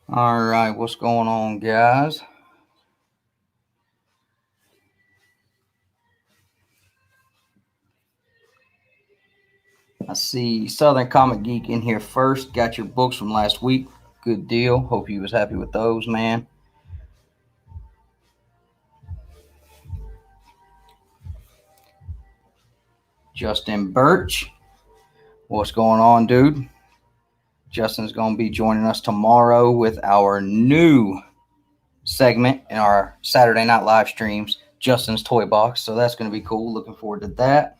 All right, what's going on, guys? I see Southern Comic Geek in here first. Got your books from last week. Good deal. Hope you was happy with those, man. Justin Birch, what's going on, dude? Justin's going to be joining us tomorrow with our new segment in our Saturday night live streams, Justin's Toy Box. So that's going to be cool. Looking forward to that.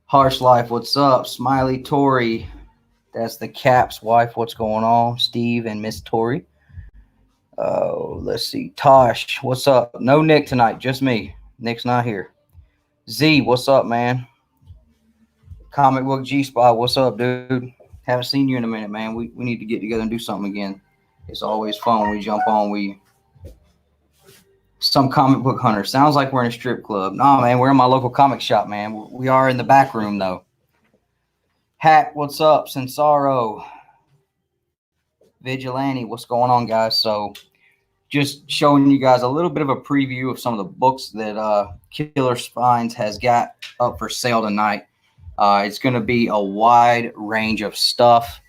Harsh Life, what's up? Smiley Tori, that's the Cap's wife. What's going on? Steve and Miss Tori. Oh, let's see. Tosh, what's up? No Nick tonight, just me. Nick's not here. Z, what's up, man? Comic Book G Spot, what's up, dude? Haven't seen you in a minute, man. We need to get together and do something again. It's always fun when we jump on. Some comic book hunter. Sounds like we're in a strip club. Nah, man, we're in my local comic shop, man. We are in the back room, though. Hack, what's up? Sensaro. Vigilante, what's going on, guys? So just showing you guys a little bit of a preview of some of the books that Killerfinds has got up for sale tonight. It's going to be a wide range of stuff,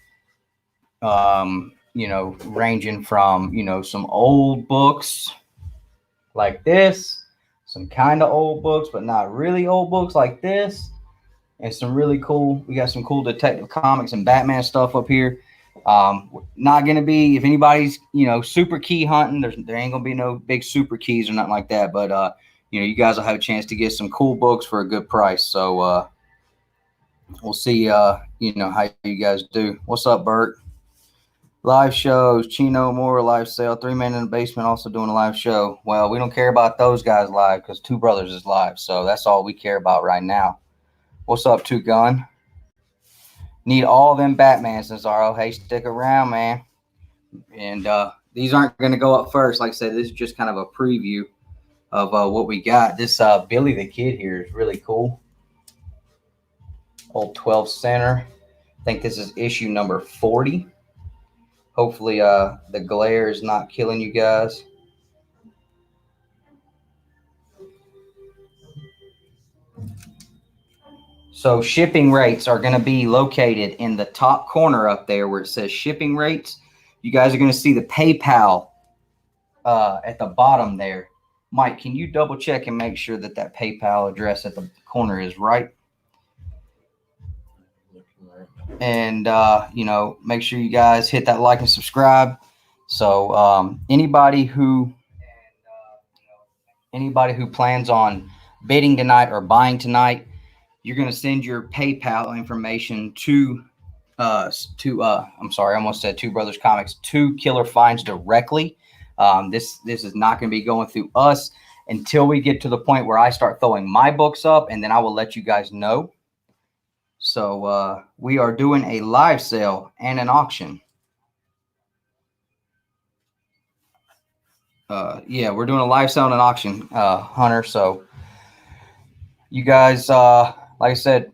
ranging from, some old books like this, some kind of old books, but not really old books like this, and some really cool, we got some cool Detective Comics and Batman stuff up here. Not going to be, if anybody's, super key hunting, there ain't going to be no big super keys or nothing like that. But, you guys will have a chance to get some cool books for a good price. So, we'll see, how you guys do. What's up, Bert? Live shows, Chino Moore, live sale, 3 Men in the Basement also doing a live show. Well, we don't care about those guys live because Two Brothers is live. So that's all we care about right now. What's up, Two Gun? Need all them Batmans, Cesaro. Hey, stick around, man. And these aren't going to go up first. Like I said, this is just kind of a preview of what we got. This Billy the Kid here is really cool. Old 12 center. I think this is issue number 40. Hopefully the glare is not killing you guys. So shipping rates are going to be located in the top corner up there where it says shipping rates. You guys are going to see the PayPal at the bottom there. Mike, can you double check and make sure that that PayPal address at the corner is right? And, make sure you guys hit that like and subscribe. So anybody who plans on bidding tonight or buying tonight, you're going to send your PayPal information to I'm sorry, I almost said Two Brothers Comics, to Killerfinds directly. This is not going to be going through us until we get to the point where I start throwing my books up, and then I will let you guys know. So we are doing a live sale and an auction. We're doing a live sale and an auction, Hunter. So you guys, like I said,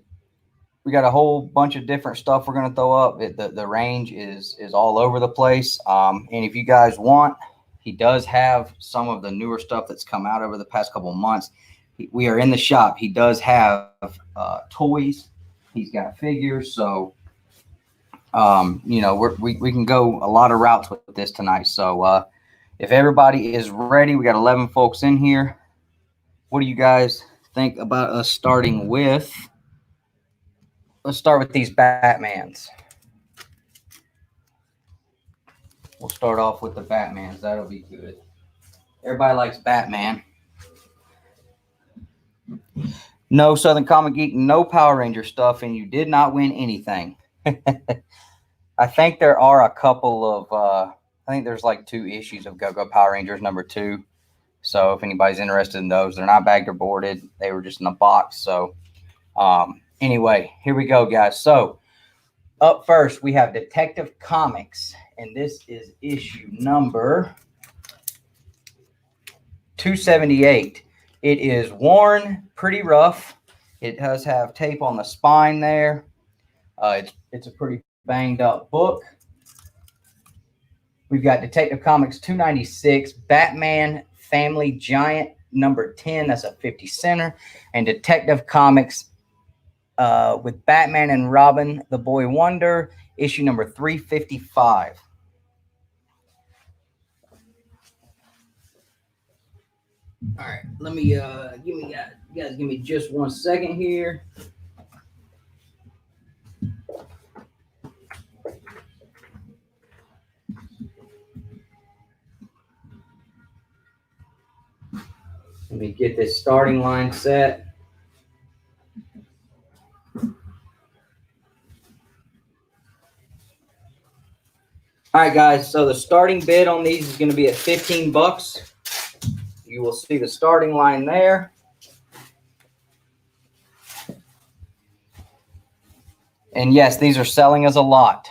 we got a whole bunch of different stuff we're going to throw up. The range is all over the place. And if you guys want, he does have some of the newer stuff that's come out over the past couple of months. We are in the shop. He does have toys. He's got figures. So, we can go a lot of routes with this tonight. So if everybody is ready, we got 11 folks in here. What do you guys think about us starting with? Let's start with these Batmans. We'll start off with the Batmans. That'll be good. Everybody likes Batman. No Southern Comic Geek, no Power Ranger stuff, and you did not win anything. I think there are a couple of, I think there's like 2 issues of Go-Go Power Rangers #2. So if anybody's interested in those, they're not bagged or boarded. They were just in a box. So anyway, here we go, guys. So up first, we have Detective Comics, and this is issue number 278. It is worn, pretty rough. It does have tape on the spine there. It's a pretty banged up book. We've got Detective Comics 296, Batman Family Giant number 10, that's a 50 center, and Detective Comics with Batman and Robin, the Boy Wonder, issue number 355. All right, let me you guys give me just 1 second here. Let me get this starting line set. All right, guys, so the starting bid on these is going to be at 15 bucks. You will see the starting line there. And yes, these are selling as a lot.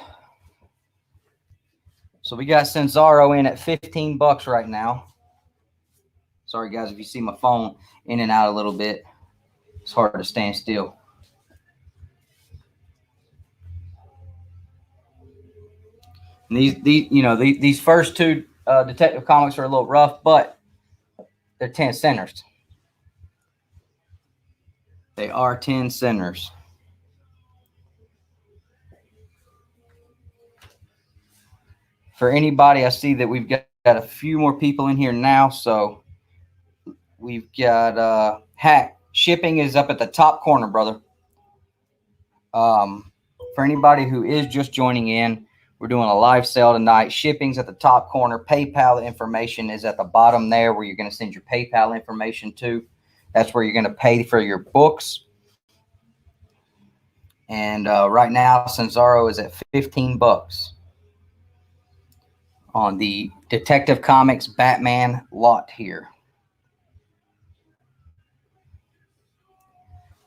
So we got Censaro in at 15 bucks right now. Sorry, guys, if you see my phone in and out a little bit. It's hard to stand still. And these first two Detective Comics are a little rough, but they're 10 centers. They are 10 centers. For anybody, I see that we've got a few more people in here now. So we've got Hack. Shipping is up at the top corner, brother. For anybody who is just joining in, we're doing a live sale tonight. Shipping's at the top corner. PayPal information is at the bottom there, where you're going to send your PayPal information to. That's where you're going to pay for your books. And right now, Censaro is at 15 bucks on the Detective Comics Batman lot here.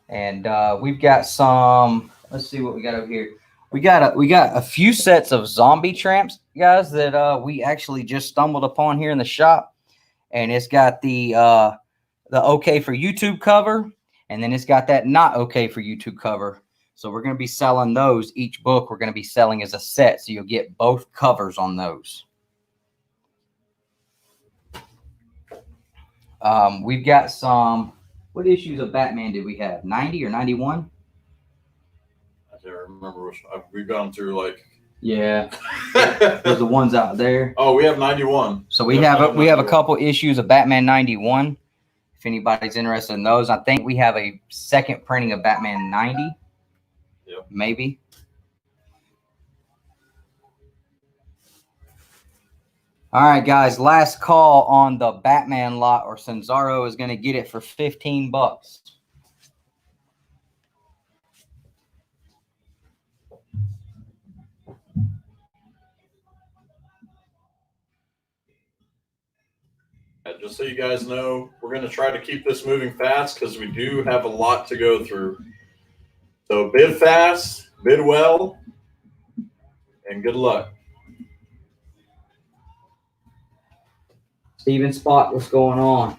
And we've got some, let's see what we got over here. We got a few sets of zombie tramps, guys, that we actually just stumbled upon here in the shop. And it's got the OK for YouTube cover, and then it's got that not OK for YouTube cover. So we're going to be selling those. Each book we're going to be selling as a set, so you'll get both covers on those. We've got some. What issues of Batman did we have? 90 or 91? I can't remember which. We've gone through like. Yeah, there's the ones out there. Oh, we have 91. So we have a couple issues of Batman 91. If anybody's interested in those, I think we have a second printing of Batman 90. Yep. Maybe. All right, guys, last call on the Batman lot, or Censaro is going to get it for 15 bucks. Just so you guys know, we're going to try to keep this moving fast because we do have a lot to go through. So bid fast, bid well, and good luck. Steven Spot, what's going on?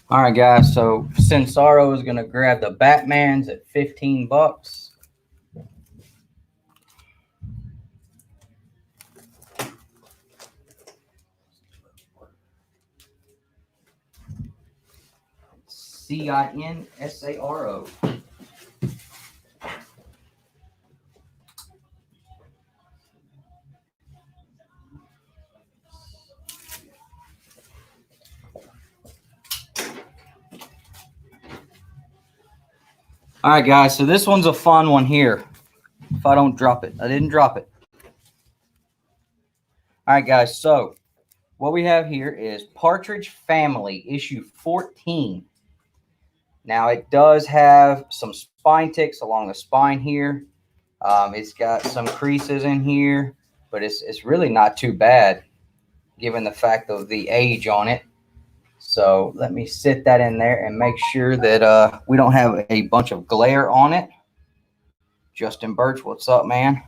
All right, guys, so Censaro is going to grab the Batmans at 15 bucks. Cinsaro. All right, guys, so this one's a fun one here. If I don't drop it, I didn't drop it. All right, guys, so what we have here is Partridge Family, issue 14. Now, it does have some spine ticks along the spine here. It's got some creases in here, but it's really not too bad given the fact of the age on it. So let me sit that in there and make sure that we don't have a bunch of glare on it. Justin Birch, what's up, man?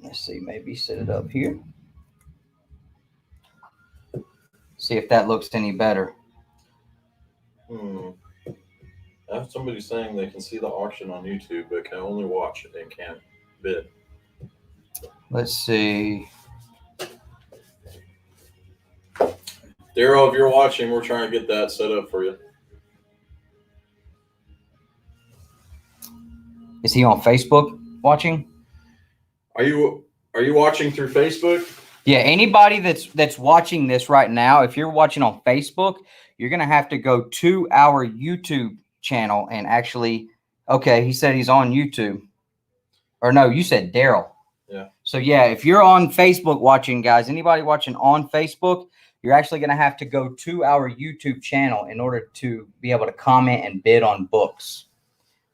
Let's see, maybe sit it up here. See if that looks any better. I have somebody saying they can see the auction on YouTube, but can only watch it and can't bid. Let's see. Daryl, if you're watching, we're trying to get that set up for you. Is he on Facebook watching? Are you watching through Facebook? Yeah, anybody that's watching this right now, if you're watching on Facebook, you're going to have to go to our YouTube channel and actually, okay, he said he's on YouTube. Or no, you said Daryl. Yeah. So yeah, if you're on Facebook watching, guys, anybody watching on Facebook, you're actually going to have to go to our YouTube channel in order to be able to comment and bid on books,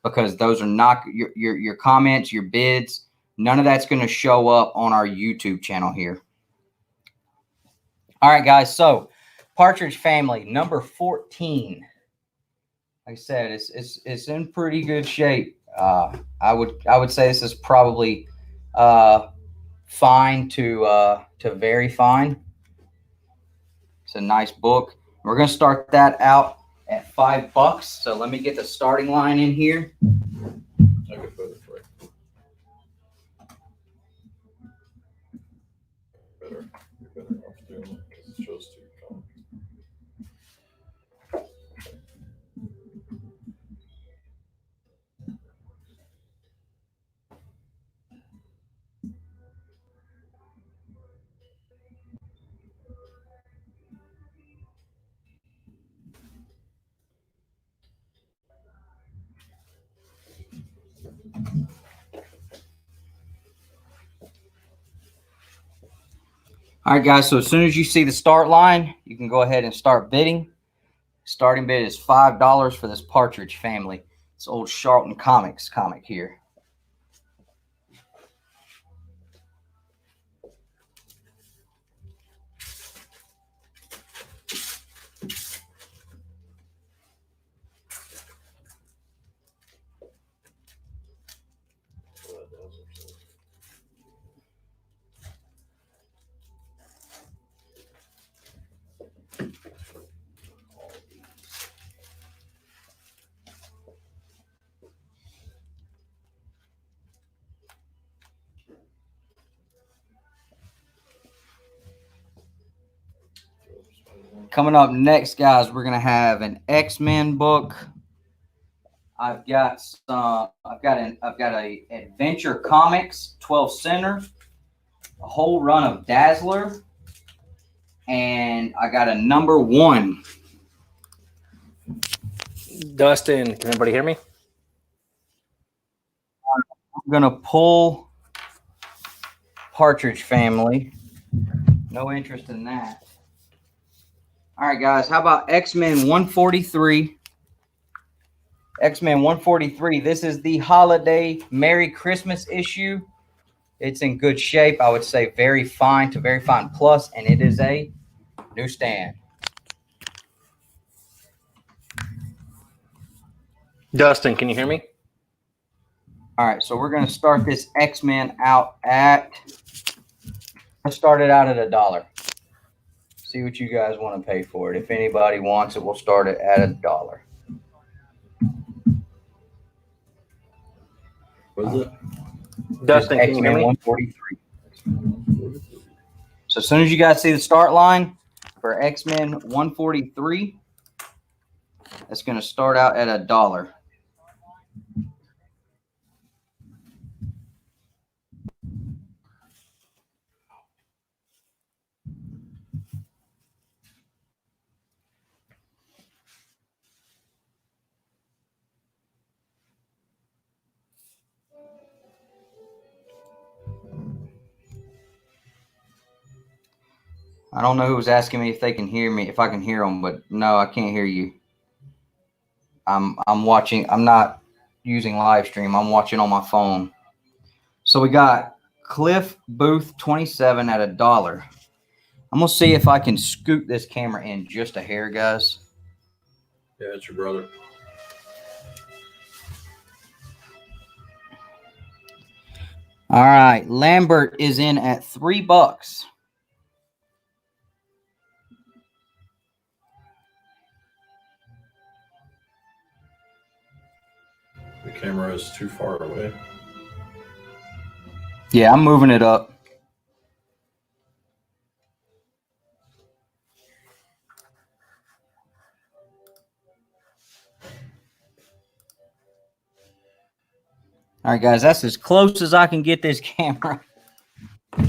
because those are not your comments, your bids. None of that's going to show up on our YouTube channel here. All right, guys. So Partridge Family number 14. Like I said, it's in pretty good shape. I would say this is probably fine to very fine. It's a nice book. We're going to start that out at $5. So let me get the starting line in here. I could put it for you. You're better off doing it because it shows to your comic. All right, guys. So as soon as you see the start line, you can go ahead and start bidding. Starting bid is $5 for this Partridge Family. It's old Charlton Comics comic here. Coming up next, guys, we're gonna have an X-Men book. I've got a Adventure Comics 12 center, a whole run of Dazzler, and I got a number 1. Dustin, can anybody hear me? I'm gonna pull Partridge Family. No interest in that. All right, guys. How about X-Men 143? X-Men 143. This is the holiday Merry Christmas issue. It's in good shape. I would say very fine to very fine plus, and it is a newsstand. Dustin, can you hear me? All right, so we're going to start this X-Men out at, let's start it out at $1. See what you guys want to pay for it. If anybody wants it, we'll start it at $1. What is it? Dustin, can you hear X-Men me? 143. So as soon as you guys see the start line for X-Men 143, it's going to start out at $1. I don't know who was asking me if they can hear me, if I can hear them, but no, I can't hear you. I'm watching. I'm not using live stream. I'm watching on my phone. So we got Cliff Booth 27 at $1. I'm gonna see if I can scoot this camera in just a hair, guys. Yeah, it's your brother. All right, Lambert is in at $3. camera is too far away. Yeah, I'm moving it up. All right, guys, that's as close as I can get this camera. Let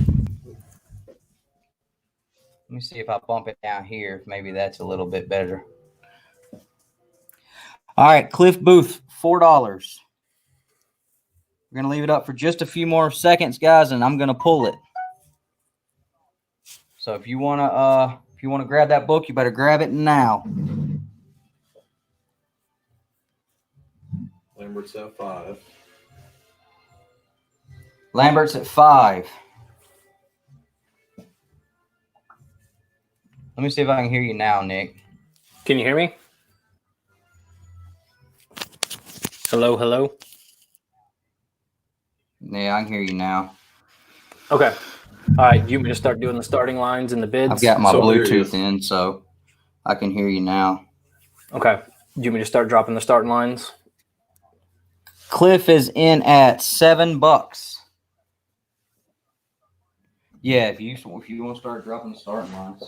me see if I bump it down here. Maybe that's a little bit better. All right, Cliff Booth, $4. We're going to leave it up for just a few more seconds, guys, and I'm going to pull it. So if you want to grab that book, you better grab it now. Lambert's at 5. Lambert's at 5. Let me see if I can hear you now, Nick. Can you hear me? Hello, hello. Yeah, I can hear you now. Okay. All right. You want me to start doing the starting lines and the bids? I've got my So Bluetooth in, so I can hear you now. Okay. Do you want me to start dropping the starting lines? Cliff is in at $7. Yeah, if you want to start dropping the starting lines.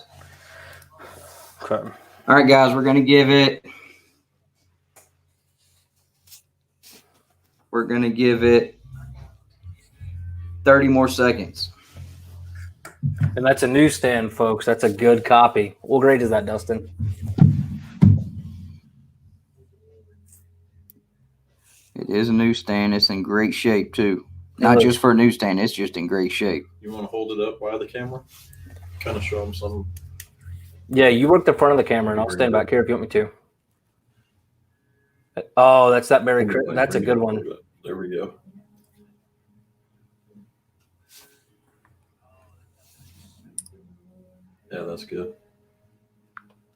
Okay. All right, guys, we're gonna give it 30 more seconds. And that's a newsstand, folks. That's a good copy. What grade is that, Dustin? It is a newsstand. It's in great shape too. Not just for a newsstand. It's just in great shape. You want to hold it up by the camera? Kind of show them some. Yeah, you work the front of the camera, and I'll stand back here if you want me to. Oh, that's that Merry Christmas. That's a good one. There we go. Yeah, that's good.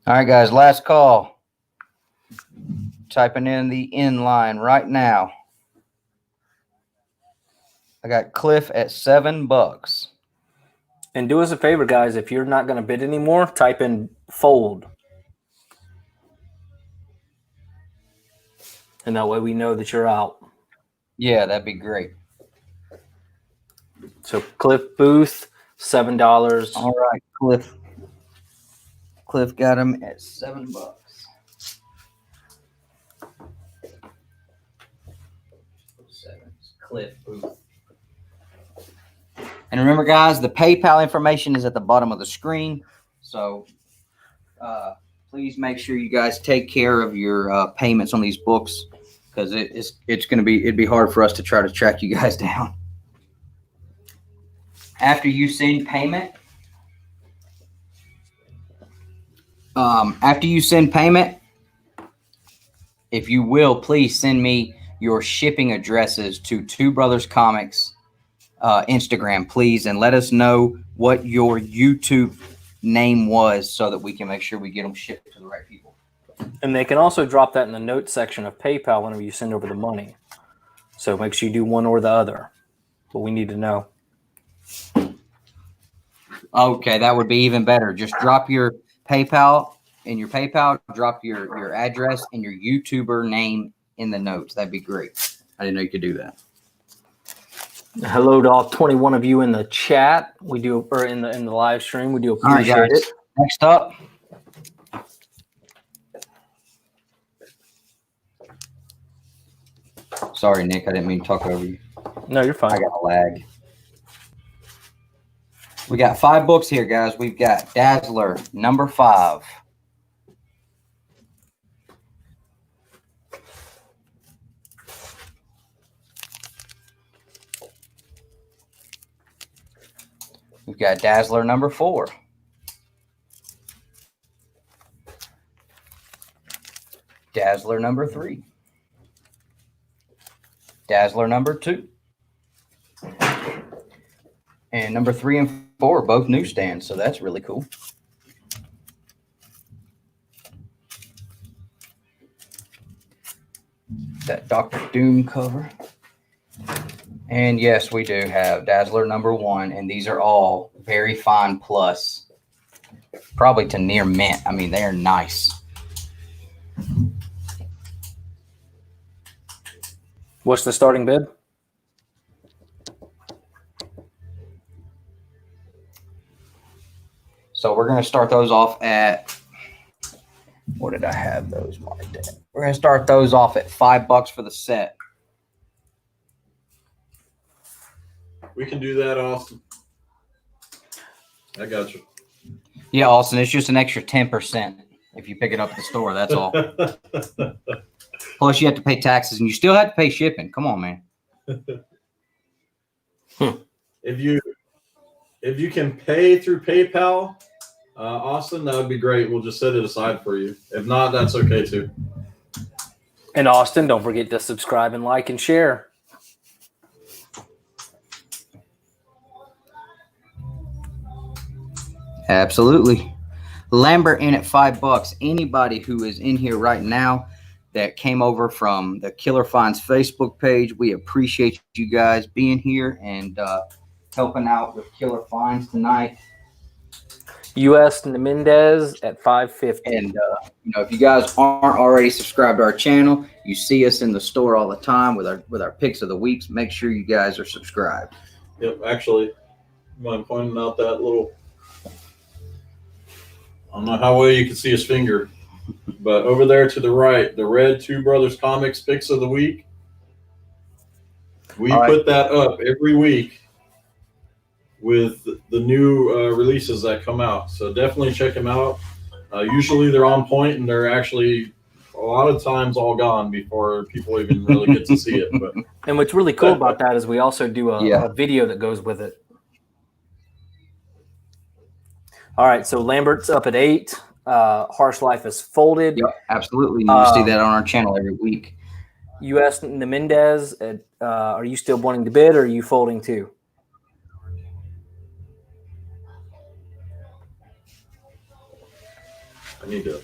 All right, guys, last call. Typing in the in line right now. I got Cliff at $7. And do us a favor, guys. If you're not going to bid anymore, type in fold. And that way we know that you're out. Yeah, that'd be great. So Cliff Booth, $7. All right, Cliff. Cliff got him at $7. Cliff Booth. And remember, guys, the PayPal information is at the bottom of the screen. So please make sure you guys take care of your payments on these books, because it'd be hard for us to try to track you guys down. After you send payment, if you will, please send me your shipping addresses to Two Brothers Comics Instagram, please, and let us know what your YouTube name was so that we can make sure we get them shipped to the right people. And they can also drop that in the notes section of PayPal whenever you send over the money. So make sure you do one or the other. But we need to know. Okay, that would be even better. Just drop your PayPal, drop your address and your YouTuber name in the notes. That'd be great. I didn't know you could do that. Hello to all 21 of you in the chat. We do, or in the live stream. We do appreciate it. Next up. Sorry, Nick. I didn't mean to talk over you. No, you're fine. I got a lag. We got 5 books here, guys. We've got Dazzler, number 5. We've got Dazzler number 4. Dazzler number 3. Dazzler number 2. And number 3 and 4 are both newsstands, so that's really cool. That Dr. Doom cover. And yes, we do have Dazzler number 1, and these are all very fine plus, probably to near mint. I mean, they are nice. What's the starting bid? So we're going to start those off at, what did I have those marked at? We're going to start those off at $5 for the set. We can do that, Austin. I got you. Yeah, Austin, it's just an extra 10% if you pick it up at the store. That's all. Plus, you have to pay taxes, and you still have to pay shipping. Come on, man. If you can pay through PayPal, Austin, that would be great. We'll just set it aside for you. If not, that's okay too. And Austin, don't forget to subscribe and like and share. Absolutely. Lambert in at $5. Anybody who is in here right now that came over from the Killerfinds Facebook page, we appreciate you guys being here and helping out with Killerfinds tonight. U.S. Mendez at $5.50. And if you guys aren't already subscribed to our channel, you see us in the store all the time with our picks of the weeks. Make sure you guys are subscribed. Yep, actually, I'm pointing out that little. I don't know how well you can see his finger, but over there to the right, the red Two Brothers Comics picks of the week. We put that up every week with the new releases that come out. So definitely check them out. Usually they're on point, and they're actually a lot of times all gone before people even really get to see it. But and what's really cool about that is we also do a video that goes with it. All right, so Lambert's up at 8. Harsh Life is folded. Yep, absolutely. You see that on our channel every week. U.S. Mendez, are you still wanting to bid, or are you folding too? I need to.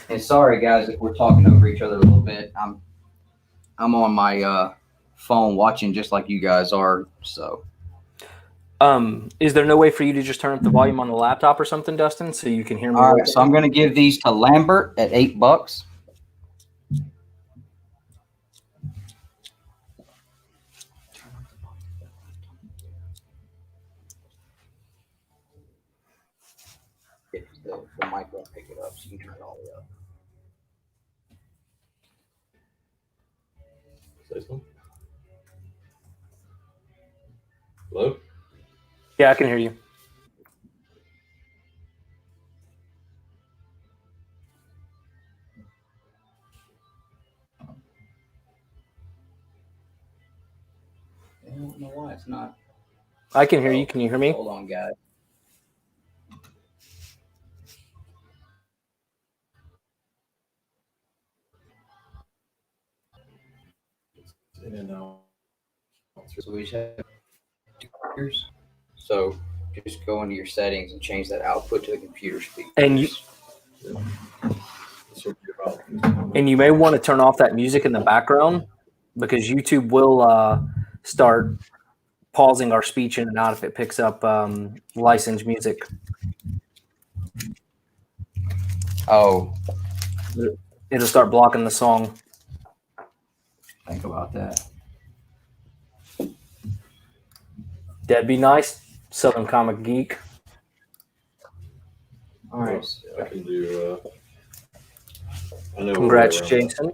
And sorry, guys, if we're talking over each other a little bit. I'm on my phone watching just like you guys are. So, is there no way for you to just turn up the volume on the laptop or something, Dustin, so you can hear me? All right, so I'm going to give these to Lambert at $8. The mic won't pick it up, so you can turn it all the way up. Say something. Hello? Yeah, I can hear you. I don't know why it's not. I can hear you. Can you hear me? Hold on, guys. In and out. So we just have two computers. So just go into your settings and change that output to the computer speakers. And you may want to turn off that music in the background, because YouTube will start pausing our speech in and out if it picks up licensed music. Oh, It'll start blocking the song. think about that. That'd be nice. Southern Comic Geek. All right. I can do. I know. Congrats, Jason.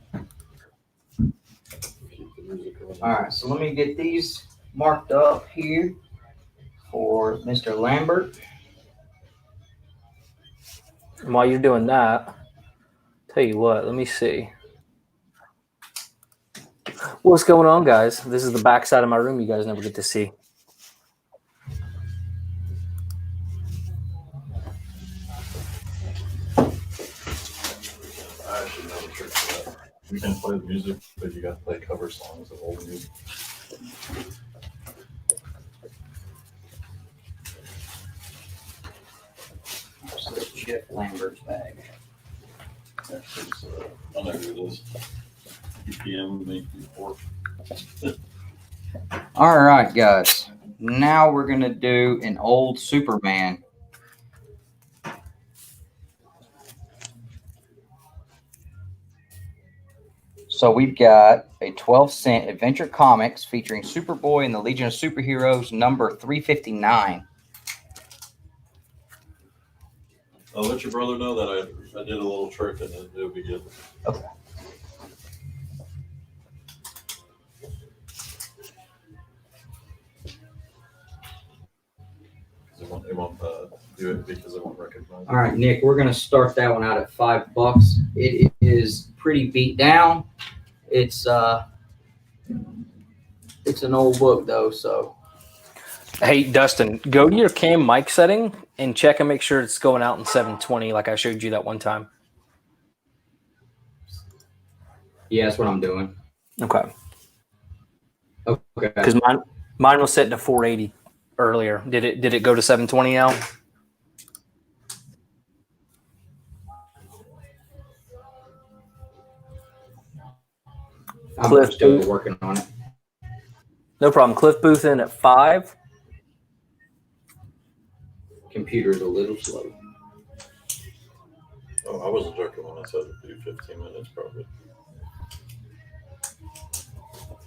All right, so let me get these marked up here for Mr. Lambert. And while you're doing that, tell you what, let me see. What's going on, guys? This is the back side of my room you guys never get to see. I actually know the trick for that. You can play the music, but you got to play cover songs of old music. So Jeff Lambert's bag. That's his, I know who it is. EPM, me, before. All right, guys. Now we're going to do an old Superman. So we've got a 12-cent Adventure Comics featuring Superboy and the Legion of Superheroes, number 359. I'll let your brother know that I did a little trick and it'll be good. Okay. It won't do it because it won't recognize it. All right, Nick, we're going to start that one out at $5. It is pretty beat down. It's an old book though, so. Hey, Dustin, go to your cam mic setting and check and make sure it's going out in 720 like I showed you that one time. Yeah, that's what I'm doing. Okay. Okay. Because mine was set to 480 earlier. Did it go to 720 now? I'm still working on it. No problem. Cliff Booth in at 5. Computer's a little slow. Oh, I wasn't joking when I said it'd do 15 minutes, probably.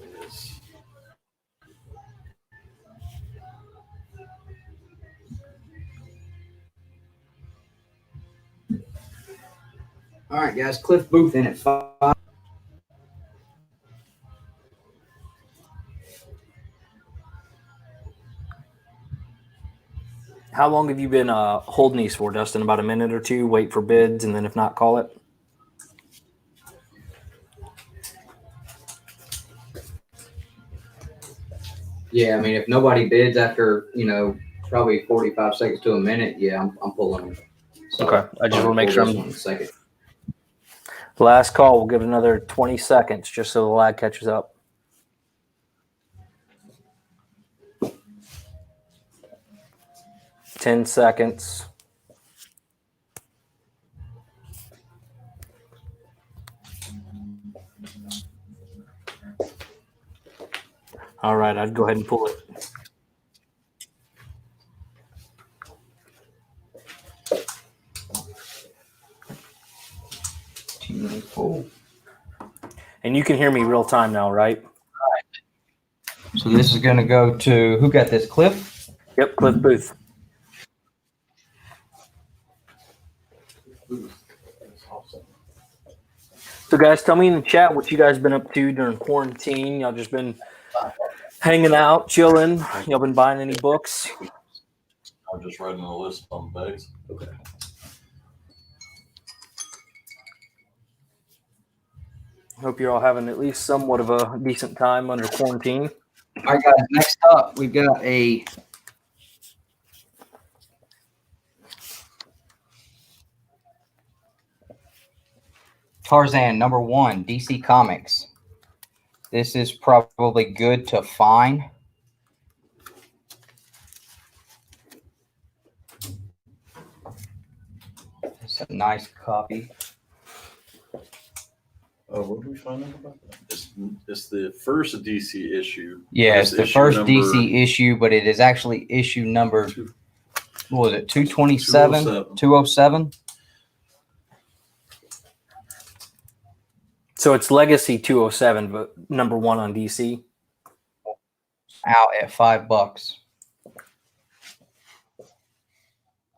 It is. All right, guys. Cliff Booth in at 5. How long have you been holding these for, Dustin? About a minute or two? Wait for bids, and then if not, call it? Yeah, I mean, if nobody bids after, probably 45 seconds to a minute, yeah, I'm pulling them. So Okay. I just want to make sure I'm... Second. Last call. We'll give it another 20 seconds just so the lag catches up. $10 seconds. All right, I'd go ahead and pull it. And you can hear me real time now, right? So this is going to go to, who got this, Cliff? Yep, Cliff Booth. So guys, tell me in the chat what you guys been up to during quarantine. Y'all just been hanging out, chilling. Y'all been buying any books? I'm just writing a list on bags. Okay. Hope you're all having at least somewhat of a decent time under quarantine. All right, guys. Next up, we've got a Tarzan #1 DC Comics. This is probably good to find. It's a nice copy. Oh, what did we find out about that? It's the first DC issue. Yeah, it's the first DC issue, but it is actually issue number, what was it, 227? 207? So it's Legacy 207, but #1 on DC. Out at $5.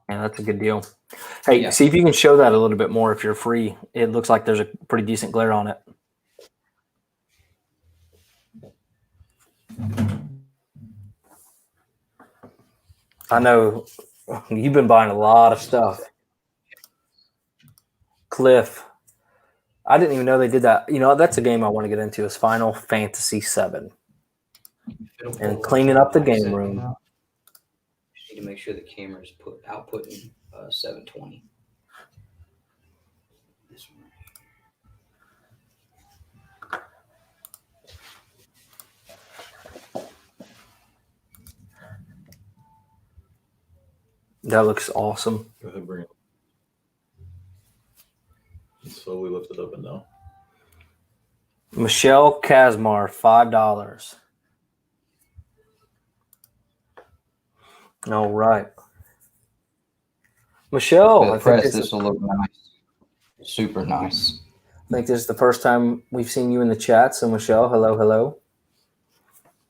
Yeah, that's a good deal. Hey, see if you can show that a little bit more if you're free. It looks like there's a pretty decent glare on it. I know you've been buying a lot of stuff. Cliff. I didn't even know they did that. You know, that's a game I want to get into is Final Fantasy VII. And cleaning up the game room. Need to make sure the camera's outputting 720. This one. That looks awesome. Go ahead, bring it. Slowly lift it up and down. Michelle Kazmar, $5. All right. Michelle, For the press, this will look nice. Super nice. I think this is the first time we've seen you in the chat. So, Michelle, hello, hello.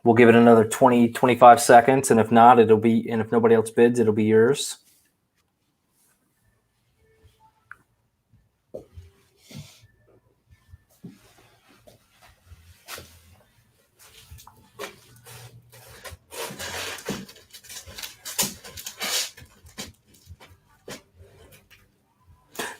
We'll give it another 20, 25 seconds. And if not, it'll be, and if nobody else bids, it'll be yours.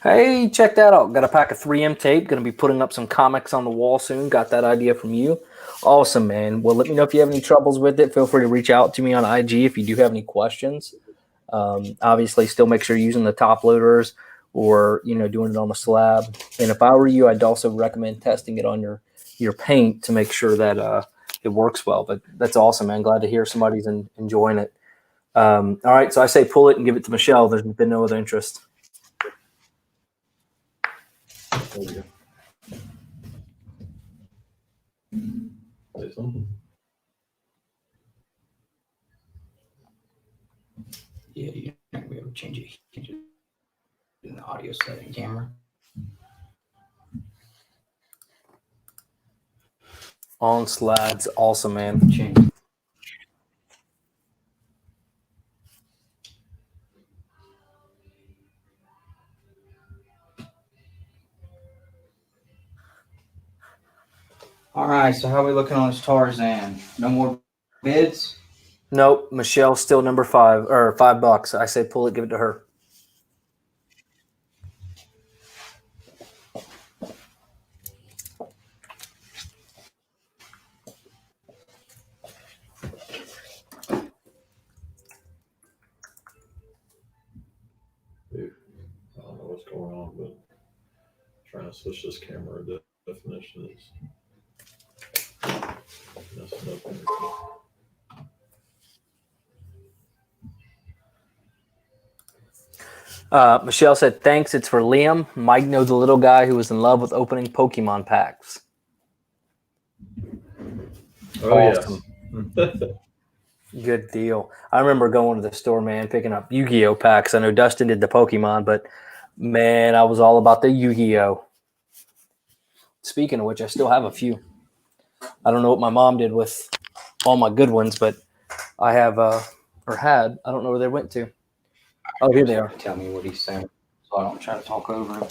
Hey, check that out. Got a pack of 3M tape. Going to be putting up some comics on the wall soon. Got that idea from you. Awesome, man. Well, let me know if you have any troubles with it. Feel free to reach out to me on IG if you do have any questions. Obviously, still make sure you're using the top loaders or, doing it on the slab. And if I were you, I'd also recommend testing it on your paint to make sure that it works well. But that's awesome, man. Glad to hear somebody's enjoying it. All right, so I say pull it and give it to Michelle. There's been no other interest. There you go. Say something. Yeah, you're not gonna be able to change it. You can just in the audio setting camera. On slides, awesome, man. Change. All right, so how are we looking on this Tarzan? No more bids? Nope, Michelle's still number 5 or $5. I say pull it, give it to her. Dude, I don't know what's going on, but trying to switch this camera definition is messing up everything. Michelle said, thanks. It's for Liam. Mike knows the little guy who was in love with opening Pokemon packs. Oh, Awesome. yes. Good deal. I remember going to the store, man, picking up Yu-Gi-Oh packs. I know Dustin did the Pokemon, but, man, I was all about the Yu-Gi-Oh. Speaking of which, I still have a few. I don't know what my mom did with all my good ones, but I have, or had. I don't know where they went to. Oh, here they are. Tell me what he's saying so I don't try to talk over him.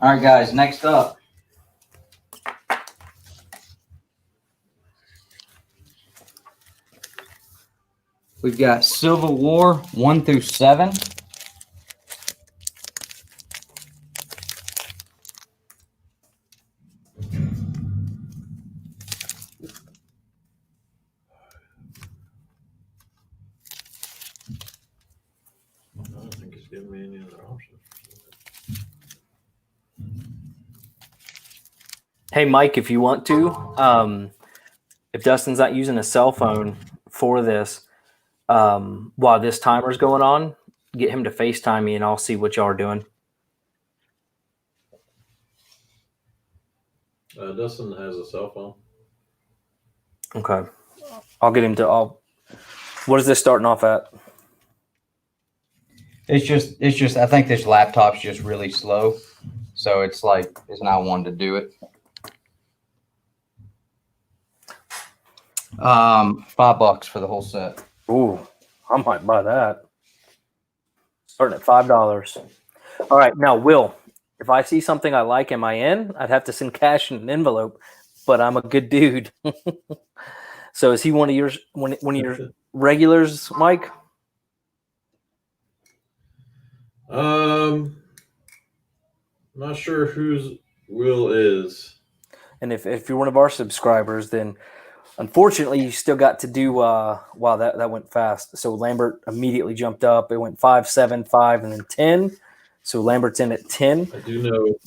All right, guys, next up. We've got Civil War 1 through 7. I don't think it's giving me any other options. Hey, Mike, if you want to, if Dustin's not using a cell phone for this, while this timer's going on, get him to FaceTime me and I'll see what y'all are doing. Dustin has a cell phone. Okay. I'll get him to, what is this starting off at? It's just, I think this laptop's just really slow. So it's like, it's not one to do it. $5 for the whole set. Ooh, I might buy that. Starting at $5. All right. Now, Will, if I see something I like, am I in? I'd have to send cash in an envelope, but I'm a good dude. So is he one of your regulars, Mike? Not sure whose Will is. And if you're one of our subscribers, then unfortunately you still got to do wow, that went fast. So Lambert immediately jumped up. It went 5, 7, 5, and then 10. So Lambert's in at 10. I do know.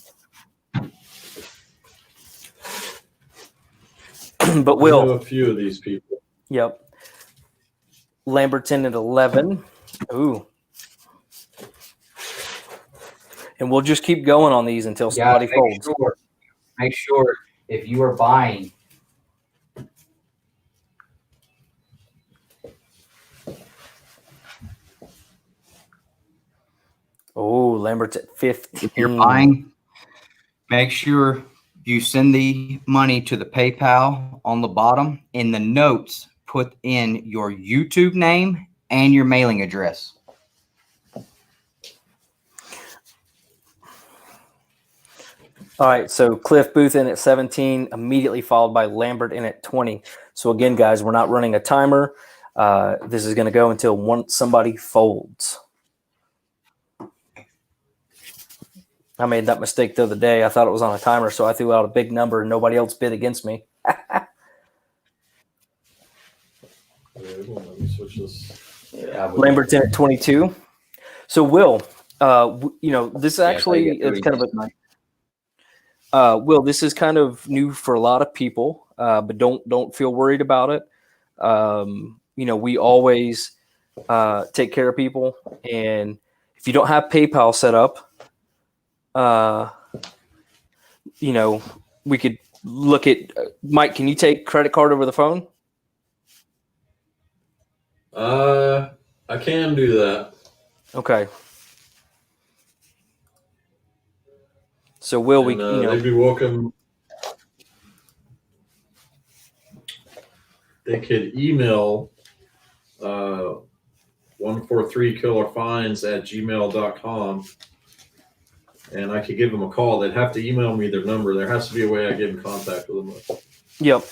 But Will, I know a few of these people. Yep. Lambert's in at 11. Ooh. And we'll just keep going on these until somebody folds. Make sure if you are buying, Lambert's at 15. If you're buying, make sure you send the money to the PayPal on the bottom. In the notes, put in your YouTube name and your mailing address. All right, so Cliff Booth in at 17, immediately followed by Lambert in at 20. So again, guys, we're not running a timer. This is going to go until somebody folds. I made that mistake the other day. I thought it was on a timer, so I threw out a big number and nobody else bid against me. Let me switch this. Lambert's in at 22. So Will, this actually is kind of a Will. This is kind of new for a lot of people, but don't feel worried about it. We always take care of people, and if you don't have PayPal set up, we could look at Mike. Can you take credit card over the phone? I can do that. Okay. So Will, they'd be welcome. They could email 143killerfinds@gmail.com, and I could give them a call. They'd have to email me their number. There has to be a way I get in contact with them. Yep.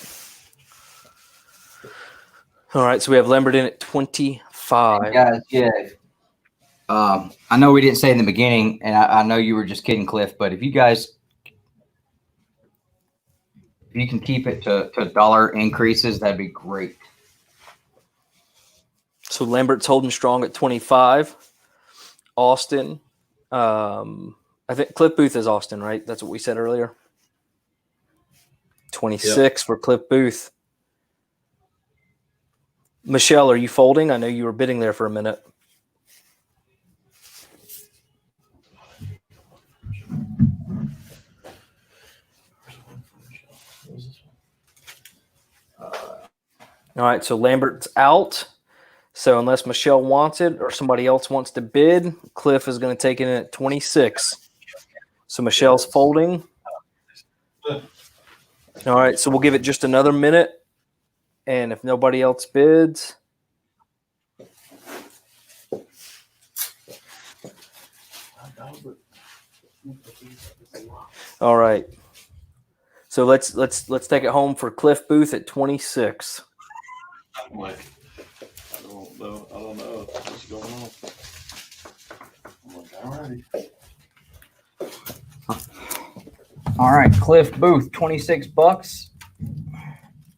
All right, so we have Lambert in at 25. Guys, yeah. I know we didn't say in the beginning, and I know you were just kidding, Cliff, but if you can keep it to dollar increases, that'd be great. So Lambert's holding strong at 25. Austin, I think Cliff Booth is Austin, right? That's what we said earlier. 26 for Cliff Booth. Michelle, are you folding? I know you were bidding there for a minute. All right, so Lambert's out. So unless Michelle wants it or somebody else wants to bid, Cliff is going to take it in at 26. So Michelle's folding. All right, so we'll give it just another minute. And if nobody else bids, all right. So let's take it home for Cliff Booth at 26. I'm like, I don't know what's going on. I'm like, All right, Cliff Booth, $26.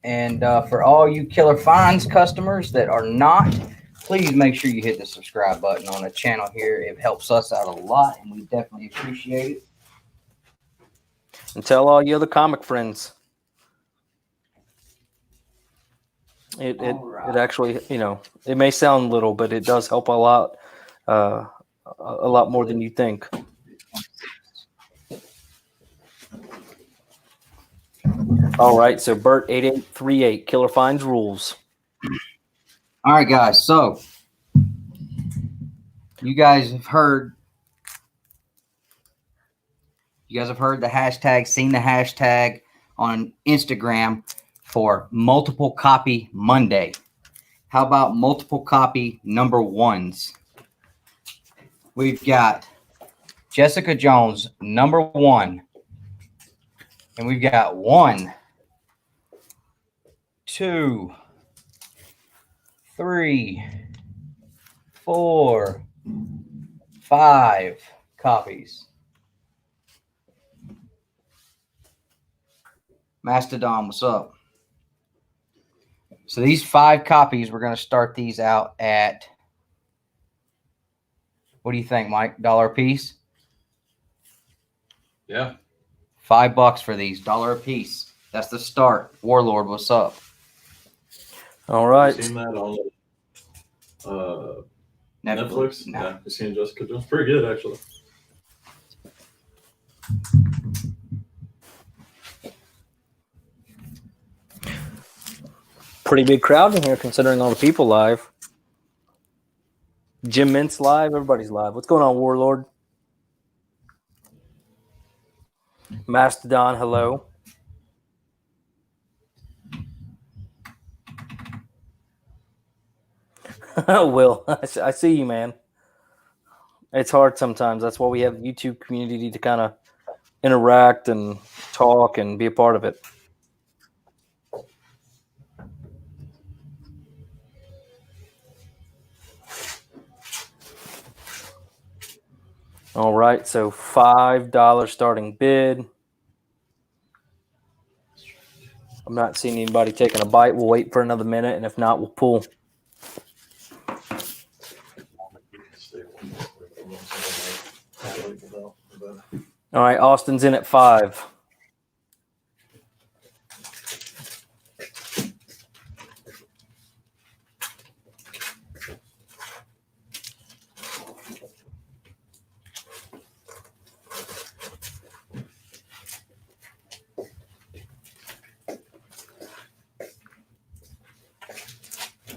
And for all you Killerfinds customers that are not, please make sure you hit the subscribe button on the channel here. It helps us out a lot, and we definitely appreciate it. And tell all your other comic friends. It actually, it may sound little, but it does help a lot more than you think. All right, so Bert 8838, Killerfinds rules. All right, guys. So you guys have heard the hashtag, seen the hashtag on Instagram for multiple copy Monday. How about multiple copy number ones? We've got Jessica Jones, number 1. And we've got 1, 2, 3, 4, 5 copies. Mastodon, what's up? So these 5 copies, we're going to start these out at, what do you think, Mike? $1 a piece? Yeah. $5 for these, $1 a piece. That's the start. Warlord, what's up? All right. I've seen that on Netflix? No. Yeah, I've seen Jessica Jones. Pretty good, actually. Pretty big crowd in here considering all the people live. Jim Mintz live. Everybody's live. What's going on, Warlord? Mastodon, hello. Will, I see you, man. It's hard sometimes. That's why we have the YouTube community to kind of interact and talk and be a part of it. All right, so $5 starting bid. I'm not seeing anybody taking a bite. We'll wait for another minute, and if not, we'll pull. All right, Austin's in at 5.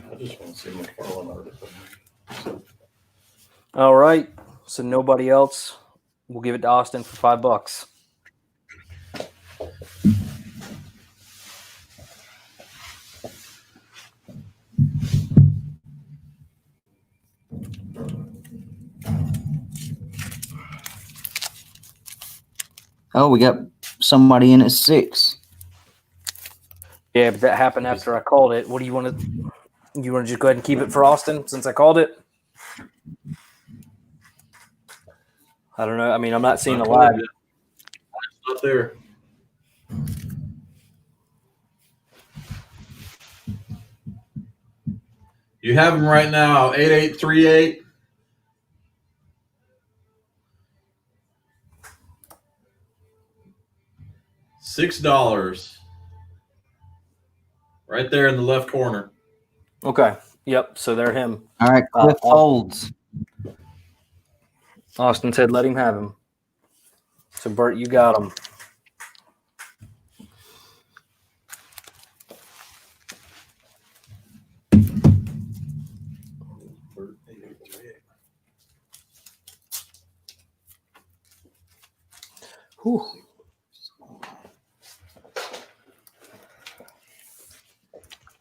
I just want to see McFarlane article. All right, so nobody else. We'll give it to Austin for $5. Oh, we got somebody in at 6. Yeah, but that happened after I called it. What do you want to? You want to just go ahead and keep it for Austin since I called it? I don't know. I mean, I'm not seeing a lag. It's not there. You have them right now, 8838. $6. Right there in the left corner. Okay. Yep. So they're him. All right, Cliff holds. Austin said, "Let him have him." So Bert, you got him. Whew.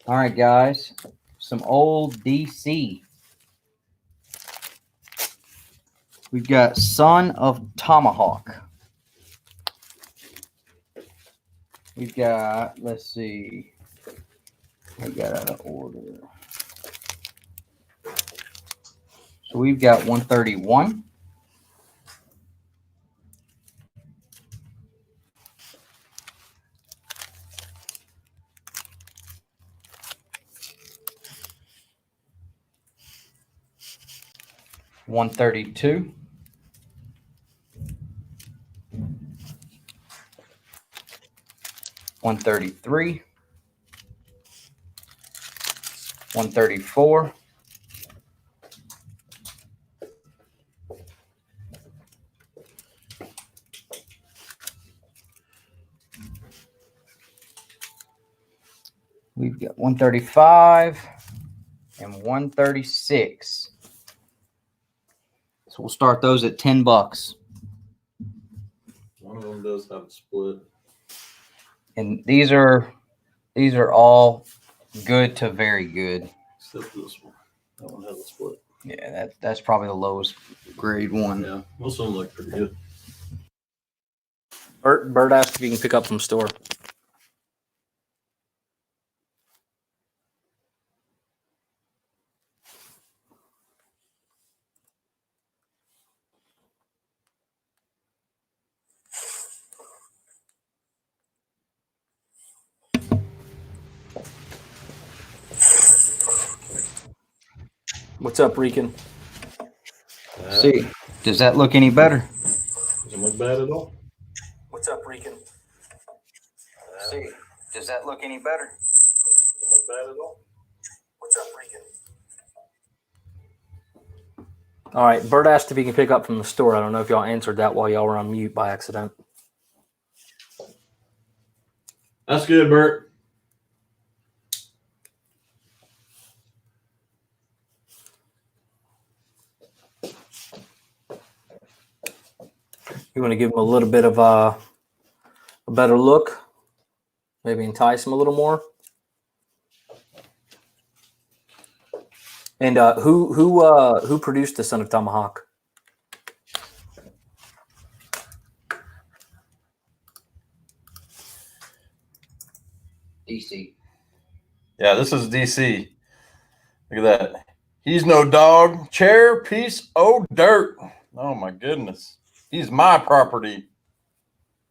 All right, guys. Some old DC. We've got Son of Tomahawk. We've got, let's see. I got out of order. So we've got 131. $132. $133. $134. We've got 135 and 136. So we'll start those at $10. One of them does have a split. And these are all good to very good. Except this one. That one has a split. Yeah, that's probably the lowest grade one. Yeah, most of them look pretty good. Bert asked if you can pick up from store. What's up, Rican? See, does that look any better? Doesn't look bad at all. What's up, Rican? See, does that look any better? Doesn't look bad at all. What's up, Rican? All right, Bert asked if he can pick up from the store. I don't know if y'all answered that while y'all were on mute by accident. That's good, Bert. You want to give him a little bit of better look, maybe entice them a little more. And who produced the Son of Tomahawk? DC. Yeah, this is DC. Look at that. He's no dog. Chair, piece of dirt. Oh, my goodness. He's my property.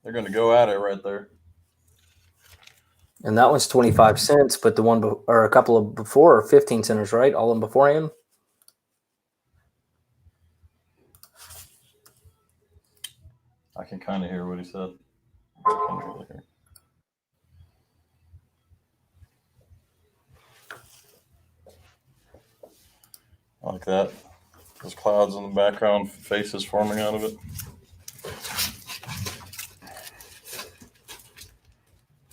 They're going to go at it right there. And that one's 25 cents, but the one or a couple of before are 15 centers, right? All in beforehand. I can kind of hear what he said. I like that. Those clouds in the background, faces forming out of it.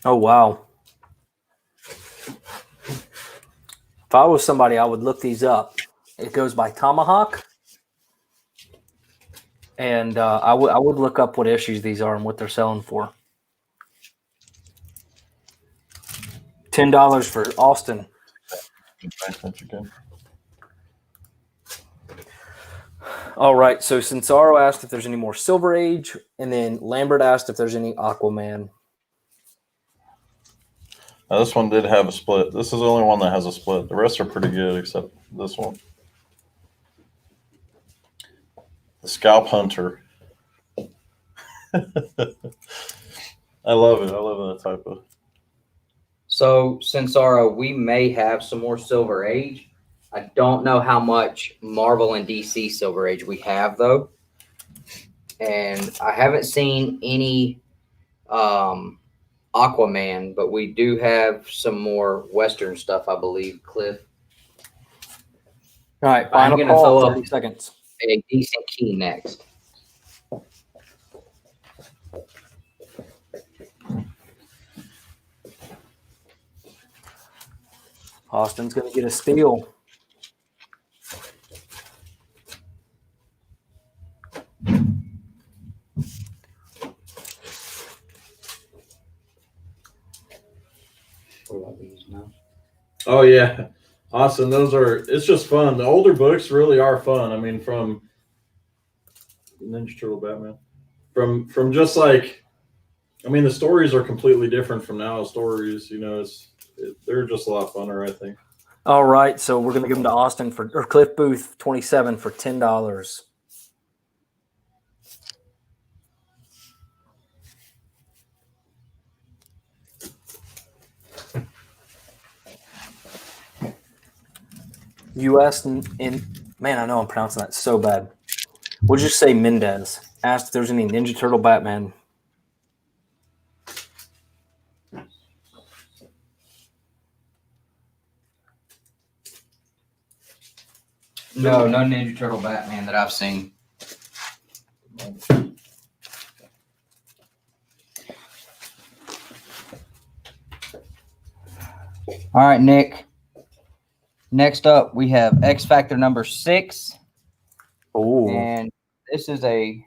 Oh, wow. If I was somebody, I would look these up. It goes by Tomahawk. And I would look up what issues these are and what they're selling for. $10 for Austin. All right. So Censaro asked if there's any more Silver Age, and then Lambert asked if there's any Aquaman. Now, this one did have a split. This is the only one that has a split. The rest are pretty good, except this one. The Scalp Hunter. I love it. I love that type of. So, Censaro, we may have some more Silver Age. I don't know how much Marvel and DC Silver Age we have, though. And I haven't seen any Aquaman, but we do have some more Western stuff, I believe, Cliff. All right, I'm going to throw up 30 seconds. A decent key next. Austin's going to get a steal. Oh, yeah. Austin, those are, it's just fun. The older books really are fun. I mean, from Ninja Turtle Batman, from just like, I mean, the stories are completely different from now stories, you know, they're just a lot funner, I think. All right, so we're going to give them to Austin or Cliff Booth 27 for $10. U.S. and man, I know I'm pronouncing that so bad. We'll just say Mendez. Asked if there's any Ninja Turtle Batman. No Ninja Turtle Batman that I've seen. All right, Nick. Next up, we have X Factor number 6. Oh, and this is a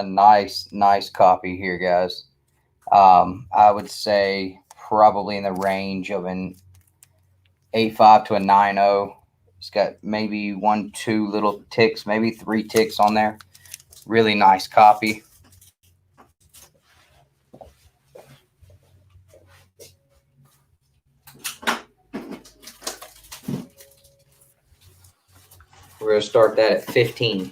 nice copy here, guys. I would say probably in the range of an 8.5 to a 9.0. It's got maybe 1-2 little ticks, maybe 3 ticks on there. Really nice copy. We're going to start that at 15.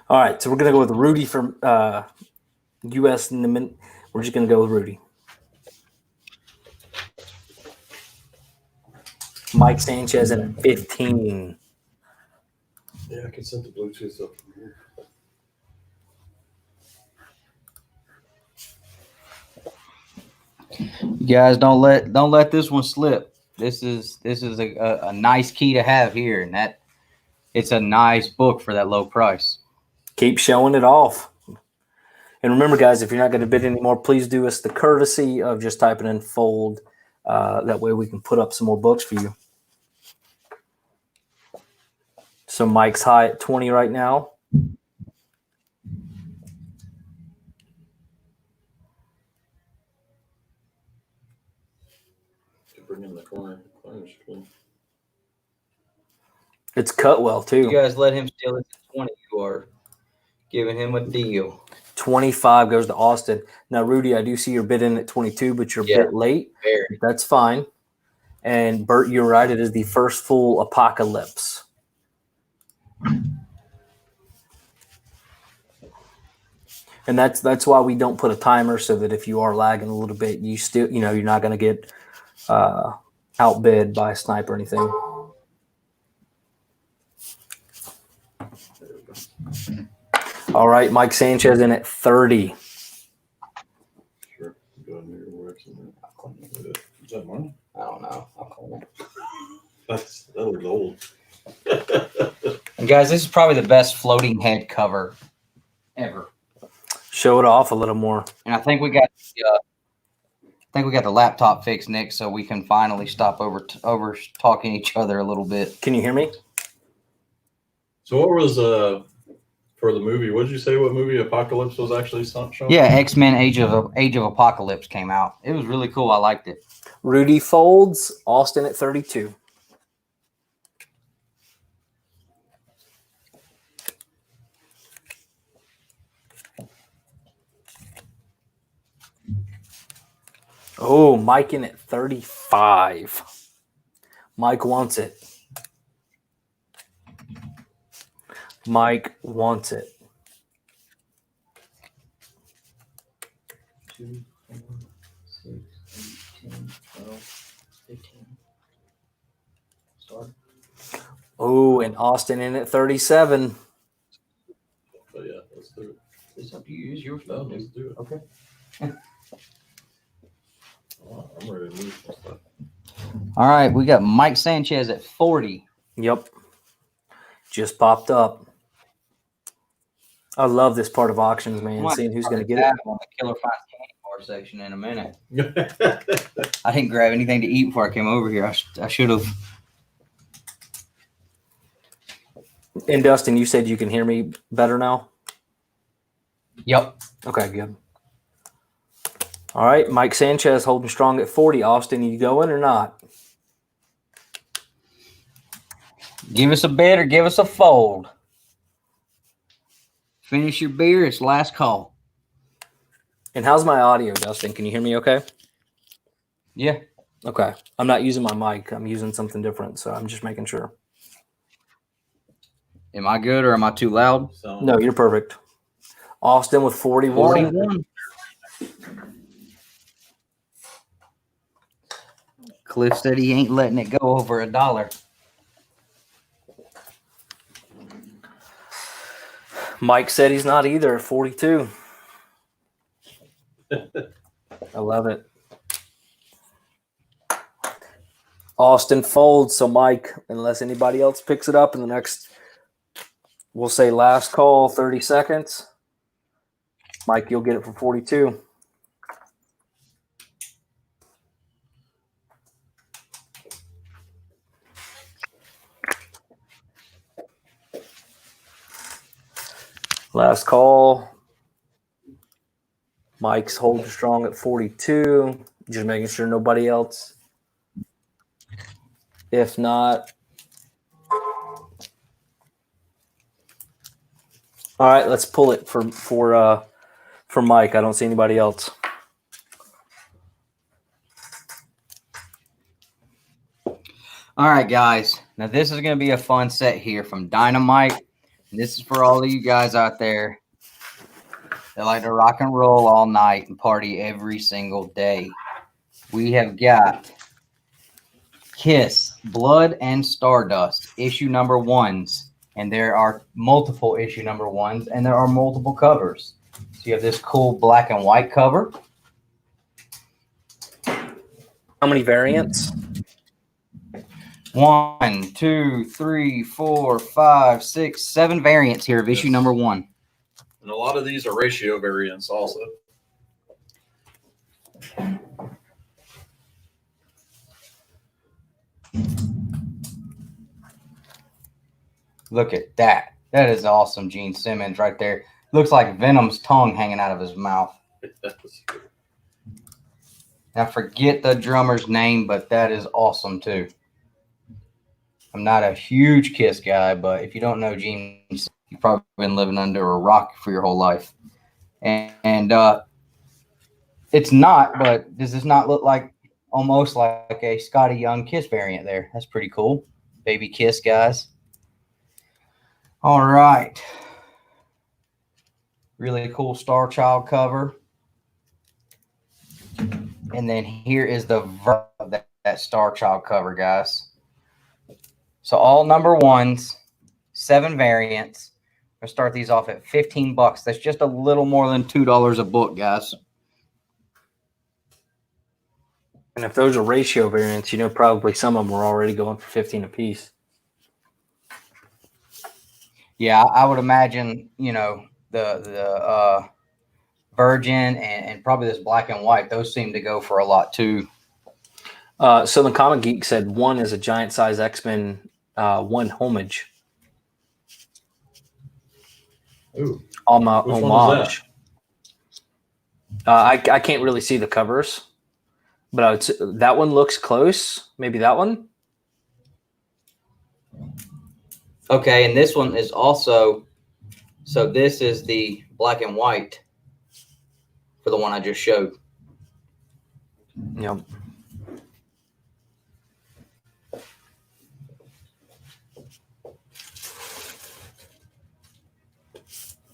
all right. So we're going to go with Rudy from U.S. We're just going to go with Rudy. Mike Sanchez at 15. Yeah, I can send the Bluetooth up from here. You guys don't let this one slip. This is a nice key to have here, and that it's a nice book for that low price. Keep showing it off. And remember, guys, if you're not going to bid anymore, please do us the courtesy of just typing in fold. That way we can put up some more books for you. So Mike's high at 20 right now. Bring in the corner. It's cut well too. You guys let him steal it to 20. You are giving him a deal. 25 goes to Austin. Now, Rudy, I do see you're bidding at 22, but you're a bit late. Very. That's fine. And Bert, you're right. It is the first full apocalypse. And that's why we don't put a timer, so that if you are lagging a little bit, you still, you know, you're not going to get outbid by a snipe or anything. All right, Mike Sanchez in at 30. Sure. Go ahead and do your work. Is that mine? I don't know. I'll call it. That looks old. And guys, this is probably the best floating head cover ever. Show it off a little more. And I think we got the laptop fixed, Nick, so we can finally stop over talking each other a little bit. Can you hear me? So what was for the movie? What did you say? What movie Apocalypse was actually showing? Yeah, X-Men Age of Apocalypse came out. It was really cool. I liked it. Rudy folds. Austin at 32. Oh, Mike in at 35. Mike wants it. Mike wants it. 2, 4, 6, 8, 10, 12, 15. Start. Oh, and Austin in at 37. Oh yeah, let's do it. It's up to you. Use your No, phone. let's do it. Okay. Oh, I'm ready to move some stuff. All right, we got Mike Sanchez at 40. Yep. Just popped up. I love this part of auctions, man. Seeing who's going to get it. On the Killerfinds candy bar section in a minute. I didn't grab anything to eat before I came over here. I should have. And Dustin, you said you can hear me better now? Yep. Okay, good. All right, Mike Sanchez holding strong at 40. Austin, you going or not? Give us a bid or give us a fold. Finish your beer. It's last call. And how's my audio, Dustin? Can you hear me okay? Yeah. Okay. I'm not using my mic. I'm using something different, so I'm just making sure. Am I good or am I too loud? No, you're perfect. Austin with 41. 41. Cliff said he ain't letting it go over $1. Mike said he's not either at 42. I love it. Austin folds, so Mike, unless anybody else picks it up in the next, we'll say last call, 30 seconds. Mike, you'll get it for 42. Last call. Mike's holding strong at 42. Just making sure nobody else. If not. All right, let's pull it for Mike. I don't see anybody else. All right, guys. Now, this is going to be a fun set here from Dynamite. And this is for all of you guys out there that like to rock and roll all night and party every single day. We have got Kiss, Blood and Stardust, issue number 1s. And there are multiple issue number 1s, and there are multiple covers. So you have this cool black and white cover. How many variants? 1, 2, 3, 4, 5, 6, 7 variants here of issue number 1. And a lot of these are ratio variants also. Look at that. That is awesome, Gene Simmons right there. Looks like Venom's tongue hanging out of his mouth. I forget the drummer's name, but that is awesome too. I'm not a huge Kiss guy, but if you don't know Gene, you've probably been living under a rock for your whole life. And it's not, but does this not look like almost like a Scotty Young Kiss variant there? That's pretty cool. Baby Kiss, guys. All right. Really cool Star Child cover. And then here is the version of that Star Child cover, guys. So all number ones, 7 variants. We'll start these off at $15. That's just a little more than $2 a book, guys. And if those are ratio variants, you know, probably some of them were already going for 15 a piece. Yeah, I would imagine, you know, the Virgin and probably this black and white, those seem to go for a lot too. So the Comic Geek said 1 is a giant size X-Men 1 homage. Ooh. Which one was that? I can't really see the covers, but I would say that one looks close. Maybe that one. Okay, and this one is also, so this is the black and white for the one I just showed. Yep.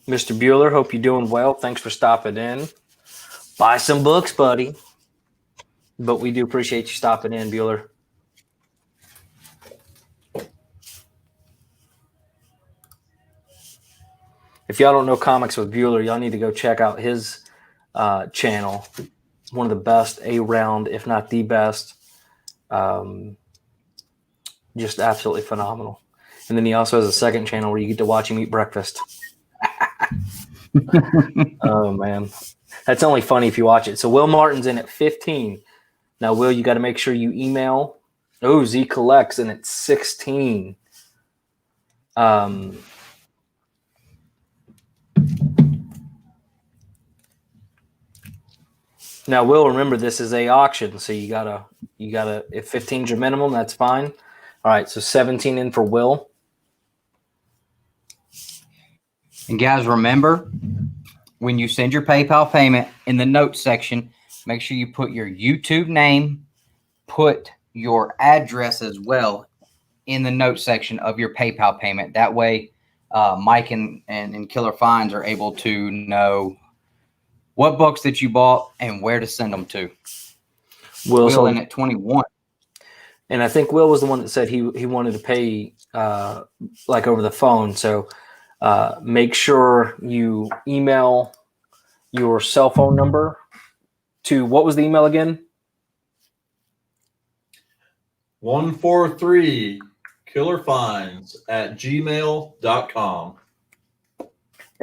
Mr. Bueller, hope you're doing well. Thanks for stopping in. Buy some books, buddy. But we do appreciate you stopping in, Bueller. If y'all don't know Comics with Bueller, y'all need to go check out his channel. One of the best around, if not the best. Just absolutely phenomenal. And then he also has a second channel where you get to watch him eat breakfast. Oh, man. That's only funny if you watch it. So Will Martin's in at 15. Now, Will, you got to make sure you email. Oh, Z Collects in at 16. Now, Will, remember this is a auction, so you gotta if 15's your minimum, that's fine. All right, so 17 in for Will. And guys, remember, when you send your PayPal payment in the notes section, make sure you put your YouTube name, put your address as well in the notes section of your PayPal payment. That way, Mike and Killerfinds are able to know what books that you bought and where to send them to. Will in at 21. And I think Will was the one that said he wanted to pay like over the phone. So make sure you email your cell phone number to, what was the email again? 143killerfinds@gmail.com.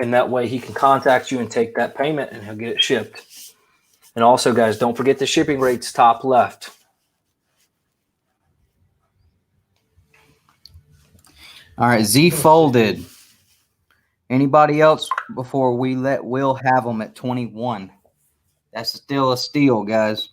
And that way he can contact you and take that payment and he'll get it shipped. And also, guys, don't forget the shipping rates top left. All right, Z folded. Anybody else before we let Will have them at 21? That's still a steal, guys.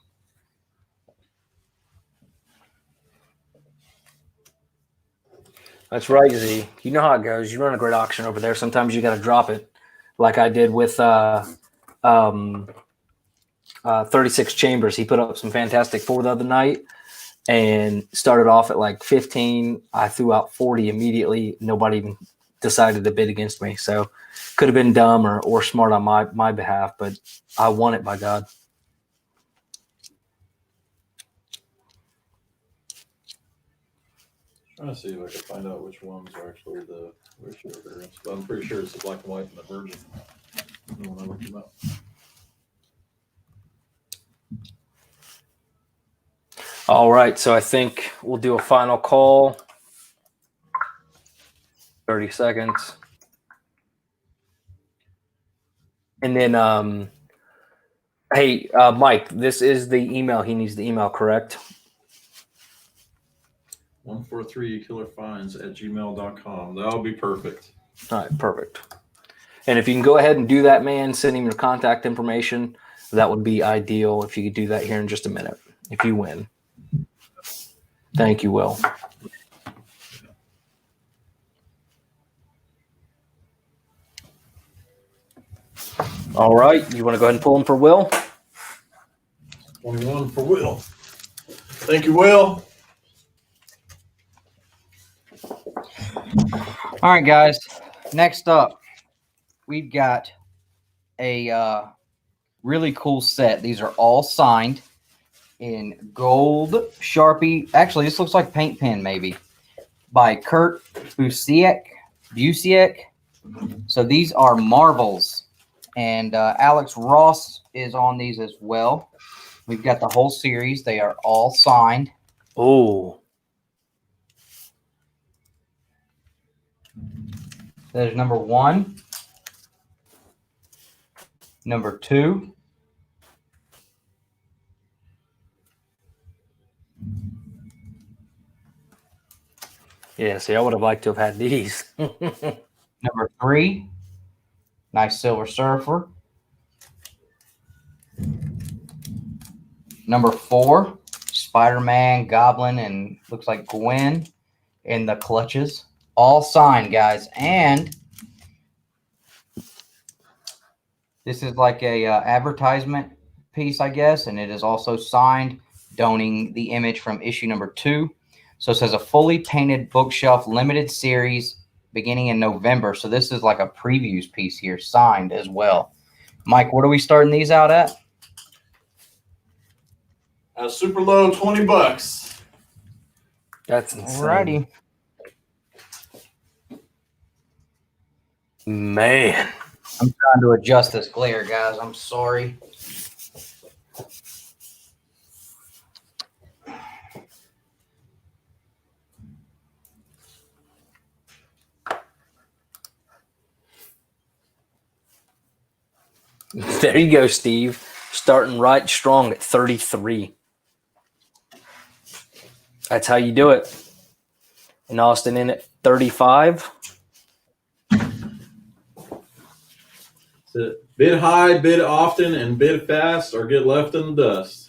That's right, Z. You know how it goes. You run a great auction over there. Sometimes you got to drop it, like I did with 36 Chambers. He put up some Fantastic Four the other night and started off at like 15. I threw out 40 immediately. Nobody even decided to bid against me. So could have been dumb or smart on my behalf, but I won it, by God. Trying to see if I can find out which ones are actually the ratio variants, but I'm pretty sure it's the black and white and the Virgin. When I looked them up. All right, so I think we'll do a final call. 30 seconds. And then, hey, Mike, this is the email. He needs the email, correct? 143killerfinds@gmail.com. That'll be perfect. All right, perfect. And if you can go ahead and do that, man, send him your contact information. That would be ideal if you could do that here in just a minute, if you win. Thank you, Will. All right, you want to go ahead and pull them for Will? 21 for Will. Thank you, Will. All right, guys. Next up, we've got a really cool set. These are all signed in gold Sharpie. Actually, this looks like paint pen, maybe, by Kurt Busiek. So these are Marvels. And Alex Ross is on these as well. We've got the whole series. They are all signed. Oh. There's number 1, number 2, Yeah, see, I would have liked to have had these. number 3, nice Silver Surfer. Number 4, Spider-Man, Goblin, and looks like Gwen in the clutches. All signed, guys. And this is like a advertisement piece, I guess, and it is also signed, donating the image from issue number 2. So it says a fully painted bookshelf limited series beginning in November. So this is like a previews piece here, signed as well. Mike, what are we starting these out at? Super low, $20. That's insane. Alrighty. Man. I'm trying to adjust this glare, guys. I'm sorry. There you go, Steve. Starting right strong at 33. That's how you do it. And Austin in at 35. Bid high, bid often, and bid fast, or get left in the dust.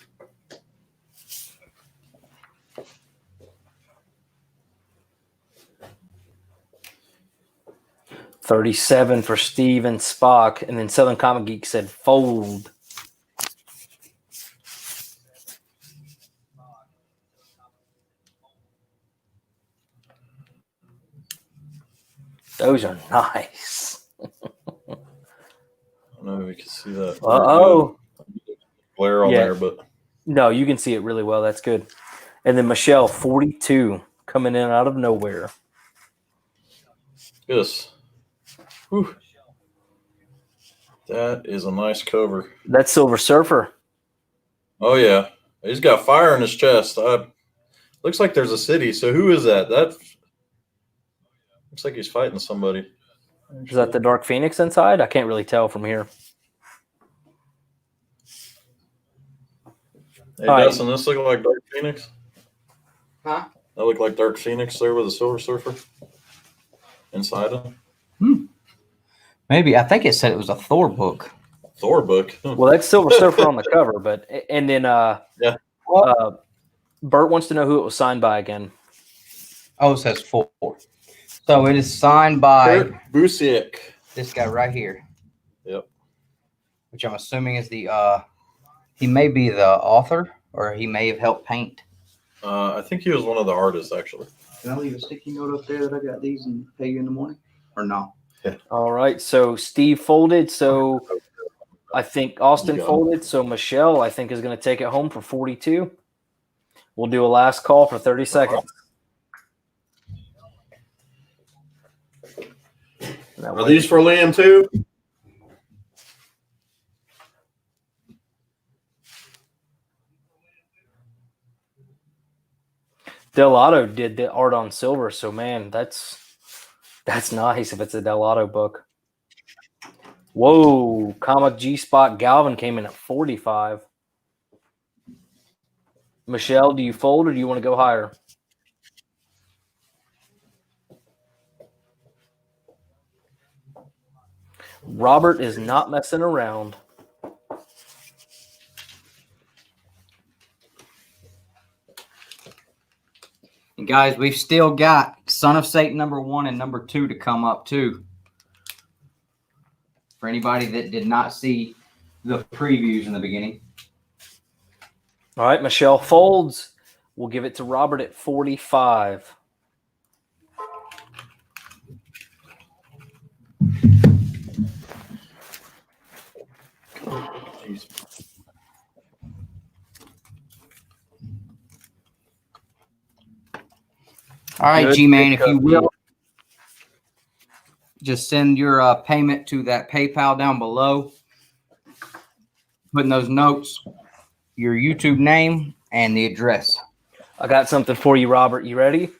$37 for Steve and Spock. And then Southern Comic Geek said fold. Those are nice. I don't know if you can see that. Uh-oh. Glare on there, but no, you can see it really well. That's good. And then Michelle, 42, coming in out of nowhere. yes. Whew. That is a nice cover. That's Silver Surfer. Oh, yeah. He's got fire in his chest. Looks like there's a city. So who is that? That looks like he's fighting somebody. Is that the Dark Phoenix inside? I can't really tell from here. Hey, doesn't this look like Dark Phoenix? Huh? That look like Dark Phoenix there with a Silver Surfer inside him. Maybe. I think it said it was a Thor book. Thor book. Well, that's Silver Surfer on the cover, but and then Bert wants to know who it was signed by again. Oh, it says 4. So it is signed by Kurt Busiek. this guy right here. Yep. Which I'm assuming is the he may be the author, or he may have helped paint. I think he was one of the artists, actually. Can I leave a sticky note up there that I got these and pay you in the morning? Or no? All right, so Steve folded, so I think Austin folded, so Michelle, I think, is going to take it home for 42. We'll do a last call for 30 seconds. Are these for Liam, too? Delato did the art on silver, so man, that's nice if it's a Delato book. Whoa, Comic G Spot Galvin came in at 45. Michelle, do you fold or do you want to go higher? Robert is not messing around. And guys, we've still got Son of Satan #1 and #2 to come up too. For anybody that did not see the previews in the beginning. All right, Michelle folds. We'll give it to Robert at 45. Jeez. All right, Good G-Man, if pickup, you will, just send your payment to that PayPal down below. Put in those notes your YouTube name and the address. I got something for you, Robert. You ready?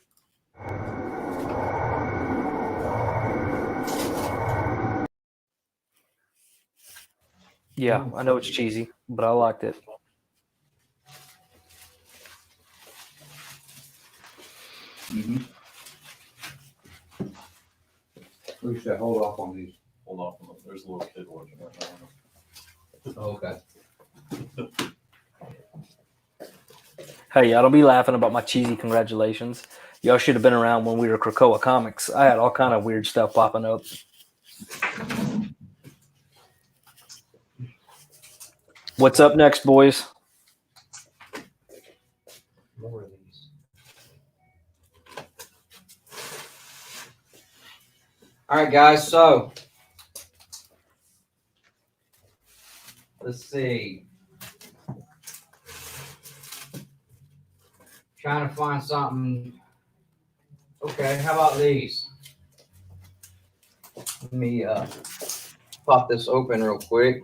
Yeah, I know it's cheesy, but I liked it. Mm-hmm. We should hold off on these. Hold off. There's a little kid watching right now. Okay. Hey, y'all don't be laughing about my cheesy congratulations. Y'all should have been around when we were Krakoa Comics. I had all kind of weird stuff popping up. What's up next, boys? More of these. All right, guys. So let's see. Trying to find something. Okay, how about these? Let me pop this open real quick.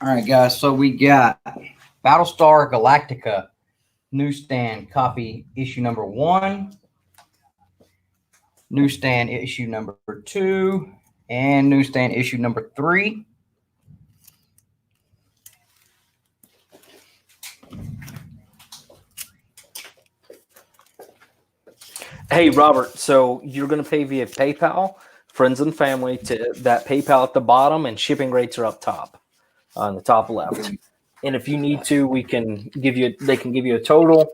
All right, guys. So we got Battlestar Galactica newsstand copy issue #1, newsstand issue #2, and newsstand issue #3. Hey, Robert, so you're going to pay via PayPal, friends and family, to that PayPal at the bottom, and shipping rates are up top on the top left. And if you need to, they can give you a total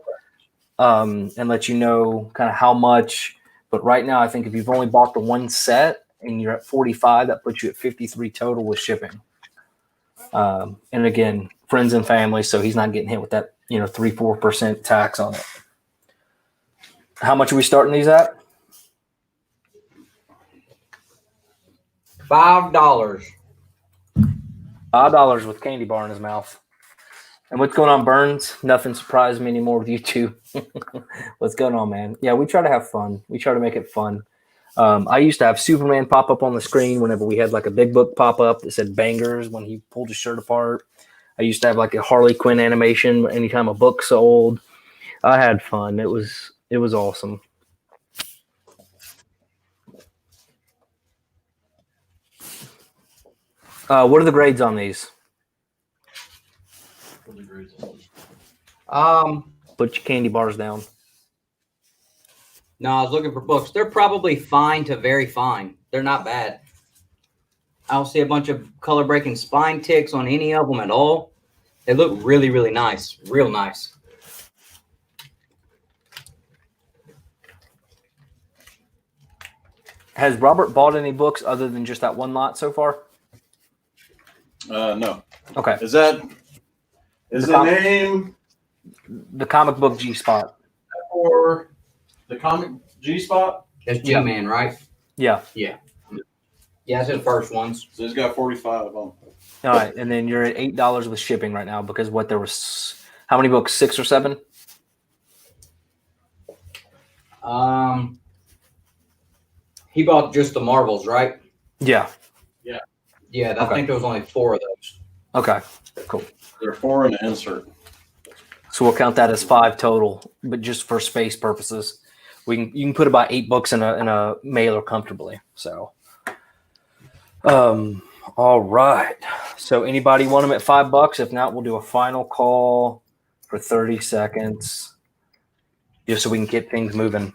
and let you know kind of how much. But right now, I think if you've only bought the one set and you're at 45, that puts you at 53 total with shipping. And again, friends and family, so he's not getting hit with that 3-4% tax on it. How much are we starting these at? $5. $5 with candy bar in his mouth. And what's going on, Burns? Nothing surprises me anymore with you two. What's going on, man? Yeah, we try to have fun. We try to make it fun. I used to have Superman pop up on the screen whenever we had like a big book pop up that said bangers when he pulled his shirt apart. I used to have like a Harley Quinn animation anytime a book sold. I had fun. It was awesome. What are the grades on these? Put your candy bars down. No, I was looking for books. They're probably fine to very fine. They're not bad. I don't see a bunch of color breaking spine ticks on any of them at all. They look really, really nice. Real nice. Has Robert bought any books other than just that one lot so far? No. Okay. Is the name The Comic Book G Spot. for the Comic G Spot? That's G-Man, right? Yeah. Yeah. Yeah, that's the first ones. So he's got 45 on. All right, and then you're at $8 with shipping right now because there was how many books? 6 or 7? He bought just the Marvels, right? Yeah. Yeah, I think there was only 4 of those. Okay. Cool. There are 4 in the insert. So we'll count that as 5 total, but just for space purposes, you can put about 8 books in a mailer comfortably. So, All right. So anybody want them at $5? If not, we'll do a final call for 30 seconds, just so we can get things moving.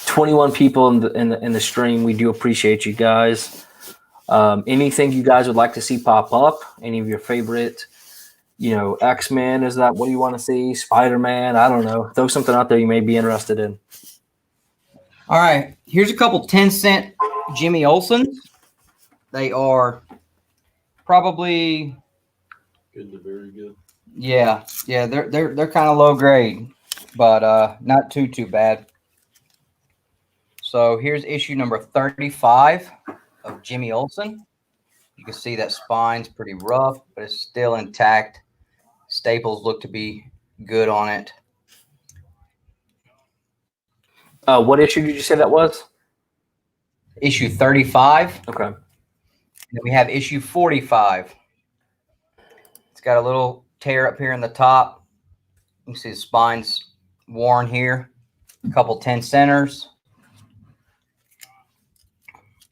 $21 people in the stream. We do appreciate you guys. Anything you guys would like to see pop up? Any of your favorite, X-Men? Is that what you want to see? Spider-Man? I don't know. Throw something out there you may be interested in. All right, here's a couple 10-cent Jimmy Olsens. They are probably good to very good. Yeah, they're kind of low grade, but not too bad. So here's issue number 35 of Jimmy Olsen. You can see that spine's pretty rough, but it's still intact. Staples look to be good on it. What issue did you say that was? Issue 35. Okay. And then we have issue 45. It's got a little tear up here in the top. You can see the spine's worn here. A couple 10 centers.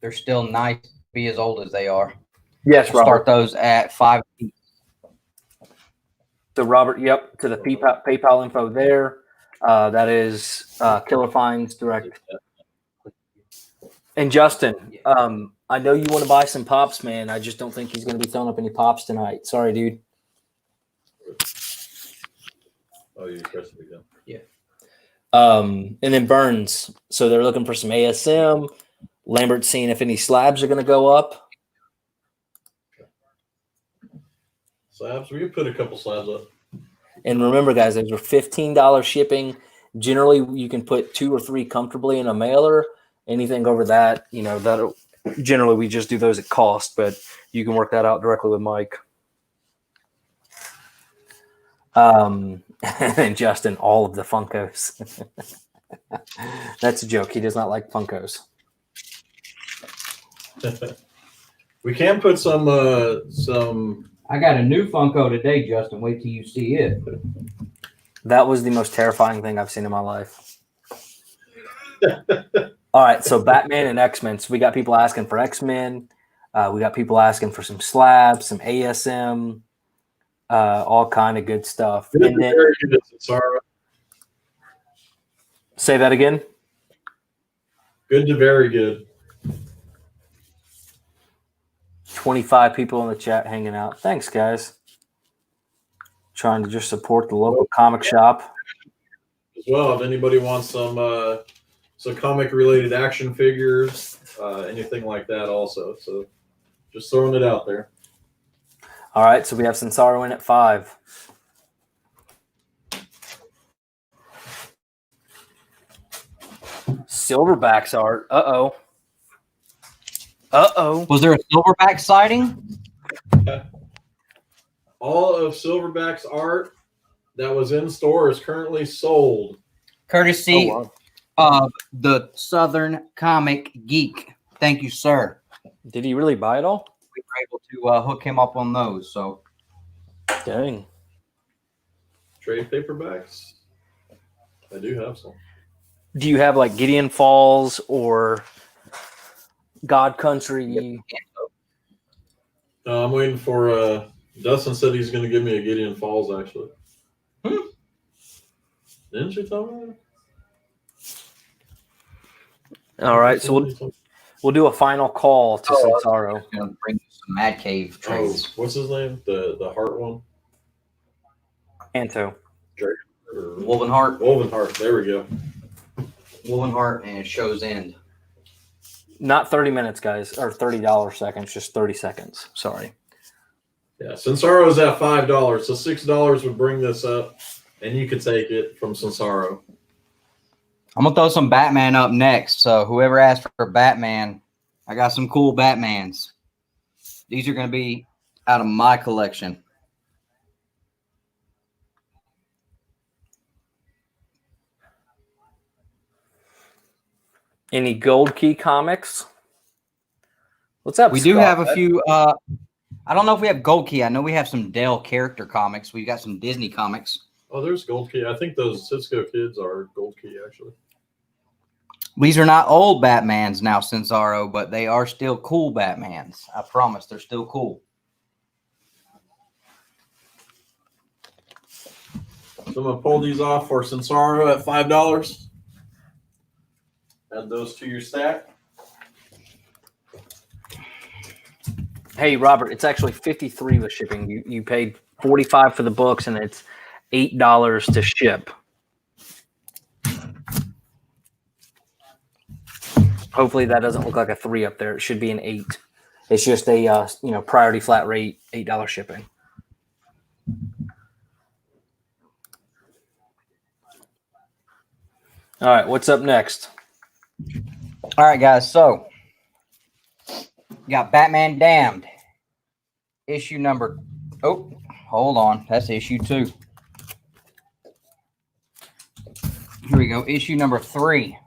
They're still nice to be as old as they are. Yes, we'll Robert. Start those at $5. So Robert, yep, to the PayPal info there. That is Killerfinds direct. And Justin, I know you want to buy some pops, man. I just don't think he's going to be throwing up any pops tonight. Sorry, dude. Oh, you pressed it again. Yeah. And then Burns. So they're looking for some ASM. Lambert's seeing if any slabs are going to go up. Slabs? We could put a couple slabs up. And remember, guys, those are $15 shipping. Generally, you can put 2 or 3 comfortably in a mailer. Anything over that, that'll generally we just do those at cost, but you can work that out directly with Mike. And Justin, all of the Funkos. That's a joke. He does not like Funkos. We can put some. I got a new Funko today, Justin. Wait till you see it. That was the most terrifying thing I've seen in my life. All right, so Batman and X-Men. So we got people asking for X-Men. We got people asking for some slabs, some ASM, all kind of good stuff. Good and then, say that again. Good to very good. 25 people in the chat hanging out. Thanks, guys. Trying to just support the local comic shop. As well, if anybody wants some comic-related action figures, anything like that also. So just throwing it out there. All right, so we have Censaro in at 5. Silverback's art. Uh-oh. Was there a Silverback sighting? All of Silverback's art that was in store is currently sold. Courtesy of the Southern Comic Geek. Thank you, sir. Did he really buy it all? We were able to hook him up on those. So, dang. Trade paperbacks. I do have some. Do you have like Gideon Falls or God Country? I'm waiting for Dustin said he's going to give me a Gideon Falls, actually. Didn't you tell me that? All right, so we'll do a final call to Censaro. Going to bring some Mad Cave trades. What's his name? The heart one? Anto. Wolvenheart. Wolvenheart. There we go. Wolvenheart and Show's End. Not 30 minutes, guys, or $30 seconds, just 30 seconds. Sorry. Yeah, Censaro's at $5, so $6 would bring this up, and you could take it from Censaro. I'm going to throw some Batman up next. So whoever asked for Batman, I got some cool Batmans. These are going to be out of my collection. Any Gold Key comics? What's up, We Scott? do have a few. I don't know if we have Gold Key. I know we have some Dell character comics. We've got some Disney comics. Oh, there's Gold Key. I think those Cisco kids are Gold Key, actually. These are not old Batmans now, Censaro, but they are still cool Batmans. I promise, they're still cool. So I'm going to pull these off for Censaro at $5. Add those to your stack. Hey, Robert, it's actually $53 with shipping. You paid $45 for the books, and it's $8 to ship. Hopefully that doesn't look like a 3 up there. It should be an 8. It's just a priority flat rate, $8 shipping. All right, what's up next? All right, guys. So, you got Batman Damned. Issue number... Oh, hold on. That's issue 2. Here we go. Issue number 3.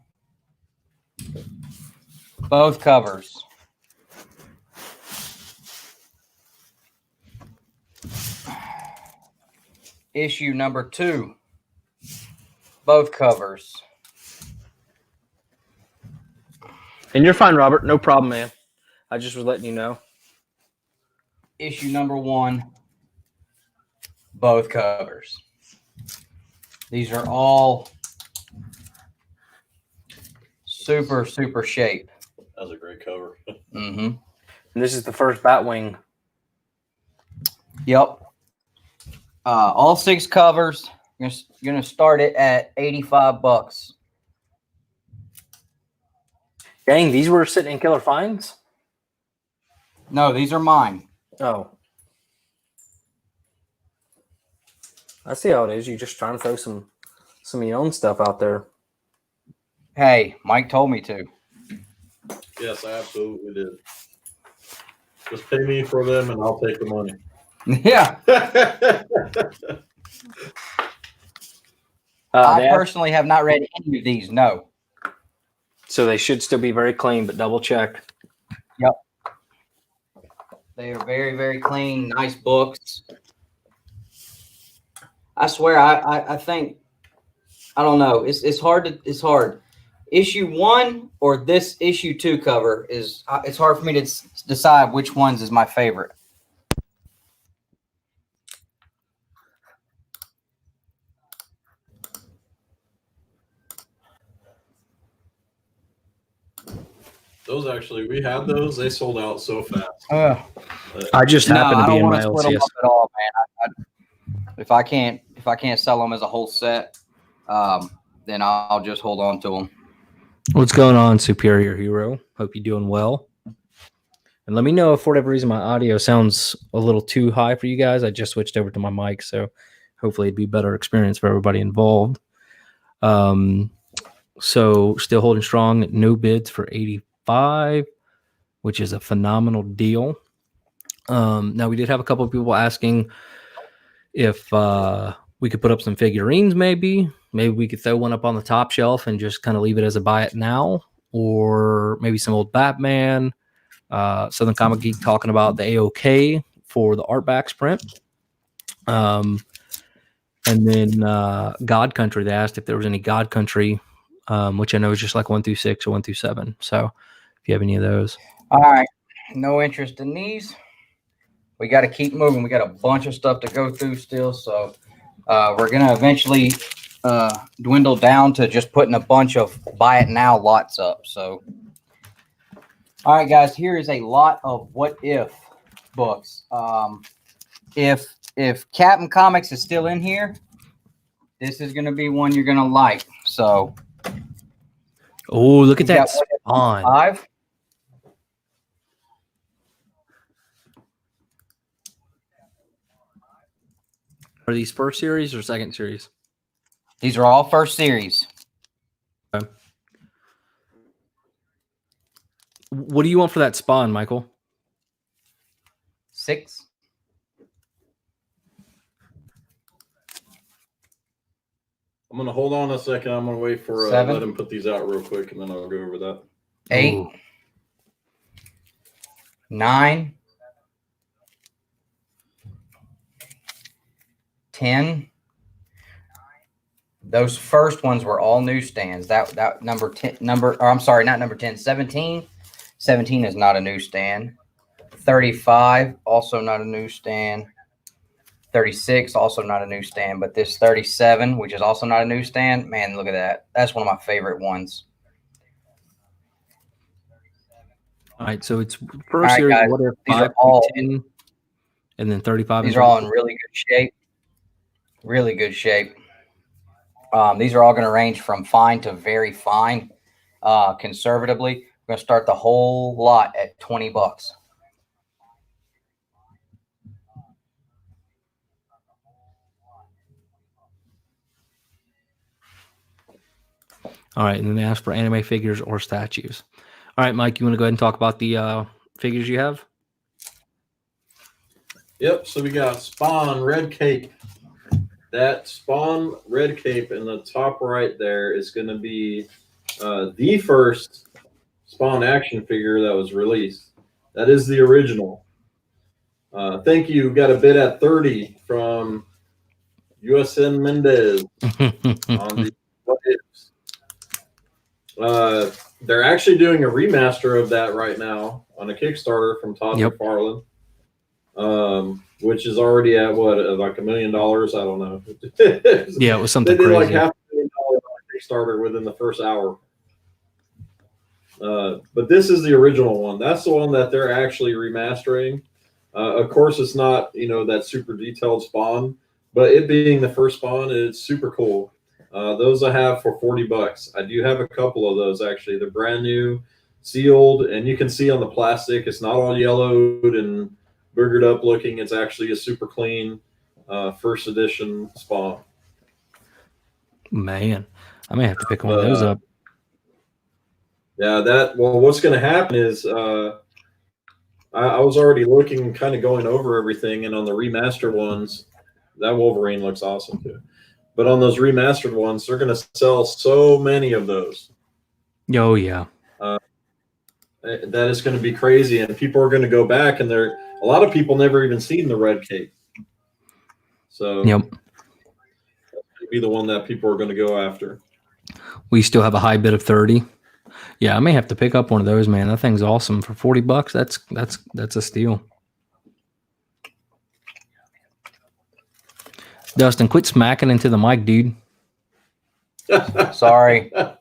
Both covers. Issue number 2. Both covers. And you're fine, Robert. No problem, man. I just was letting you know. Issue number 1. Both covers. These are all super, super shape. That was a great cover. Mm-hmm. And this is the first Batwing. Yep. All 6 covers. You're gonna start it at $85. Dang, these were sitting in Killerfinds? No, these are mine. Oh. I see how it is. You're just trying to throw some of your own stuff out there. Hey, Mike told me to. Yes, I absolutely did. Just pay me for them and I'll take the money. Yeah. I personally have not read any of these, no. So they should still be very clean, but double check. Yep. They are very, very clean, nice books. I swear, I think, I don't know. It's hard. It's hard. Issue 1 or this issue 2 cover is, it's hard for me to decide which ones is my favorite. Those actually, we had those. They sold out so fast. I just happened to be in my split them LCS. up at all, man. If I can't sell them as a whole set, then I'll just hold on to them. What's going on, Superior Hero? Hope you're doing well. And let me know if for whatever reason my audio sounds a little too high for you guys. I just switched over to my mic, so hopefully it'd be a better experience for everybody involved. So still holding strong, no bids for 85, which is a phenomenal deal. Now we did have a couple of people asking if we could put up some figurines, maybe we could throw one up on the top shelf and just kind of leave it as a buy it now, or maybe some old Batman. Southern Comic Geek talking about the AOK for the Artbacks print. And then God Country, they asked if there was any God Country, which I know is just like 1 through 6 or 1 through 7. So if you have any of those. All right. No interest in these. We got to keep moving. We got a bunch of stuff to go through still. So we're going to eventually dwindle down to just putting a bunch of buy it now lots up. So, all right, guys, here is a lot of what if books. If Captain Comics is still in here, this is going to be one you're going to like. So, oh, look at that spawn. 5. Are these first series or second series? These are all first series. Okay. What do you want for that spawn, Michael? 6. I'm going to hold on a second. I'm going to wait for let him put these out real quick, and then I'll go over that. 8. Ooh. 9. 10. Those first ones were all newsstands. That number 10, or I'm sorry, not number 10, 17. 17 is not a newsstand. 35, also not a newsstand. 36, also not a newsstand. But this 37, which is also not a newsstand, man, look at that. That's one of my favorite ones. All right, so it's All first right, series. guys, What if these 5 are all 10, and then 35? These are all in really good shape. Really good shape. These are all going to range from fine to very fine. Conservatively, we're going to start the whole lot at $20. All right, and then they ask for anime figures or statues. All right, Mike, you want to go ahead and talk about the figures you have? Yep, so we got Spawn Red Cape. That Spawn Red Cape in the top right there is going to be the first Spawn action figure that was released. That is the original. Thank you. Got a bid at 30 from USN Mendez on the what ifs. They're actually doing a remaster of that right now on a Kickstarter from Todd McFarlane, which is already at what, like $1 million? I don't know. Yeah, it was something they did crazy. like $500,000 on a Kickstarter within the first hour. But this is the original one. That's the one that they're actually remastering. Of course, it's not, that super detailed Spawn, but it being the first Spawn, it's super cool. Those I have for $40. I do have a couple of those actually. They're brand new, sealed, and you can see on the plastic, it's not all yellowed and burgered up looking. It's actually a super clean first edition Spawn. Man, I may have to pick one of those up. Yeah, what's going to happen is I was already looking, kind of going over everything, and on the remastered ones, that Wolverine looks awesome too. But on those remastered ones, they're going to sell so many of those. Oh, yeah. That is going to be crazy, and people are going to go back, and a lot of people never even seen the Red Cape. So yep, that's going to be the one that people are going to go after. We still have a high bid of 30. Yeah, I may have to pick up one of those, man. That thing's awesome for $40. That's a steal. Dustin, quit smacking into the mic, dude. Sorry. I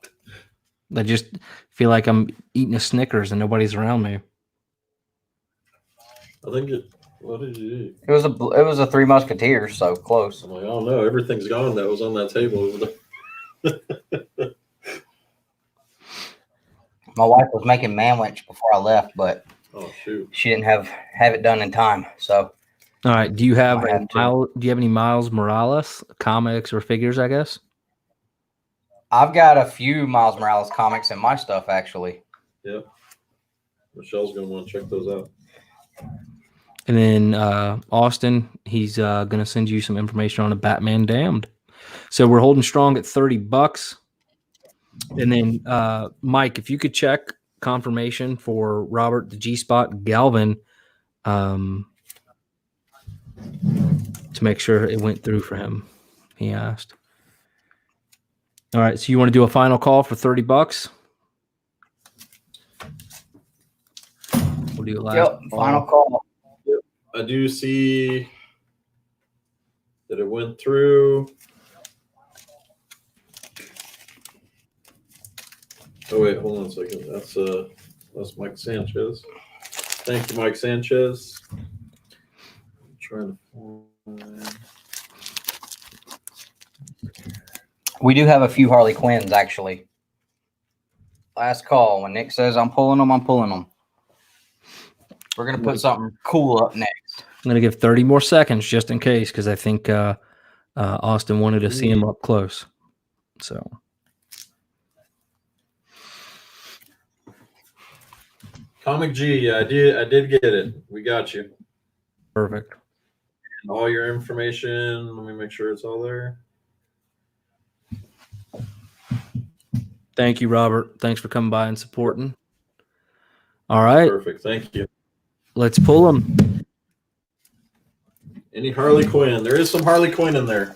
just feel like I'm eating a Snickers and nobody's around me. I think what did you eat? It was a Three Musketeers, so close. I'm like, oh no, everything's gone that was on that table over there. My wife was making manwich before I left, but she didn't have it done in time. So, all right. Do you have Do you have any Miles Morales comics or figures? I guess I've got a few Miles Morales comics in my stuff, actually. Yep. Michelle's gonna want to check those out. And then Austin, he's gonna send you some information on a Batman Damned. So we're holding strong at $30. And then, Mike, if you could check confirmation for Robert the G-Spot Galvin to make sure it went through for him, he asked. All right, so you want to do a final call for $30? We'll do a last final call. Yep. I do see that it went through. Oh wait, hold on a second. That's Mike Sanchez. Thank you, Mike Sanchez. I'm trying to find... We do have a few Harley Quinns, actually. Last call. When Nick says I'm pulling them, I'm pulling them. We're gonna put something cool up next. I'm gonna give 30 more seconds just in case, because I think Austin wanted to see him up close. So. Comic G, I did get it. We got you. Perfect. And all your information. Let me make sure it's all there. Thank you, Robert. Thanks for coming by and supporting. All right. Perfect. Thank you. Let's pull them. Any Harley Quinn? There is some Harley Quinn in there.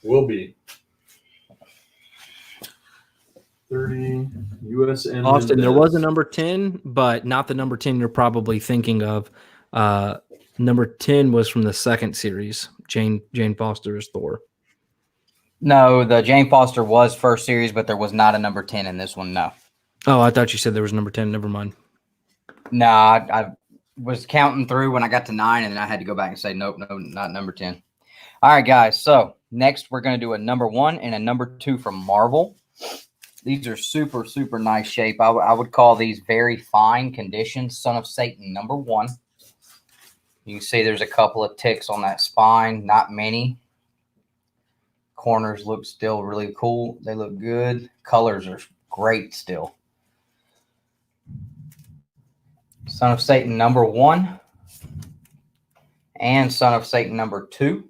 will be 30 USM. Austin, there was a number 10, but not the number 10 you're probably thinking of. Number 10 was from the second series, Jane Foster's Thor. No, the Jane Foster was first series, but there was not a number 10 in this one. No. Oh, I thought you said there was number 10. Never mind. No, I was counting through when I got to 9, and then I had to go back and say, nope, no, not number 10. All right, guys. So next we're going to do a number 1 and a number 2 from Marvel. These are super, super nice shape. I would call these very fine condition. Son of Satan, number 1. You can see there's a couple of ticks on that spine, not many. Corners look still really cool. They look good. Colors are great still. Son of Satan number 1 and Son of Satan number 2.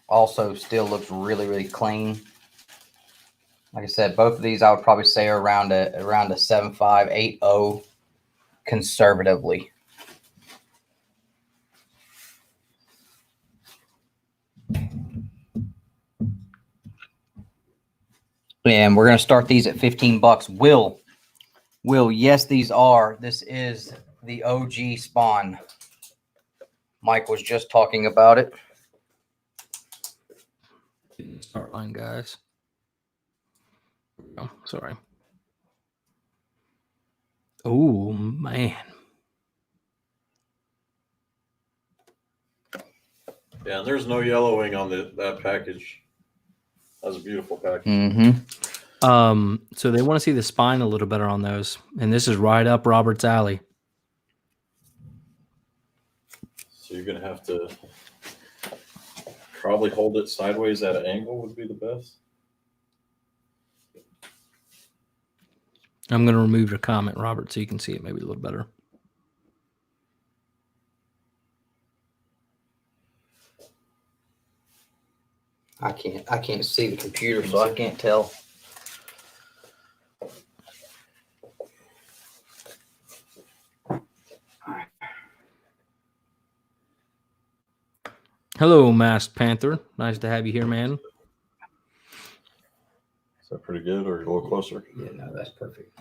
Also still looks really, really clean. Like I said, both of these I would probably say are around a 7.5, 8.0 conservatively. And we're going to start these at $15. Will, yes, these are. This is the OG Spawn. Mike was just talking about it. Start line, guys. Oh, sorry. Oh, man. Yeah, and there's no yellowing on that package. That's a beautiful package. Mm-hmm. So they want to see the spine a little better on those, and this is right up Robert's alley. So you're gonna have to probably hold it sideways at an angle would be the best. I'm going to remove your comment, Robert, so you can see it maybe a little better. I can't see the computer, so I can't tell. Hello, Masked Panther. Nice to have you here, man. Is that pretty good, or a little closer? Yeah, no, that's perfect.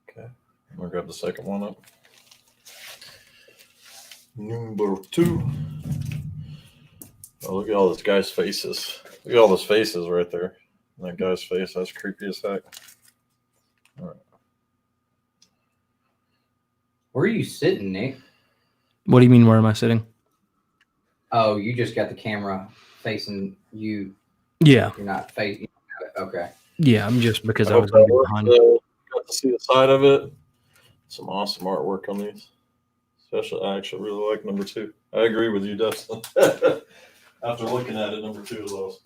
Okay, I'm gonna grab the second one up. Number 2. Oh, look at all this guy's faces. Look at all those faces right there. That guy's face, that's creepy as heck. All right. Where are you sitting, Nick? What do you mean, where am I sitting? Oh, you just got the camera facing you. Yeah. You're not facing. Okay. Yeah, I'm just because I hope was going to that be behind you. got to see the side of it. Some awesome artwork on these. Especially, I actually really like number 2. I agree with you, Dustin. After looking at it, number 2 is awesome.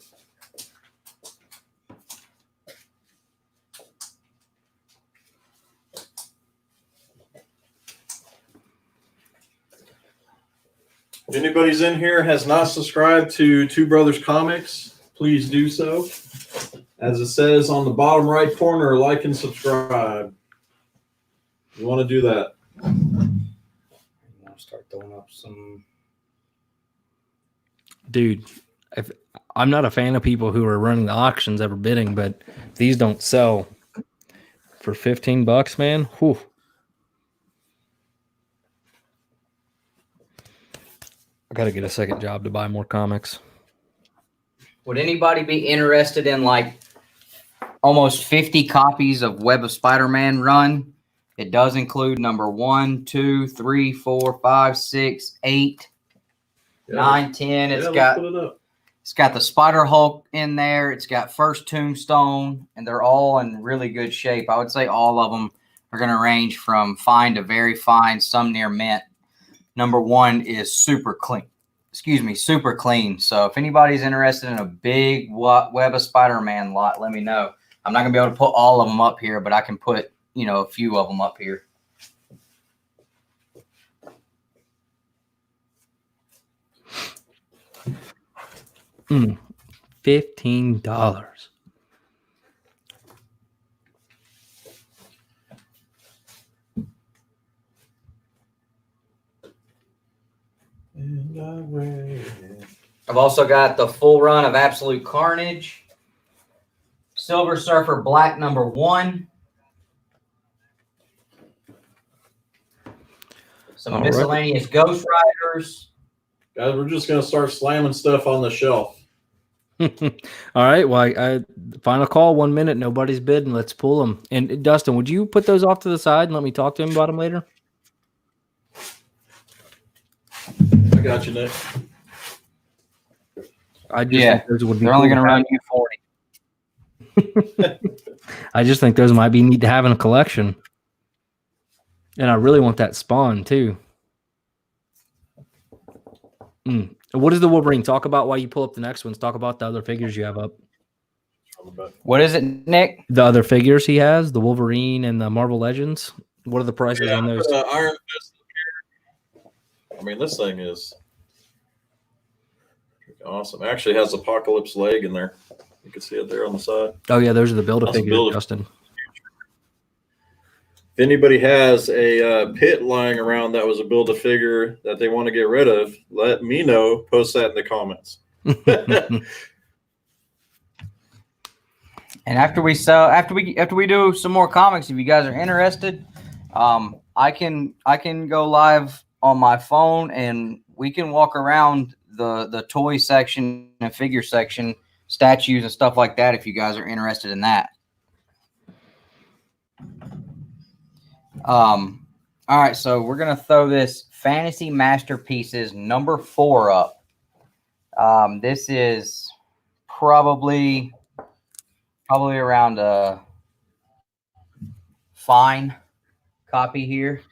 If anybody's in here has not subscribed to Two Brothers Comics, please do so. As it says on the bottom right corner, like and subscribe. You want to do that. You want to start throwing up some. Dude, I'm not a fan of people who are running the auctions ever bidding, but these don't sell for $15, man. Whew. I got to get a second job to buy more comics. Would anybody be interested in like almost 50 copies of Web of Spider-Man run? It does include number 1, 2, 3, 4, 5, 6, 8, 9, 10. It's got the Spider Hulk in there. It's got First Tombstone, and they're all in really good shape. I would say all of them are going to range from fine to very fine, some near mint. Number 1 is super clean. Super clean. So if anybody's interested in a big Web of Spider-Man lot, let me know. I'm not going to be able to put all of them up here, but I can put, a few of them up here. $15. And I've also got the full run of Absolute Carnage, Silver Surfer Black #1, some miscellaneous Ghost Riders. Guys, we're just going to start slamming stuff on the shelf. All right. Well, I final call, 1 minute. Nobody's bidding. Let's pull them. And Dustin, would you put those off to the side and let me talk to him about them later? I got you, Nick. I just think those would be they're only going to run you 40. I just think those might be neat to have in a collection. And I really want that Spawn too. What is the Wolverine? Talk about why you pull up the next ones. Talk about the other figures you have up. What is it, Nick? The other figures he has, the Wolverine and the Marvel Legends. What are the prices on those? Iron Fist. I mean, this thing is awesome. It actually has Apocalypse leg in there. You can see it there on the side. Oh yeah, those are the Build-A-Figures, Justin. If anybody has a pit lying around that was a Build-A-Figure that they want to get rid of, let me know. Post that in the comments. And after we do some more comics, if you guys are interested, I can go live on my phone and we can walk around the toy section and figure section, statues and stuff like that if you guys are interested in that. All right, so we're gonna throw this Fantasy Masterpieces #4 up. This is probably around a fine copy here.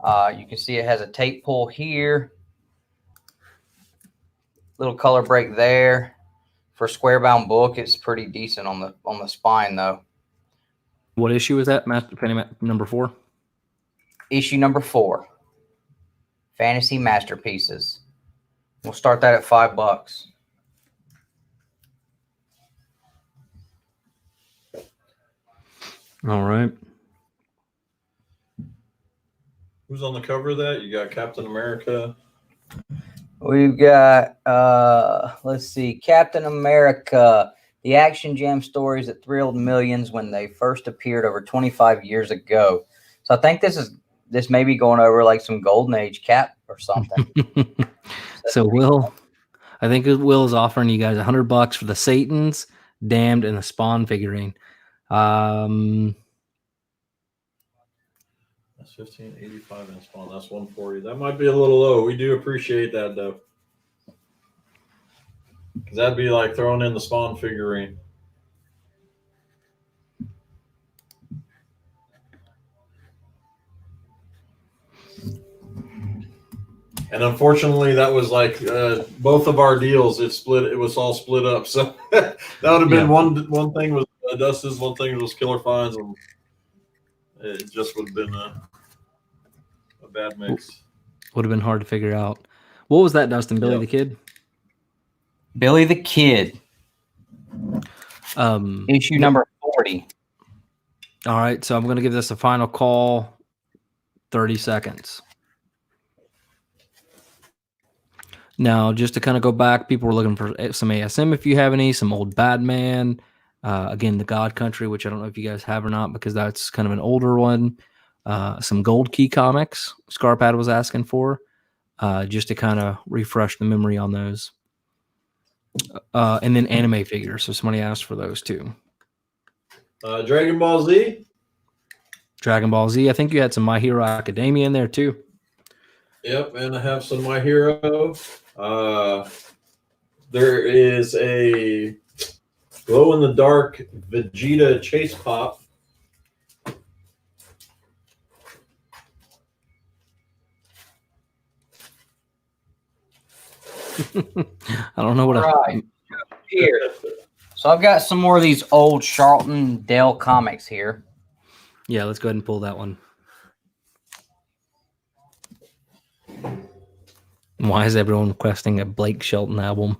You can see it has a tape pull here, little color break there. For square bound book, it's pretty decent on the spine though. What issue is that? #4? Issue #4. Fantasy Masterpieces. We'll start that at $5. All right. Who's on the cover of that? You got Captain America. We've got let's see, Captain America, the action jam stories that thrilled millions when they first appeared over 25 years ago. So I think this may be going over like some Golden Age Cap or something. So I think Will is offering you guys $100 for the Satans, Damned, and the Spawn figurine. That's $15.85 in Spawn. That's $140. That might be a little low. We do appreciate that though, because that'd be like throwing in the Spawn figurine. And unfortunately, that was like both of our deals. It was all split up. So that would have been one thing was Dustin's, one thing was Killerfinds, and it just would have been a bad mix. Would have been hard to figure out. What was that, Dustin? Billy the Kid? Billy the Kid. Issue #40. All right, so I'm going to give this a final call. 30 seconds. Now, just to kind of go back, people were looking for some ASM if you have any, some old Batman. Again, the God Country, which I don't know if you guys have or not, because that's kind of an older one. Some Gold Key comics Scarpad was asking for, just to kind of refresh the memory on those. And then anime figures. So somebody asked for those too. Dragon Ball Z. Dragon Ball Z. I think you had some My Hero Academia in there too. Yep, and I have some My Hero. There is a glow-in-the-dark Vegeta Chase Pop. I don't know what Here. So I've got some more of these old Charlton Dale comics here. Yeah, let's go ahead and pull that one. Why is everyone requesting a Blake Shelton album?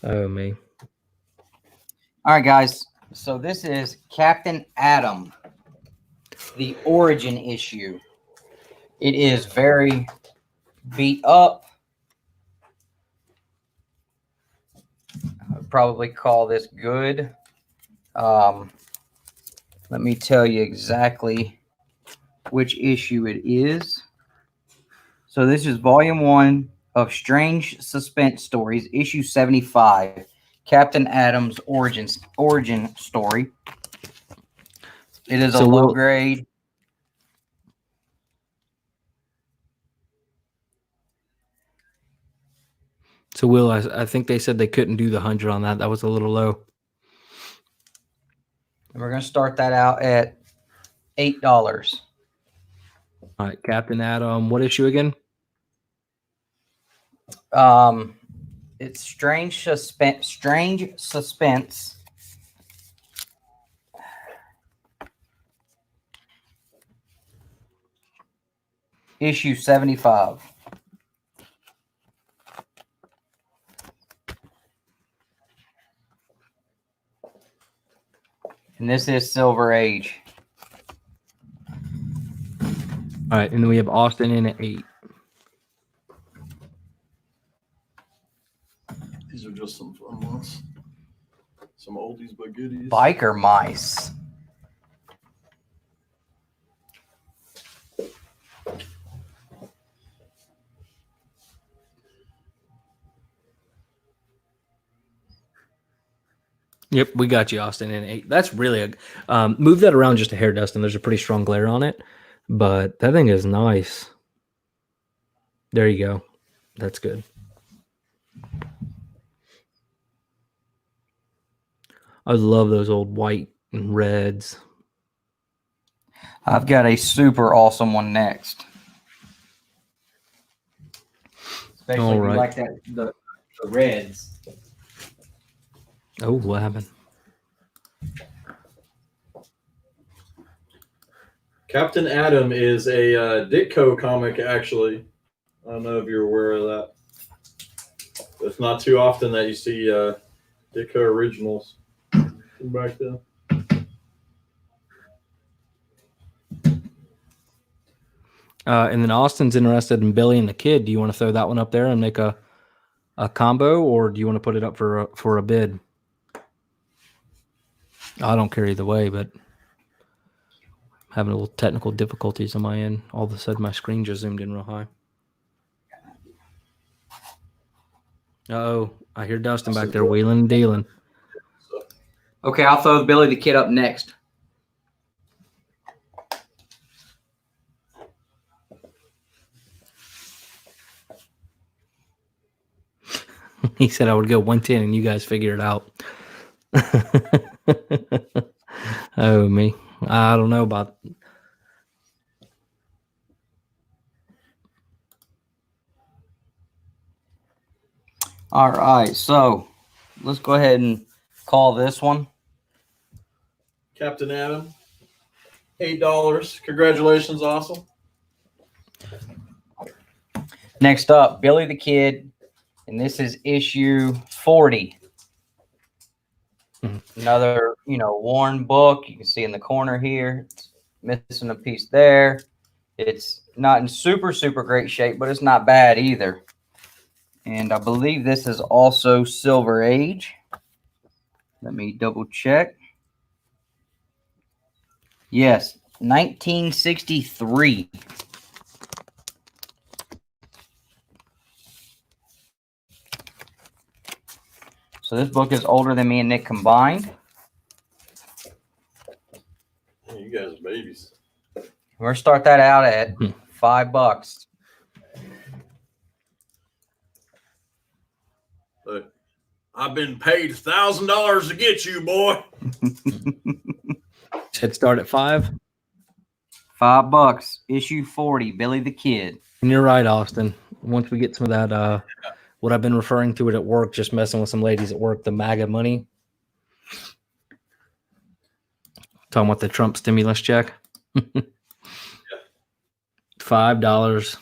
Oh, me. All right, guys. So this is Captain Atom, the origin issue. It is very, beat up. I'd probably call this good. Let me tell you exactly which issue it is. So this is volume 1 of Strange Suspense Stories, issue 75, Captain Adam's origin story. It is a low grade. So Will, I think they said they couldn't do the 100 on that. That was a little low. And we're going to start that out at $8. All right, Captain Adam. What issue again? It's Strange Suspense. Issue 75. And this is Silver Age. All right, and then we have Austin in at 8. These are just some fun ones. Some oldies but goodies. Biker Mice. Yep, we got you, Austin, in 8. That's really a move that around just a hair, Dustin. There's a pretty strong glare on it, but that thing is nice. There you go. That's good. I love those old white and reds. I've got a super awesome one next. Especially if you like that the reds. Oh, what happened? Captain Adam is a Ditko comic, actually. I don't know if you're aware of that. It's not too often that you see Ditko originals from back then. And then Austin's interested in Billy and the Kid. Do you want to throw that one up there and make a combo, or do you want to put it up for a bid? I don't care either way, but I'm having a little technical difficulties on my end. All of a sudden, my screen just zoomed in real high. Uh-oh, I hear Dustin back there wheeling and dealing. Okay, I'll throw Billy the Kid up next. He said I would go 110 and you guys figure it out. Oh, me. I don't know about... All right, so let's go ahead and call this one. Captain Adam, $8. Congratulations, awesome. Next up, Billy the Kid, and this is issue 40. Another, worn book. You can see in the corner here, it's missing a piece there. It's not in super, super great shape, but it's not bad either. And I believe this is also Silver Age. Let me double check. Yes, 1963. So this book is older than me and Nick combined. Hey, you guys are babies. We're going to start that out at $5. But I've been paid $1,000 to get you, boy. Should start at 5. $5. Issue 40, Billy the Kid. And you're right, Austin. Once we get some of that, what I've been referring to it at work, just messing with some ladies at work, the MAGA money. Talking about the Trump stimulus check. $5.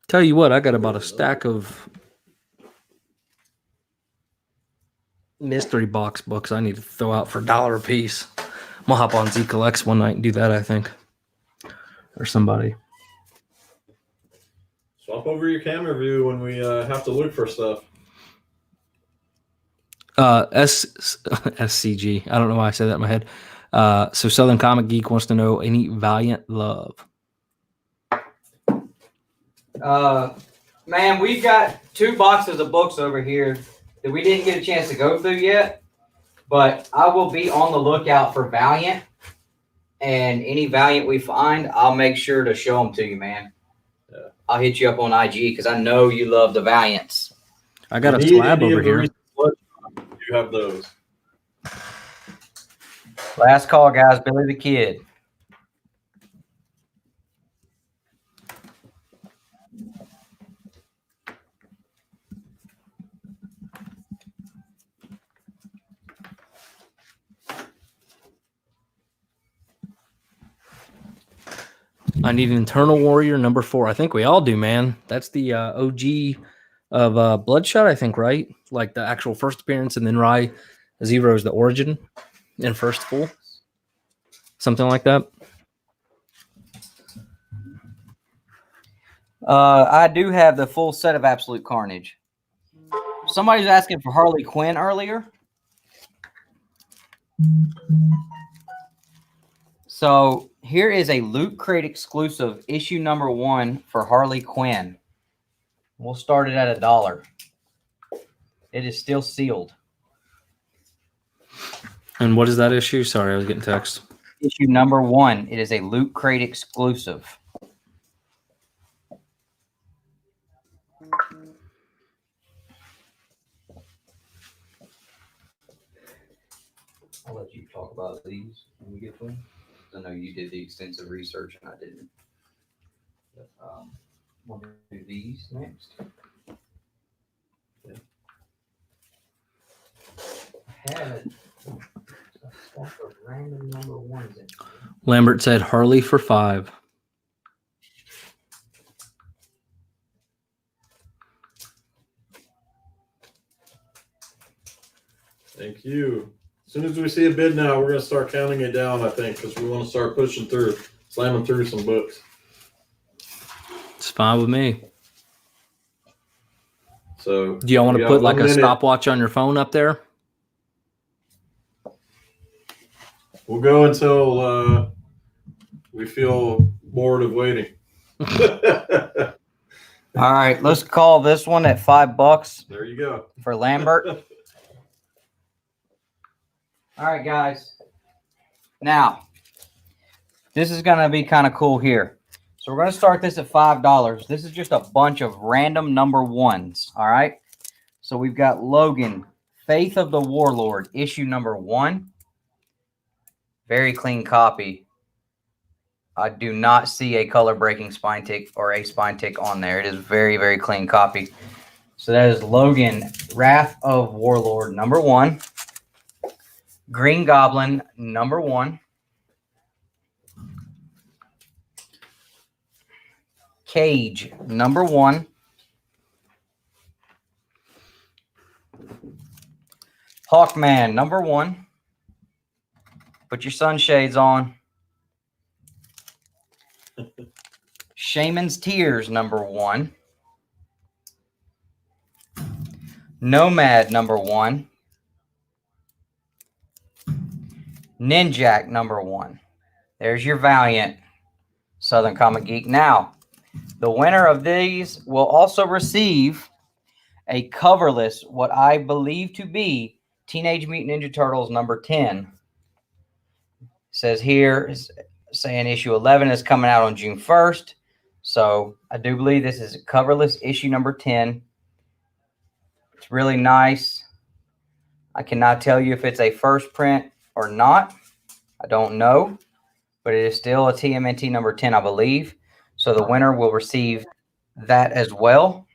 Tell you what, I got about a stack of mystery box books I need to throw out for $1 a piece. I'm gonna hop on Z Collects one night and do that, I think. or somebody. Swap over your camera view when we have to look for stuff. SCG. I don't know why I said that in my head. So Southern Comic Geek wants to know any Valiant love. Man, we've got 2 boxes of books over here that we didn't get a chance to go through yet, but I will be on the lookout for Valiant, and any Valiant we find, I'll make sure to show them to you, man. Yeah. I'll hit you up on IG because I know you love the Valiants. I got a slab over here. You have those. Last call, guys. Billy the Kid. I need an Eternal Warrior #4. I think we all do, man. That's the OG of Bloodshot, I think, right? Like the actual first appearance, and then Rai Zero is the origin and first full. Something like that. I do have the full set of Absolute Carnage. Somebody's asking for Harley Quinn earlier. So here is a Loot Crate exclusive issue #1 for Harley Quinn. We'll start it at $1. It is still sealed. And what is that issue? Sorry, I was getting text. Issue #1. It is a Loot Crate exclusive. I'll let you talk about these when we get to them. I know you did the extensive research and I didn't. But, we'll do these next. Yeah. I had a stack of random #1s in here. Lambert said Harley for $5. Thank you. As soon as we see a bid now, we're going to start counting it down, I think, because we want to start pushing through, slamming through some books. It's fine with me. So, do y'all want to put like a stopwatch on your phone up there? We'll go until we feel bored of waiting. All right, let's call this one at $5. There you go. For Lambert. All right, guys. Now, this is going to be kind of cool here. So we're going to start this at $5. This is just a bunch of random #1s. All right. So we've got Logan, Faith of the Warlord, issue #1. Very clean copy. I do not see a color breaking spine tick or a spine tick on there. It is very, very clean copy. So that is Logan, Wrath of Warlord #1. Green Goblin #1. Cage #1. Hawkman #1. Put your sunshades on. Shaman's Tears #1. Nomad #1. Ninjak #1. There's your Valiant, Southern Comic Geek. Now, the winner of these will also receive a coverless, what I believe to be Teenage Mutant Ninja Turtles #10. It says here, is saying issue 11 is coming out on June 1st. So I do believe this is a coverless issue #10. It's really nice. I cannot tell you if it's a first print or not. I don't know, but it is still a TMNT #10, I believe. So the winner will receive that as well.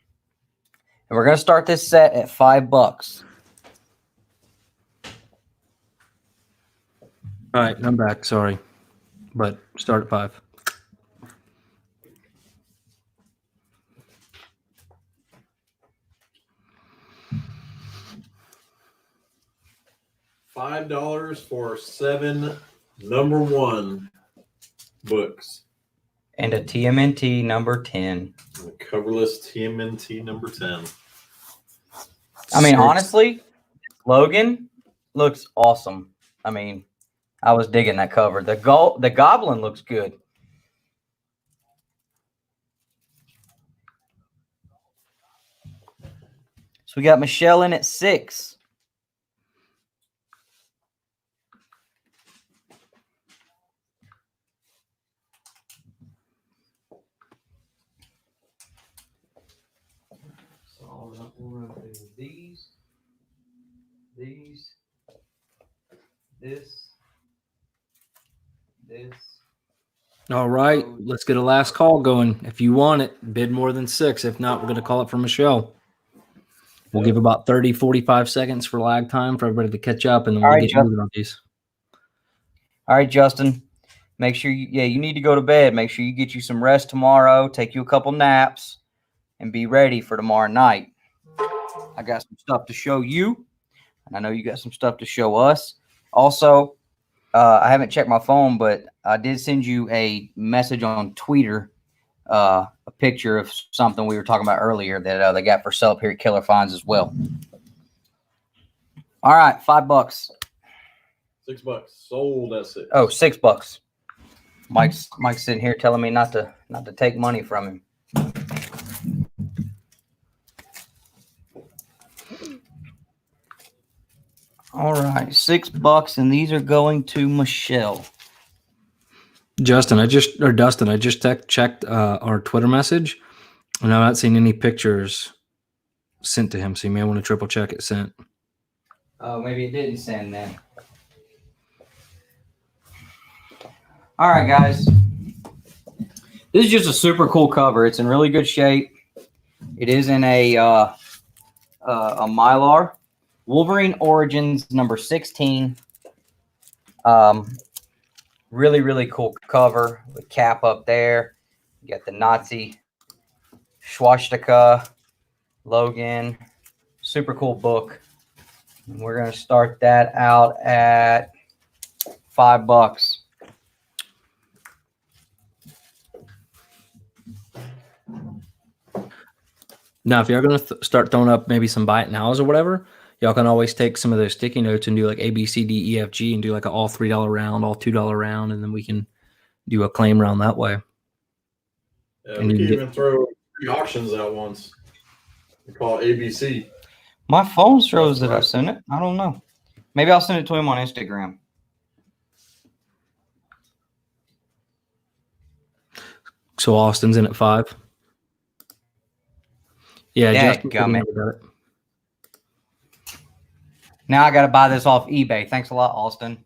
And we're going to start this set at $5. All right, I'm back. Sorry, but start at $5. $5 for 7 #1 books. And a TMNT number 10. The coverless TMNT number 10. I mean, honestly, Logan looks awesome. I mean, I was digging that cover. The Goblin looks good. So we got Michelle in at 6. So we'll run through these, this. All right, let's get a last call going. If you want it, bid more than 6. If not, we're going to call it for Michelle. We'll give about 30, 45 seconds for lag time for everybody to catch up, and then we'll get moving on these. All right, Justin. Make sure you need to go to bed. Make sure you get you some rest tomorrow. Take you a couple naps, and be ready for tomorrow night. I got some stuff to show you, and I know you got some stuff to show us. Also, I haven't checked my phone, but I did send you a message on Twitter, a picture of something we were talking about earlier that they got for sale up here at Killerfinds as well. All right, $5. $6. Sold at 6. Oh, $6. Mike's sitting here telling me not to take money from him. All right, $6, and these are going to Michelle. Dustin, I just checked our Twitter message, and I'm not seeing any pictures sent to him. So you may want to triple check it sent. Oh, maybe it didn't send then. All right, guys. This is just a super cool cover. It's in really good shape. It is in a Mylar. Wolverine Origins number 16. Really, really cool cover with Cap up there. You got the Nazi swastika, Logan. Super cool book. And we're going to start that out at $5. Now, if you're going to start throwing up maybe some buy it nows or whatever, y'all can always take some of those sticky notes and do like A, B, C, D, E, F, G, and do like an all $3 round, all $2 round, and then we can do a claim round that way. Yeah, we can even throw 3 auctions at once. We call it ABC. My phone shows that I sent it. I don't know. Maybe I'll send it to him on Instagram. So Austin's in at 5. Yeah, gummit. Now I got to buy this off eBay. Thanks a lot, Austin.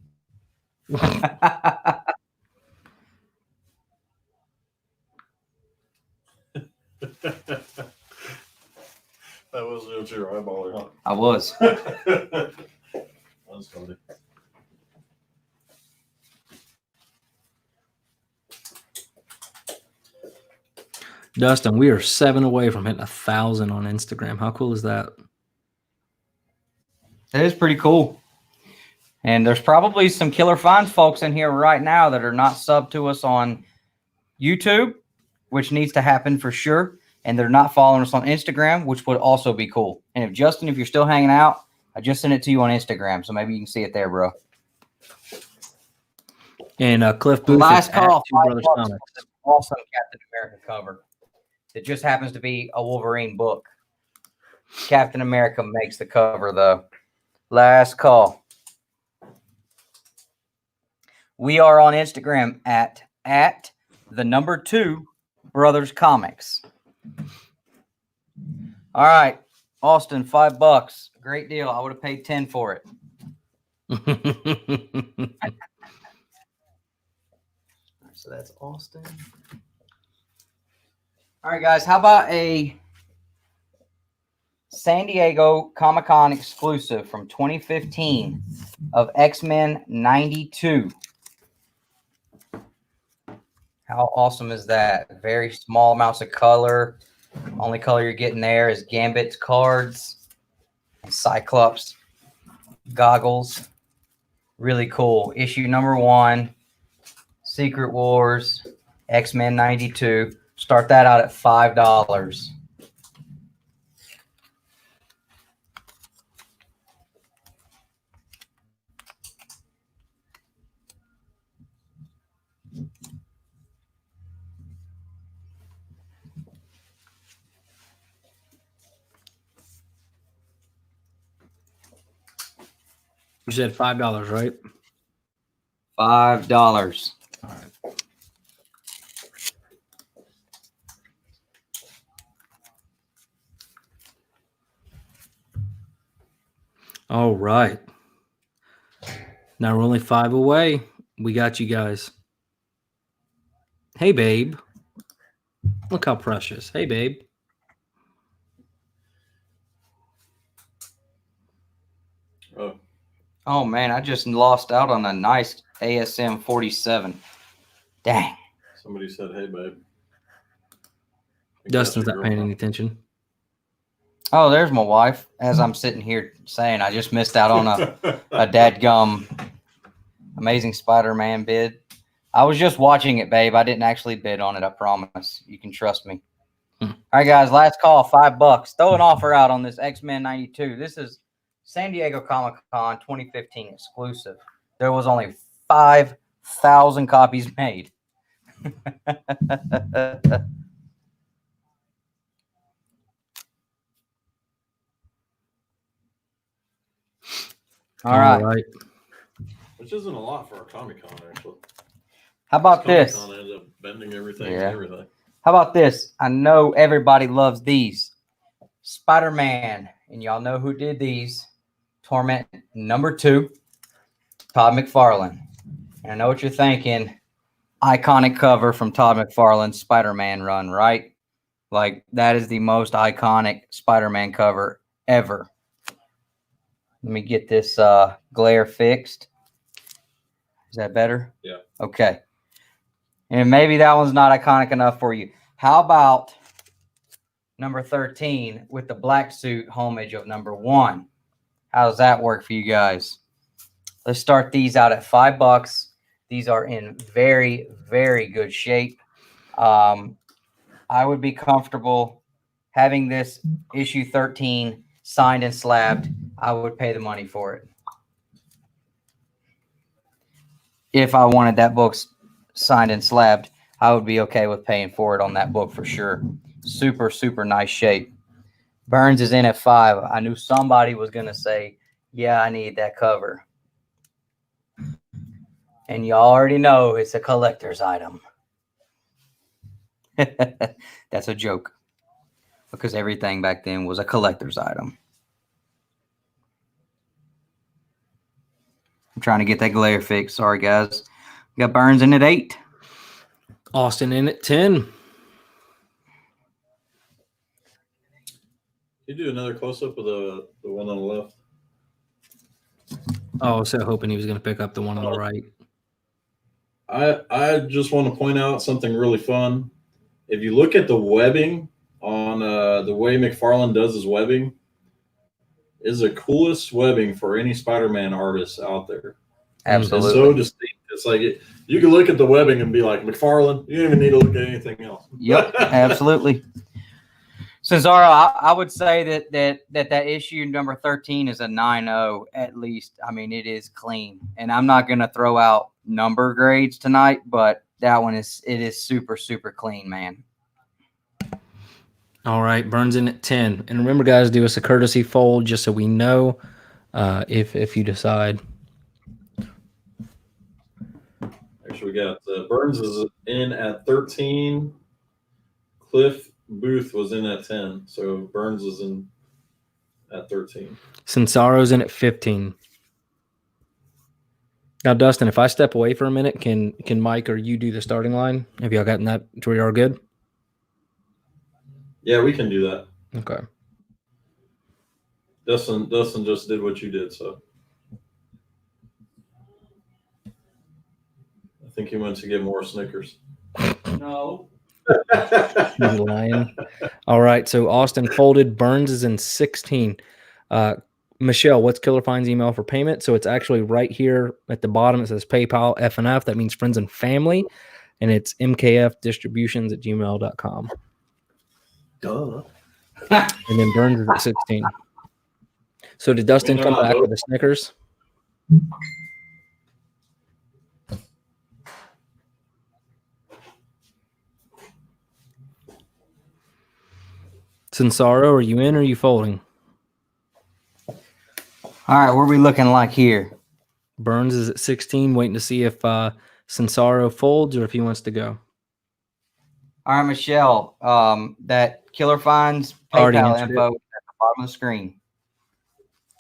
That was your eyeballer, huh? I was. That's funny. Dustin, we are 7 away from hitting 1,000 on Instagram. How cool is that? That is pretty cool. And there's probably some Killerfinds folks in here right now that are not subbed to us on YouTube, which needs to happen for sure. And they're not following us on Instagram, which would also be cool. And if Justin, if you're still hanging out, I just sent it to you on Instagram, so maybe you can see it there, bro. And Cliff Booth. Last call. Awesome Captain America cover. It just happens to be a Wolverine book. Captain America makes the cover, though. Last call. We are on Instagram at the number 2 Brothers Comics. All right, Austin, $5. Great deal. I would have paid 10 for it. So that's Austin. All right, guys. How about a San Diego ComiKon exclusive from 2015 of X-Men 92? How awesome is that? Very small amounts of color. Only color you're getting there is Gambit's cards and Cyclops goggles. Really cool. Issue number 1, Secret Wars, X-Men 92. Start that out at $5. You said $5, right? $5. All right. All right. Now we're only 5 away. We got you guys. Hey, babe. Look how precious. Hey, babe. Oh man, I just lost out on a nice ASM 47. Dang. Somebody said, "Hey, babe." Dustin's not paying any attention. Oh, there's my wife. As I'm sitting here saying, I just missed out on a dadgum Amazing Spider-Man bid. I was just watching it, babe. I didn't actually bid on it. I promise. You can trust me. All right, guys. Last call. $5. Throw an offer out on this X-Men 92. This is San Diego Comic-Con 2015 exclusive. There was only 5,000 copies made. All right. Which isn't a lot for a Comic-Con, actually. How about this? Comic-Con ends up bending everything and everything. How about this? I know everybody loves these. Spider-Man. And y'all know who did these. Torment #2. Todd McFarlane. And I know what you're thinking. Iconic cover from Todd McFarlane's Spider-Man run, right? Like, that is the most iconic Spider-Man cover ever. Let me get this glare fixed. Is that better? Yeah. Okay. And maybe that one's not iconic enough for you. How about number 13 with the black suit homage of number 1? How does that work for you guys? Let's start these out at $5. These are in very, very good shape. I would be comfortable having this issue 13 signed and slabbed. I would pay the money for it. If I wanted that book signed and slabbed, I would be okay with paying for it on that book for sure. Super, super nice shape. Burns is in at $5. I knew somebody was going to say, yeah, I need that cover. And you already know it's a collector's item. That's a joke. Because everything back then was a collector's item. I'm trying to get that glare fixed. Sorry, guys. We got Burns in at 8. Austin in at 10. You do another close-up of the one on the left. Oh, I was so hoping he was going to pick up the one on the right. I just want to point out something really fun. If you look at the webbing on the way McFarlane does his webbing, is the coolest webbing for any Spider-Man artist out there. Absolutely. It's so distinct. It's like you can look at the webbing and be like, McFarlane, you don't even need to look at anything else. Yep, absolutely. Cesaro, I would say that issue number 13 is a 9.0 at least. I mean, it is clean. And I'm not going to throw out number grades tonight, but that one is super, super clean, man. All right, Burns in at 10. And remember, guys, do us a courtesy fold just so we know if you decide. Actually, we got Burns is in at 13. Cliff Booth was in at 10. So Burns is in at 13. Sensaro's in at 15. Now, Dustin, if I step away for a minute, can Mike or you do the starting line? Have y'all gotten that to where you are good? Yeah, we can do that. Okay. Dustin just did what you did, so I think he went to get more Snickers. No. He's lying. All right, so Austin folded. Burns is in 16. Michelle, what's Killerfinds' email for payment? So it's actually right here at the bottom. It says PayPal, F&F. That means friends and family. and it's mkfdistributions@gmail.com. Duh. And then Burns is at 16. So did Dustin come back with the Snickers? Sinsaro, are you in or are you folding? All right, what are we looking like here? Burns is at 16, waiting to see if Sinsaro folds or if he wants to go. All right, Michelle, that Killerfinds Already PayPal answered info at the bottom of the screen.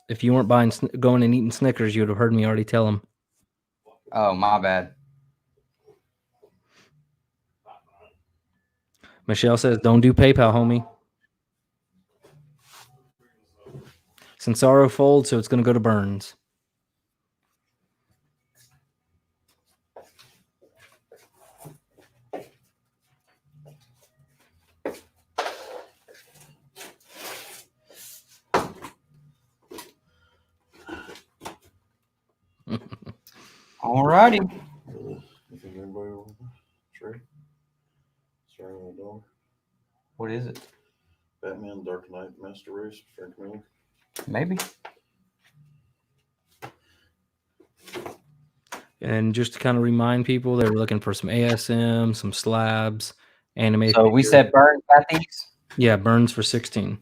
If you weren't going and eating Snickers, you would have heard me already tell him. Oh, my bad. Michelle says, don't do PayPal, homie. Sinsaro folds, so it's going to go to Burns. All righty. You think anybody will trade? Starting on the dog. What is it? Batman, Dark Knight, Master Race, Frank Miller. Maybe. And just to kind of remind people, they were looking for some ASM, some slabs, animated. So we said Burns got these? Yeah, Burns for 16.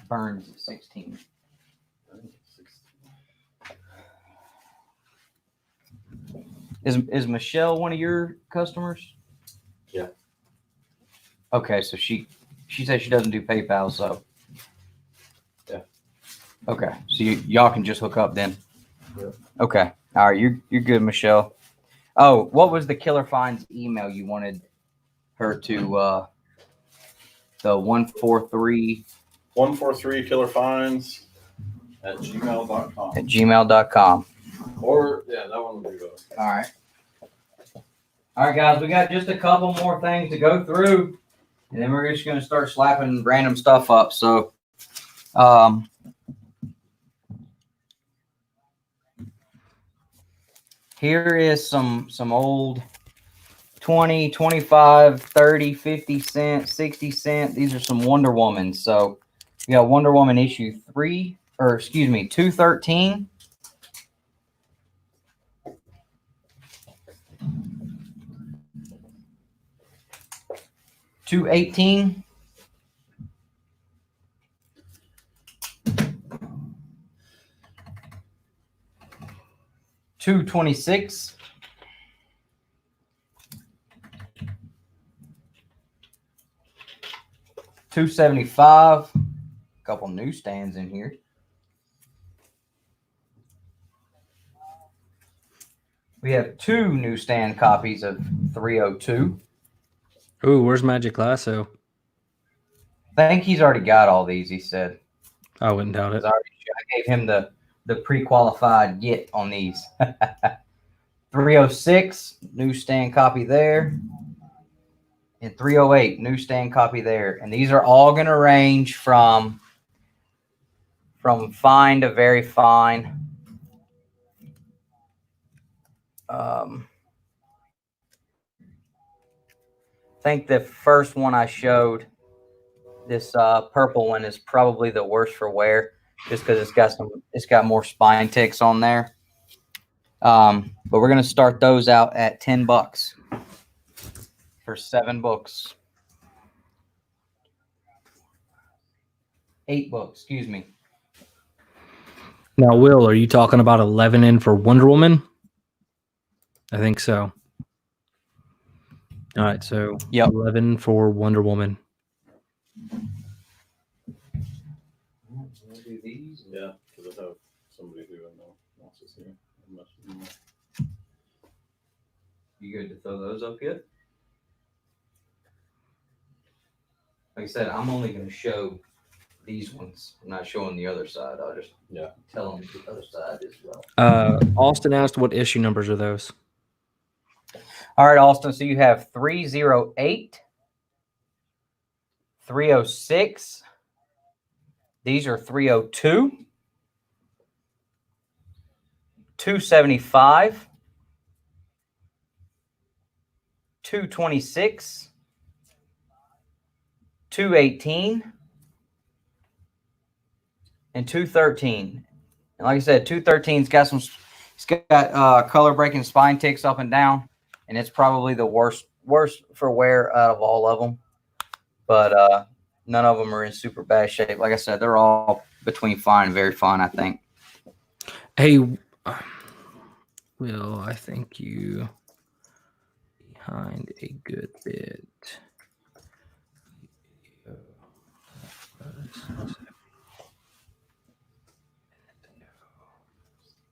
Burns at 16. Is Michelle one of your customers? Yeah. Okay, so she said she doesn't do PayPal, so yeah. Okay, so y'all can just hook up then. Yeah. Okay, all right, you're good, Michelle. Oh, what was the Killerfinds email you wanted her to? The 143 Killerfinds at gmail.com. at gmail.com. Or yeah, that one will be good. All right. All right, guys, we got just a couple more things to go through, and then we're just going to start slapping random stuff up. So, here is some old 20, 25, 30, 50 cent, 60 cent. These are some Wonder Woman. So, we got Wonder Woman issue 213. 218. 226. 275. A couple newsstands in here. We have 2 newsstand copies of 302. Ooh, where's Magic Lasso? I think he's already got all these, he said. I wouldn't doubt it. I gave him the pre-qualified get on these. 306, newsstand copy there. And 308, newsstand copy there. And these are all going to range from fine to very fine. I think the first one I showed, this purple one, is probably the worst for wear, just because it's got more spine ticks on there. But we're gonna start those out at $10 for 7 books. 8 books, excuse me. Now, Will, are you talking about 11 in for Wonder Woman? I think so. All right, so Yep. 11 for Wonder Woman. Do these? Yeah, because I have somebody who I know wants to see it. You good to throw those up yet? Like I said, I'm only going to show these ones. I'm not showing the other side. I'll just tell them the other side as well. Austin asked what issue numbers are those? All right, Austin. So you have 308, 306. These are 302, 275, 226, 218, and 213. And like I said, 213's got some. It's got color breaking spine ticks up and down, and it's probably the worst for wear out of all of them. But none of them are in super bad shape. Like I said, they're all between fine and very fine, I think. Hey, Will, I think you behind a good bit.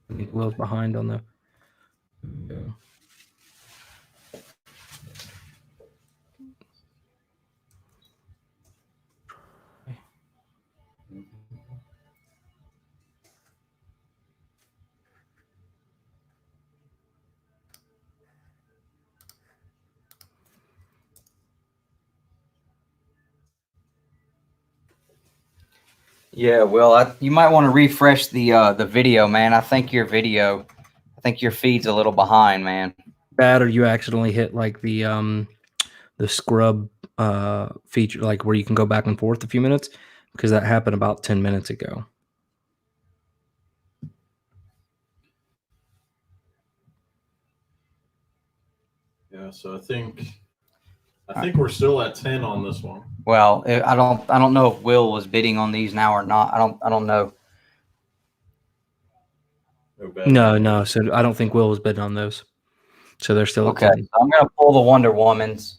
I think Will's behind on the. Yeah, Will, you might want to refresh the video, man. I think your feed's a little behind, man. Bad, or you accidentally hit like the scrub feature, like where you can go back and forth a few minutes, because that happened about 10 minutes ago. Yeah, so I think we're still at 10 on this one. Well, I don't know if Will was bidding on these now or not. I don't know. No. So I don't think Will was bidding on those. So they're still okay. So I'm gonna pull the Wonder Womans.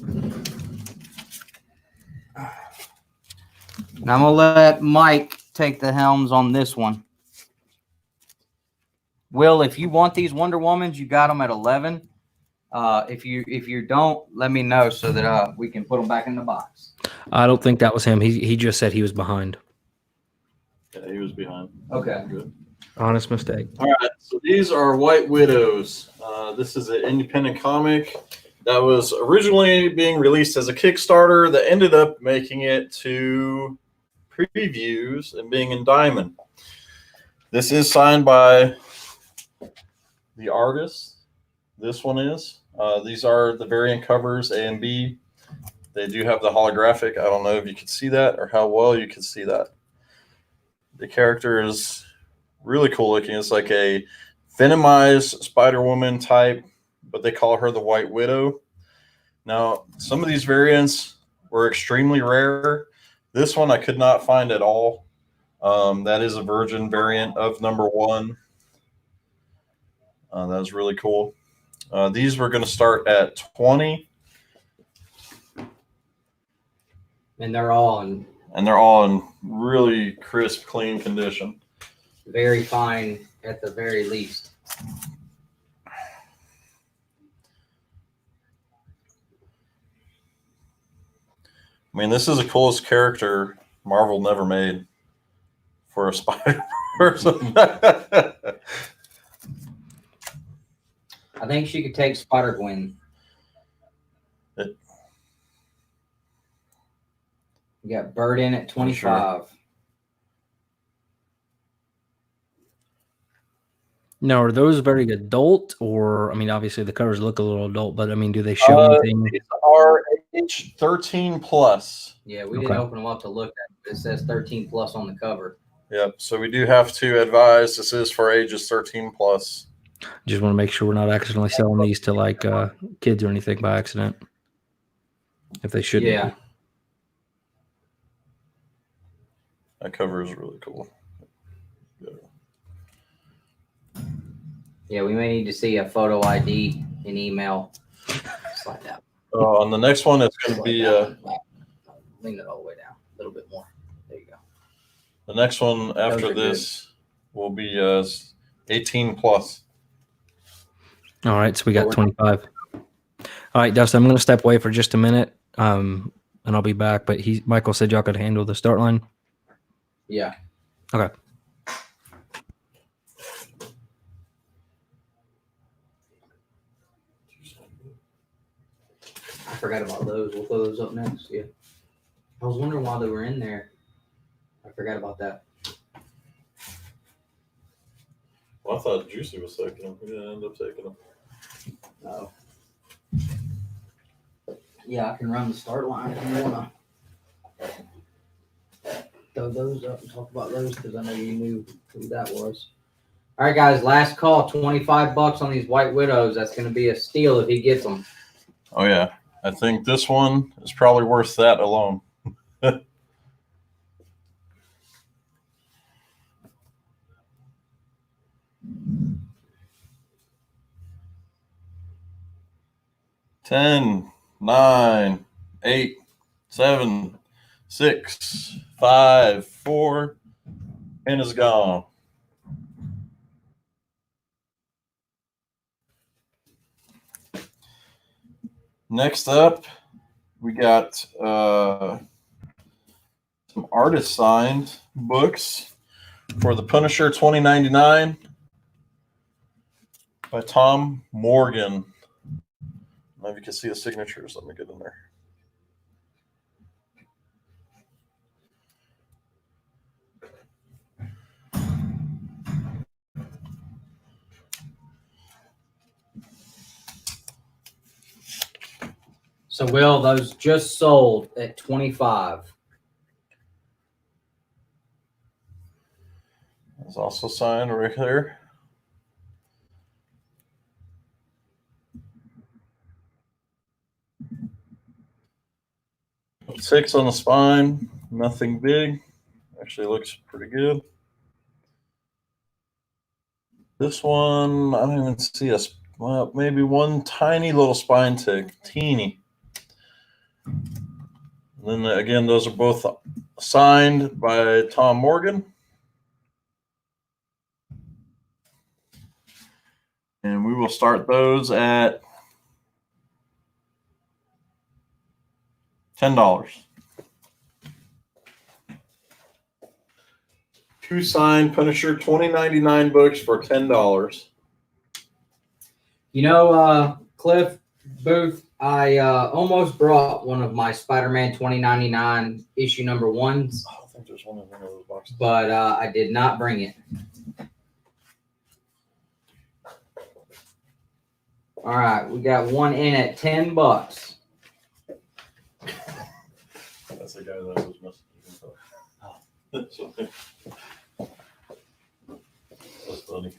And I'm gonna let Mike take the helms on this one. Will, if you want these Wonder Womans, you got them at 11. If you don't, let me know so that we can put them back in the box. I don't think that was him. He just said he was behind. Yeah, he was behind. Okay. Good. Honest mistake. All right, so these are White Widows. This is an independent comic that was originally being released as a Kickstarter that ended up making it to previews and being in Diamond. This is signed by the artist. This one is. These are the variant covers A and B. They do have the holographic. I don't know if you can see that or how well you can see that. The character is really cool looking. It's like a venomized Spider-Woman type, but they call her the White Widow. Now, some of these variants were extremely rare. This one I could not find at all. That is a virgin variant of #1. That was really cool. These were going to start at 20. And they're all in really crisp, clean condition. very fine at the very least. I mean, this is the coolest character Marvel never made for a Spider-Person. I think she could take Spider-Gwen. You got Bird in at 25. Sure. Now, are those very adult, or I mean, obviously the covers look a little adult, but I mean, do they show anything? These are age 13 plus. Yeah, we didn't open them up to look at, but it says 13 plus on the cover. Yep. So we do have to advise this is for ages 13 plus. Just want to make sure we're not accidentally selling these to like kids or anything by accident, if they shouldn't. Yeah. That cover is really cool. Yeah, we may need to see a photo ID in email. Slide that. On the next one, it's going to be lean it all the way down a little bit more. There you go. the next one after this will be 18 plus. All right, so we got 25. All right, Dustin, I'm going to step away for just a minute, and I'll be back. But Michael said y'all could handle the start line. Yeah. Okay. I forgot about those. We'll throw those up next. Yeah. I was wondering why they were in there. I forgot about that. Well, I thought Juicy was taking them. We didn't end up taking them. Oh. Yeah, I can run the start line if you want to throw those up and talk about those because I know you knew who that was. All right, guys, last call, $25 on these White Widows. That's going to be a steal if he gets them. Oh, yeah. I think this one is probably worth that alone. Ten, 9, 8, 7, 6, 5, 4, and is gone. Next up, we got some artist signed books for The Punisher 2099 by Tom Morgan. Maybe you can see the signatures. Let me get in there. So, Will, those just sold at $25. It's also signed right there. Six on the spine, nothing big. Actually looks pretty good. This one, I don't even see well, maybe one tiny little spine tick, teeny. And then again, those are both signed by Tom Morgan. And we will start those at $10. Two signed Punisher 2099 books for $10. You know, Cliff Booth, I almost brought one of my Spider-Man 2099 issue number ones. Oh, I think there's one in one of those boxes. But I did not bring it. All right, we got one in at $10. That's the guy that was missing. Oh. That's funny.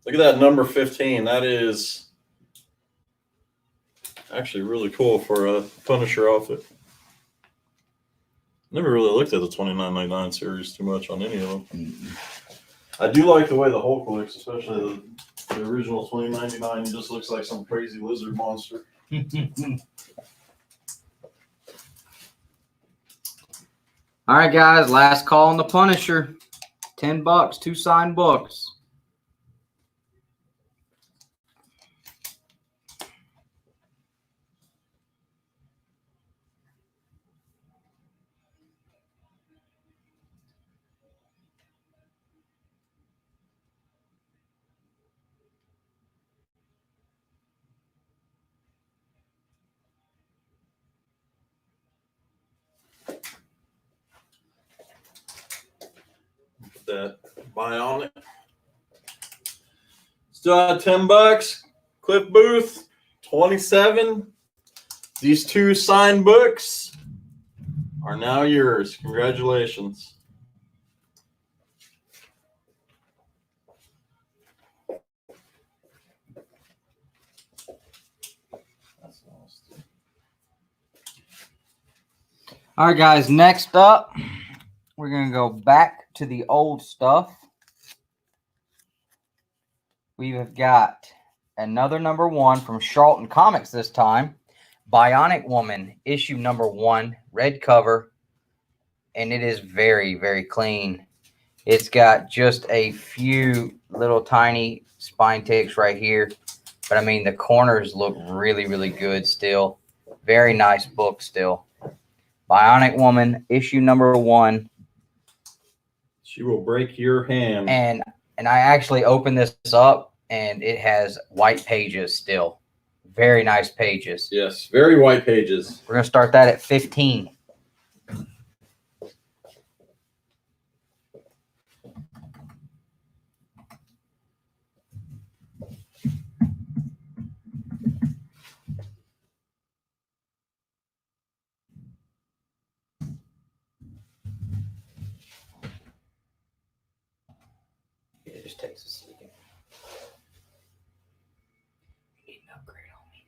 Look at that number 15. That is actually really cool for a Punisher outfit. Never really looked at the 2999 series too much on any of them. I do like the way the Hulk looks, especially the original 2099. He just looks like some crazy lizard monster. All right, guys, last call on the Punisher. $10, two signed books. That buy on it. Still at $10. Cliff Booth, 27. These two signed books are now yours. Congratulations. All right, guys, next up, we're going to go back to the old stuff. We have got another number one from Charlton Comics this time. Bionic Woman, issue number 1, red cover. And it is very, very clean. It's got just a few little tiny spine ticks right here. But, I mean, the corners look really, really good still. Very nice book still. Bionic Woman, issue number 1. She will break your hand. And And I actually opened this up, and it has white pages still. Very nice pages. Yes, very white pages. We're going to start that at 15. It just takes a second. Need an upgrade on me.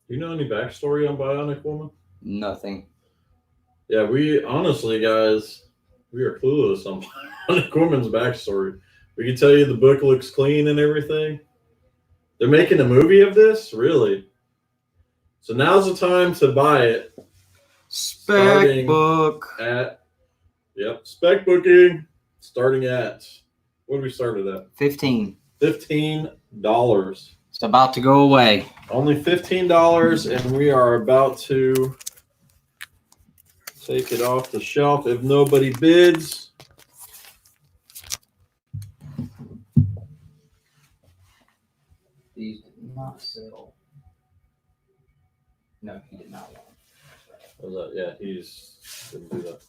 Do you know any backstory on Bionic Woman? Nothing. Yeah, we honestly, guys, we are clueless on Bionic Woman's backstory. We can tell you the book looks clean and everything. They're making a movie of this? Really? So now's the time to buy it. Spec book. Spec booking. Starting at, what did we started at? 15. $15. It's about to go away. Only $15, and we are about to take it off the shelf if nobody bids. These did not sell. No, he did not want Was that? Yeah, he's didn't do that.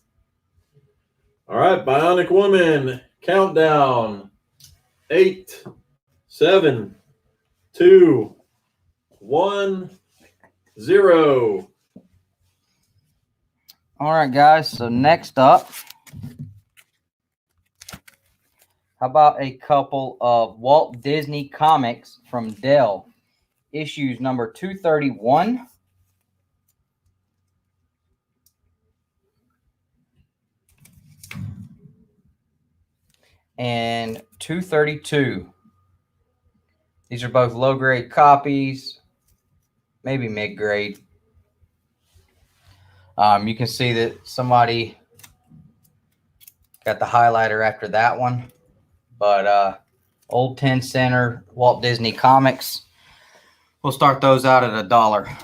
All right, Bionic Woman countdown. 8, 7, 2, 1, 0. All right, guys. So next up, how about a couple of Walt Disney comics from Dell? Issues number 231 and 232. These are both low-grade copies, maybe mid-grade. You can see that somebody got the highlighter after that one. But old 10 center Walt Disney comics. We'll start those out at $1.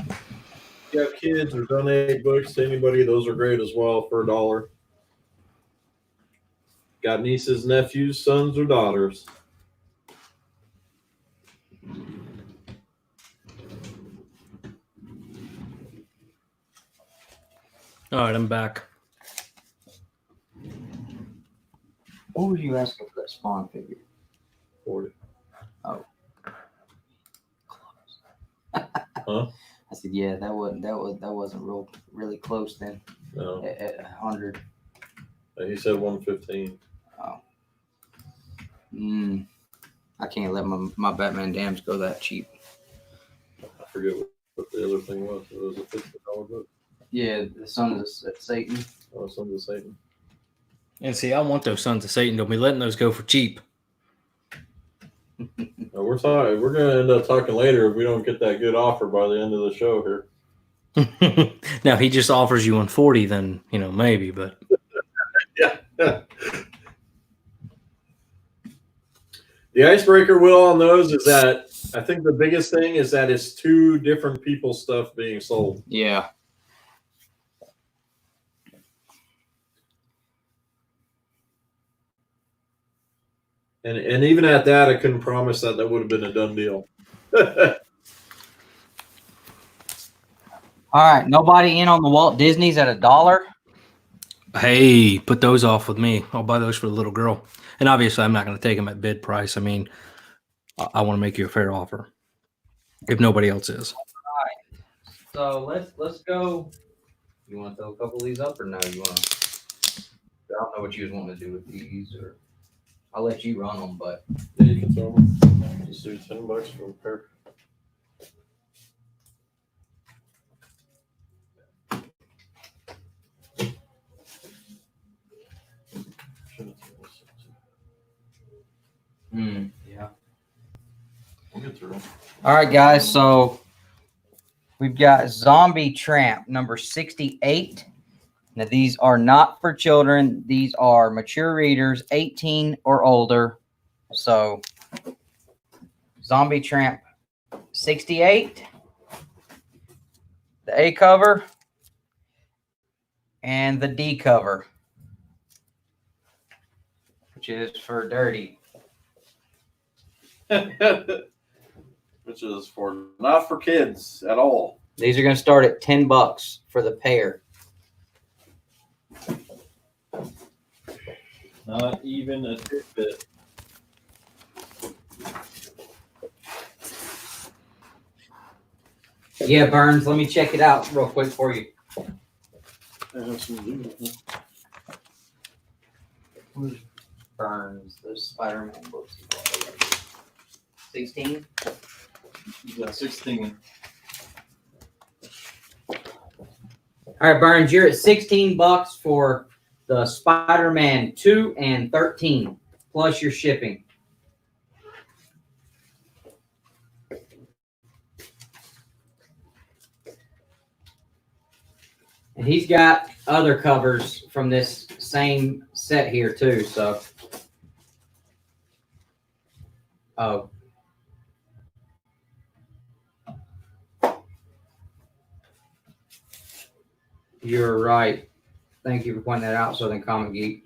If you have kids or donate books to anybody, those are great as well for $1. Got nieces, nephews, sons, or daughters. All right, I'm back. What were you asking for that Spawn figure? 40. Oh. Huh? I said, yeah, that wasn't really close then. No. At 100. He said 115. Oh. I can't let my Batman dams go that cheap. I forget what the other thing was. It was a $50 book. Yeah, the Sons of Satan. Oh, Sons of Satan. And see, I want those Sons of Satan. Don't be letting those go for cheap. We're sorry. We're going to end up talking later if we don't get that good offer by the end of the show here. Now, he just offers you 140, then, maybe, but. Yeah. The icebreaker, Will, on those is that I think the biggest thing is that it's two different people's stuff being sold. Yeah. And even at that, I couldn't promise that would have been a done deal. All right. Nobody in on the Walt Disney's at $1? Hey, put those off with me. I'll buy those for the little girl. And obviously, I'm not going to take them at bid price. I mean, I want to make you a fair offer if nobody else is. All right. So let's go. You want to throw a couple of these up or no? You want to? I don't know what you was wanting to do with these or. I'll let you run them, but Yeah, you can throw them. Just do $10 for a pair. yeah. We'll get through them. All right, guys. So we've got Zombie Tramp number 68. Now, these are not for children. These are mature readers, 18 or older. So, Zombie Tramp 68, the A cover, and the D cover, which is for dirty. Which is for not for kids at all. These are going to start at $10 for the pair. Not even a tidbit. Yeah, Burns, let me check it out real quick for you. Who's Burns? Those Spider-Man books. 16? You got 16. All right, Burns, you're at $16 for the Spider-Man 2 and 13, plus your shipping. And he's got other covers from this same set here too, so. Oh. You're right. Thank you for pointing that out, Southern Comic Geek.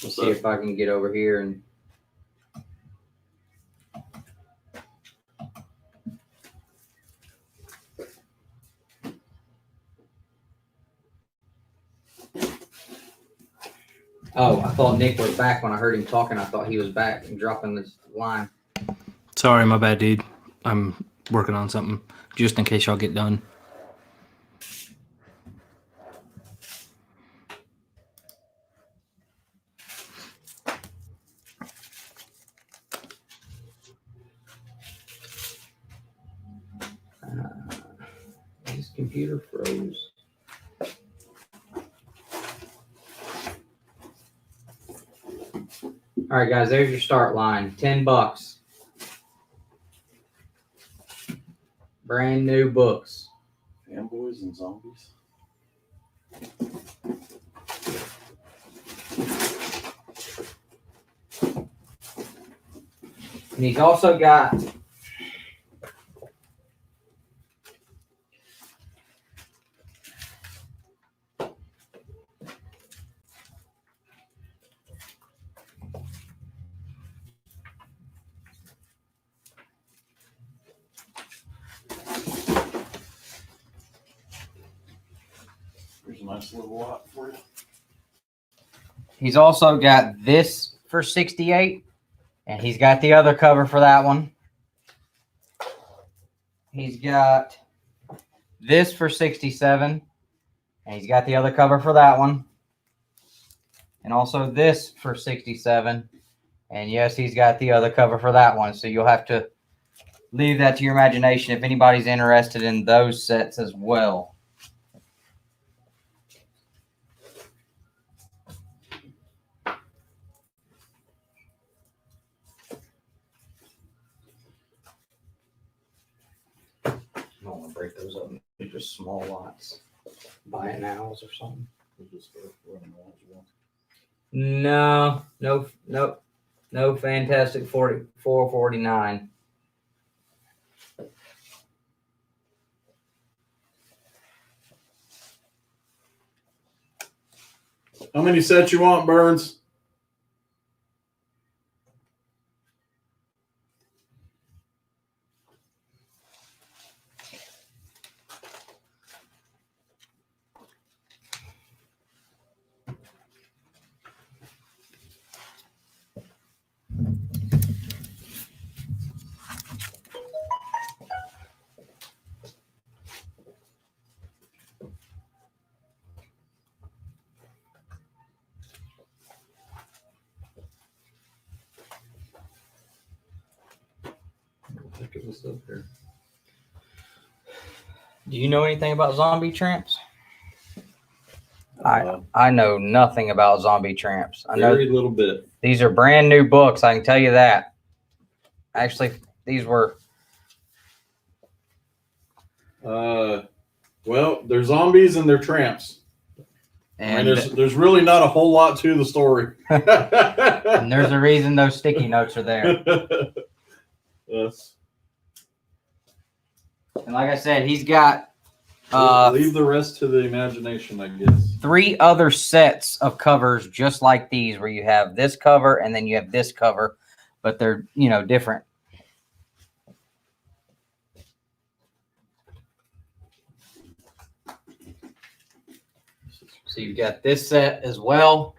Let's see if I can get over here and. Oh, I thought Nick was back when I heard him talking. I thought he was back and dropping this line. Sorry, my bad, dude. I'm working on something just in case y'all get done. His computer froze. All right, guys, there's your start line. $10. Brand new books. Fanboys and zombies. And he's also got There's a nice little lot for you. He's also got this for 68, and he's got the other cover for that one. He's got this for 67, and he's got the other cover for that one. And also this for 67, and yes, he's got the other cover for that one. So you'll have to leave that to your imagination if anybody's interested in those sets as well. I don't want to break those up. They're just small lots. Buy it nows or something. No, no Fantastic 449. How many sets you want, Burns? at this up here. Do you know anything about zombie tramps? I know nothing about zombie tramps. I know Very little bit. These are brand new books. I can tell you that. Actually, these were. Well, they're zombies and they're tramps. And I mean, there's really not a whole lot to the story. and there's a reason those sticky notes are there. Yes. And like I said, he's got Leave the rest to the imagination, I guess. 3 other sets of covers just like these, where you have this cover and then you have this cover, but they're, you know, different. So you've got this set as well.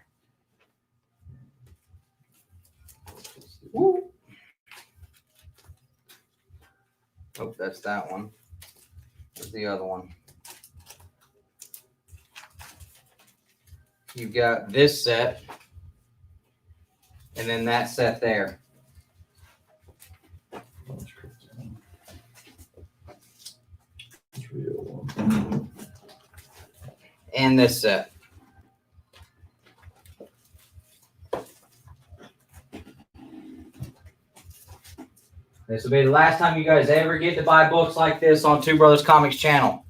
Woo. Oh, that's that one. There's the other one. You've got this set, and then that set there. And this set. This will be the last time you guys ever get to buy books like this on Two Brothers Comics channel.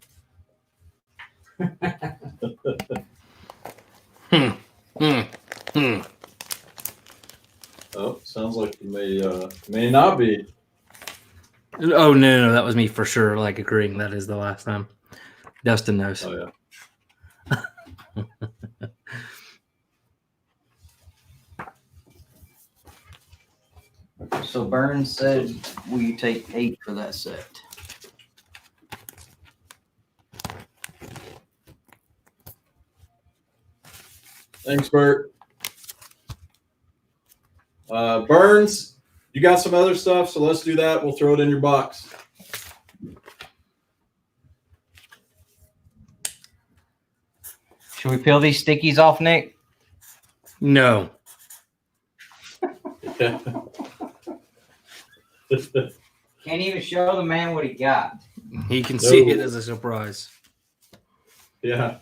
Oh, sounds like you may not be. Oh no, that was me for sure. Like agreeing that is the last time. Dustin knows. Oh yeah. So Burns said, will you take 8 for that set? Thanks, Bert. Burns, you got some other stuff, so let's do that. We'll throw it in your box. Should we peel these stickies off, Nick? No. Can't even show the man what he got. He can see it as a surprise. Yeah.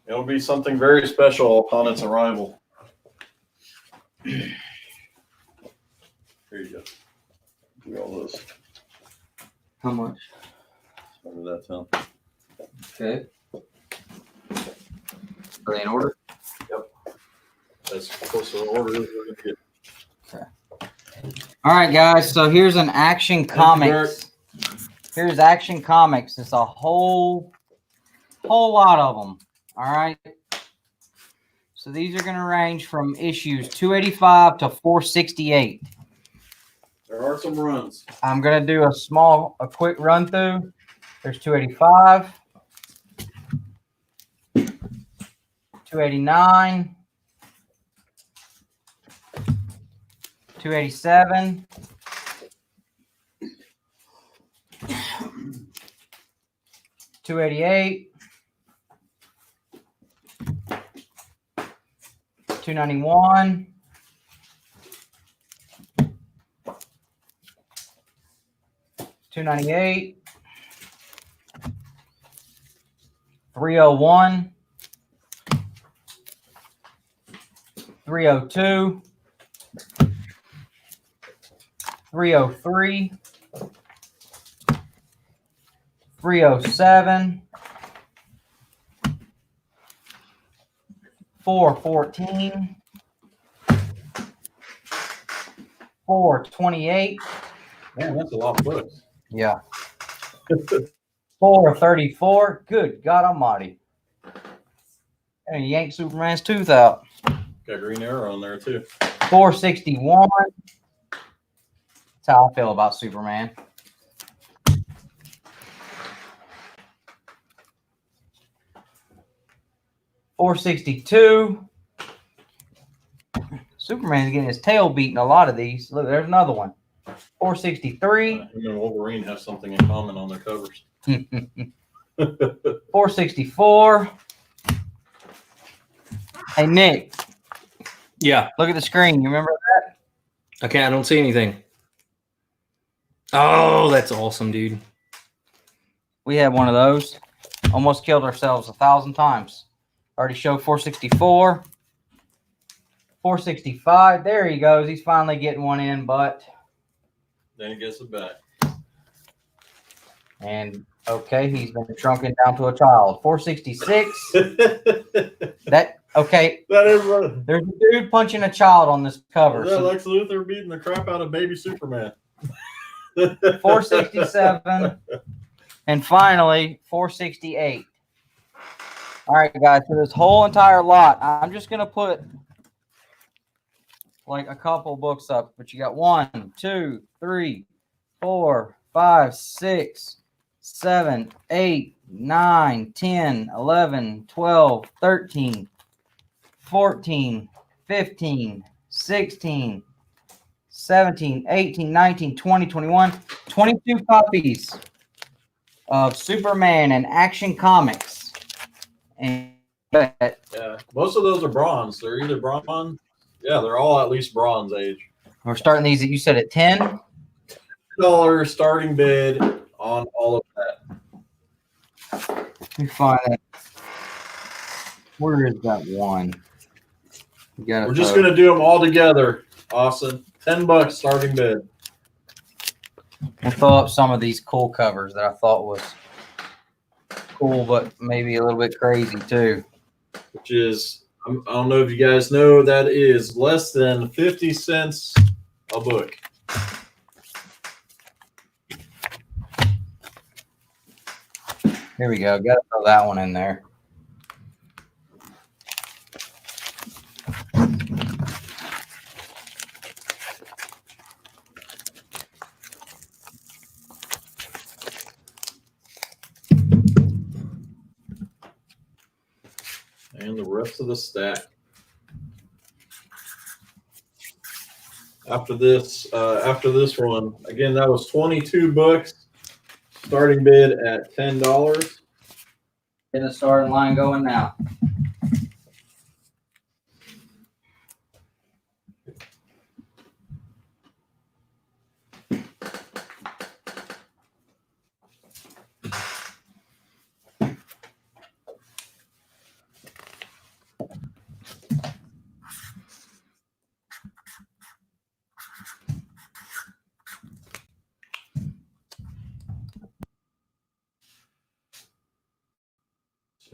It'll be something very special upon its arrival. Here you go. Do all this. How much? Remember that sound? Okay. Are they in order? Yep. As close to the order as we're going to get. Okay. All right, guys. So here's an Action Comics. Here's Action Comics. It's a whole lot of them. All right. So these are going to range from issues 285 to 468. There are some runs. I'm going to do a quick run through. There's 285, 289, 287, 288, 291, 298, 301, 302, 303, 307, 414, 428. Man, that's a lot of books. Yeah. 434. Good God Almighty. And yank Superman's tooth out. Got Green Arrow on there too. 461. That's how I feel about Superman. $462. Superman's getting his tail beaten a lot of these. Look, there's another one. 463. Him and Wolverine have something in common on their covers. 464. Hey, Nick. Yeah. Look at the screen. You remember that? Okay, I don't see anything. Oh, that's awesome, dude. We had one of those. Almost killed ourselves 1,000 times. Already showed 464. 465. There he goes. He's finally getting one in, but Then he gets it back. And okay, he's been shrunken down to a child. 466. That okay. That is there's a dude punching a child on this cover. So Lex Luthor beating the crap out of baby Superman. 467. And finally, 468. All right, guys. So this whole entire lot, I'm just gonna put like a couple books up, but you got 1, 2, 3, 4, 5, 6, 7, 8, 9, 10, 11, 12, 13, 14, 15, 16, 17, 18, 19, 20, 21, 22 copies of Superman and Action Comics. And yeah, most of those are bronze. They're either bronze. Yeah, they're all at least bronze age. We're starting these, you said at 10? $10 starting bid on all of that. Let me find it. Where is that one? We're just going to do them all together, Austin. $10 starting bid. We'll throw up some of these cool covers that I thought was cool, but maybe a little bit crazy too. Which is, I don't know if you guys know, that is less than 50 cents a book. Here we go. Got to throw that one in there. And the rest of the stack. After this one, again, that was 22 books. Starting bid at $10. Get the starting line going now.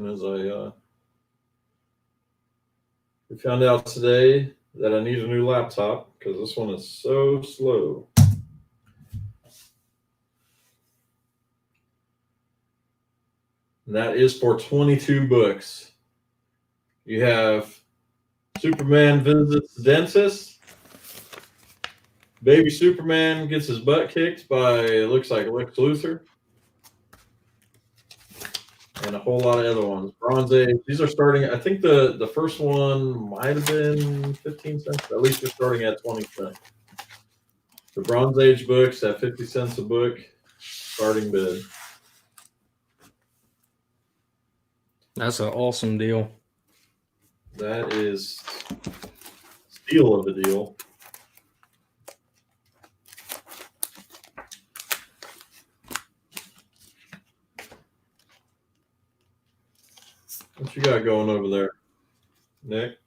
As we found out today that I need a new laptop because this one is so slow. And that is for 22 books. You have Superman visits the dentist. Baby Superman gets his butt kicked by, it looks like, Lex Luthor. And a whole lot of other ones. Bronze Age. These are starting, I think the first one might have been 15 cents. At least they're starting at 20 cents. The Bronze Age books at 50 cents a book. Starting bid. That's an awesome deal. That is steal of a deal. What you got going over there, Nick?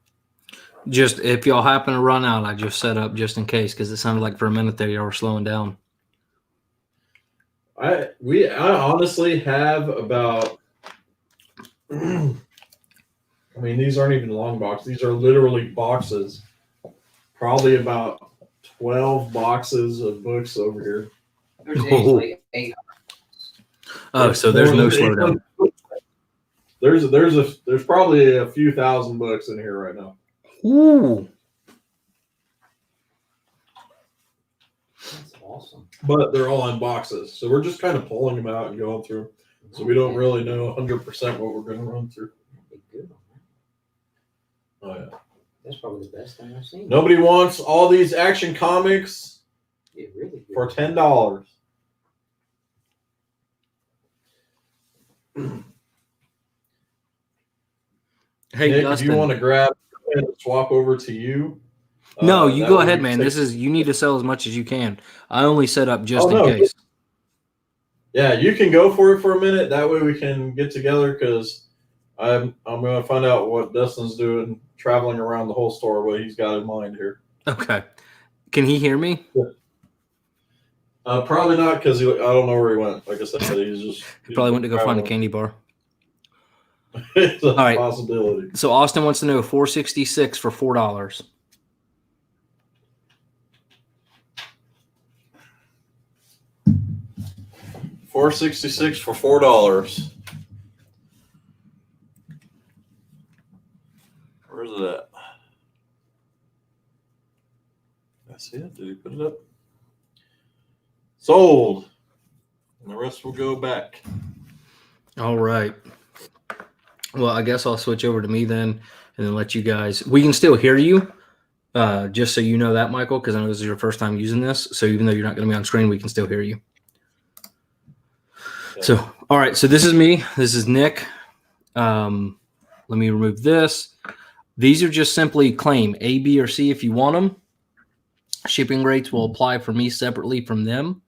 Just if y'all happen to run out, I just set up just in case because it sounded like for a minute there y'all were slowing down. I honestly have about. I mean, these aren't even long boxes. These are literally boxes. Probably about 12 boxes of books over here. There's actually 800. Oh, so there's no slowdown. There's probably a few thousand books in here right now. Ooh. That's awesome. But they're all in boxes. So we're just kind of pulling them out and going through. So we don't really know 100% what we're going to run through. Oh, yeah. That's probably the best thing I've seen. Nobody wants all these Action Comics for $10. Hey, Nick, Dustin, if you want to grab and swap over to you, No, you that go would ahead, be man. You need to sell as much as you can. I only set up just in no. case. Yeah, you can go for it for a minute. That way we can get together because I'm going to find out what Dustin's doing, traveling around the whole store, what he's got in mind here. Okay. Can he hear me? Probably not because I don't know where he went. Like I said, he's Probably went to go find a traveling. candy bar. It's a All right. possibility. So Austin wants to know $466 for $4. $466 for $4. Where's it at? That's it. Did he put it up? Sold. And the rest will go back. All right. Well, I guess I'll switch over to me then and then let you guys. We can still hear you, just so you know that, Michael, because I know this is your first time using this. So even though you're not going to be on screen, we can still hear you. Yeah. So, all right. So this is me. This is Nick. Let me remove this. These are just simply claim A, B, or C if you want them. Shipping rates will apply for me separately from them.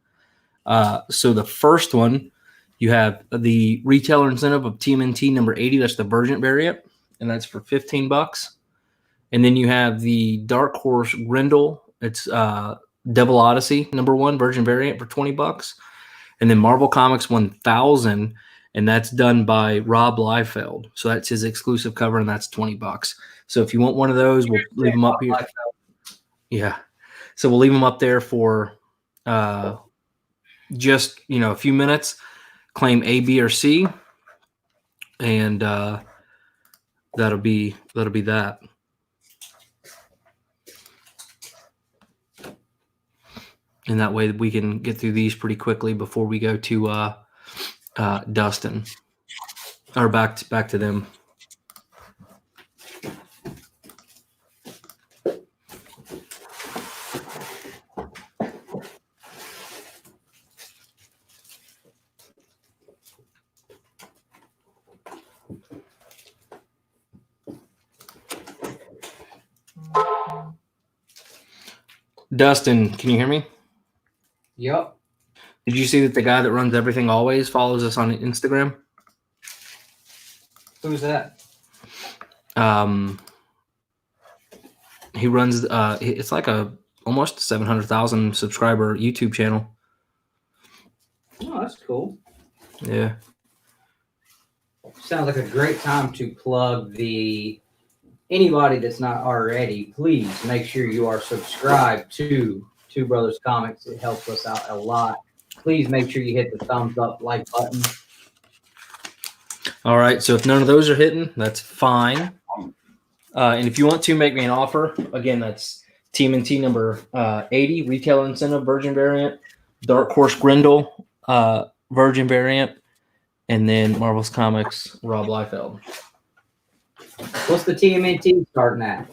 So the first one, you have the retailer incentive of TMNT number 80. That's the Virgin variant, and that's for $15. And then you have the Dark Horse Grendel. It's Devil Odyssey number 1 Virgin variant for $20. And then Marvel Comics 1000, and that's done by Rob Liefeld. So that's his exclusive cover, and that's $20. So if you want one of those, we'll leave them up here. Yeah. So we'll leave them up there for just, a few minutes. Claim A, B, or C, and that'll be that. And that way we can get through these pretty quickly before we go to Dustin, or back to them. Dustin, can you hear me? Yep. Did you see that the guy that runs Everything Always follows us on Instagram? Who's that? He runs it's like a almost 700,000 subscriber YouTube channel. Oh, that's cool. Yeah. Sounds like a great time to plug anybody that's not already. Please make sure you are subscribed to Two Brothers Comics. It helps us out a lot. Please make sure you hit the thumbs up, like button. All right. So if none of those are hitting, that's fine. And if you want to make me an offer, again, that's TMNT number 80, retailer incentive Virgin variant, Dark Horse Grendel Virgin variant, and then Marvel's Comics Rob Liefeld. What's the TMNT starting at?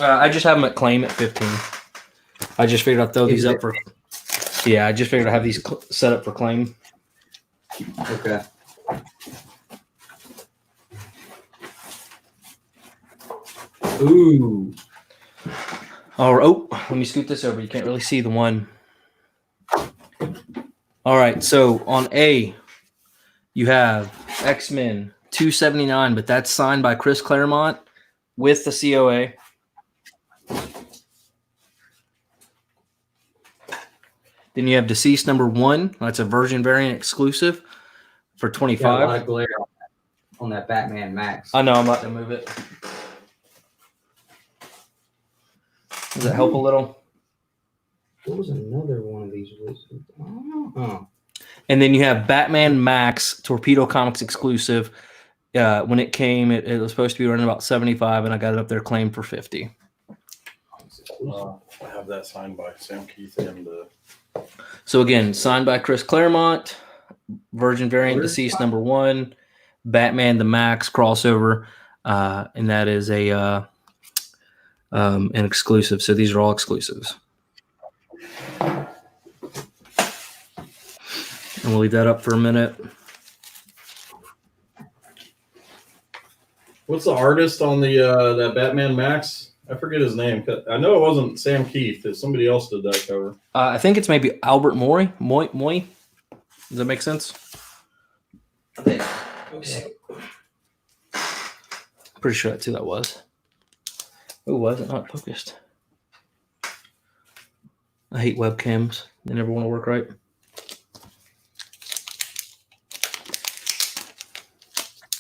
I just have them at claim at 15. I just figured I'd throw these up for. Yeah, I just figured I'd have these set up for claim. Okay. Ooh. Oh, let me scoot this over. You can't really see the one. All right, so on A, you have X-Men 279, but that's signed by Chris Claremont with the COA. Then you have Deceased number 1. That's a Virgin variant exclusive for $25. Got a lot of glare on that Batman Max. I know, I'm about to move it. Does that help a little? What was another one of these? Oh. And then you have Batman Max Torpedo Comics exclusive. When it came, it was supposed to be running about 75, and I got it up there claimed for 50. I have that signed by Sam Keith and. So again, signed by Chris Claremont, Virgin variant Deceased number 1, Batman the Max crossover, and that is an exclusive. So these are all exclusives. And we'll leave that up for a minute. What's the artist on the that Batman Max? I forget his name. I know it wasn't Sam Keith. Somebody else did that cover. I think it's maybe Albert Moy. Moy. Does that make sense? Let me see. Pretty sure that's who that was. Who was it? Not focused. I hate webcams. They never want to work right.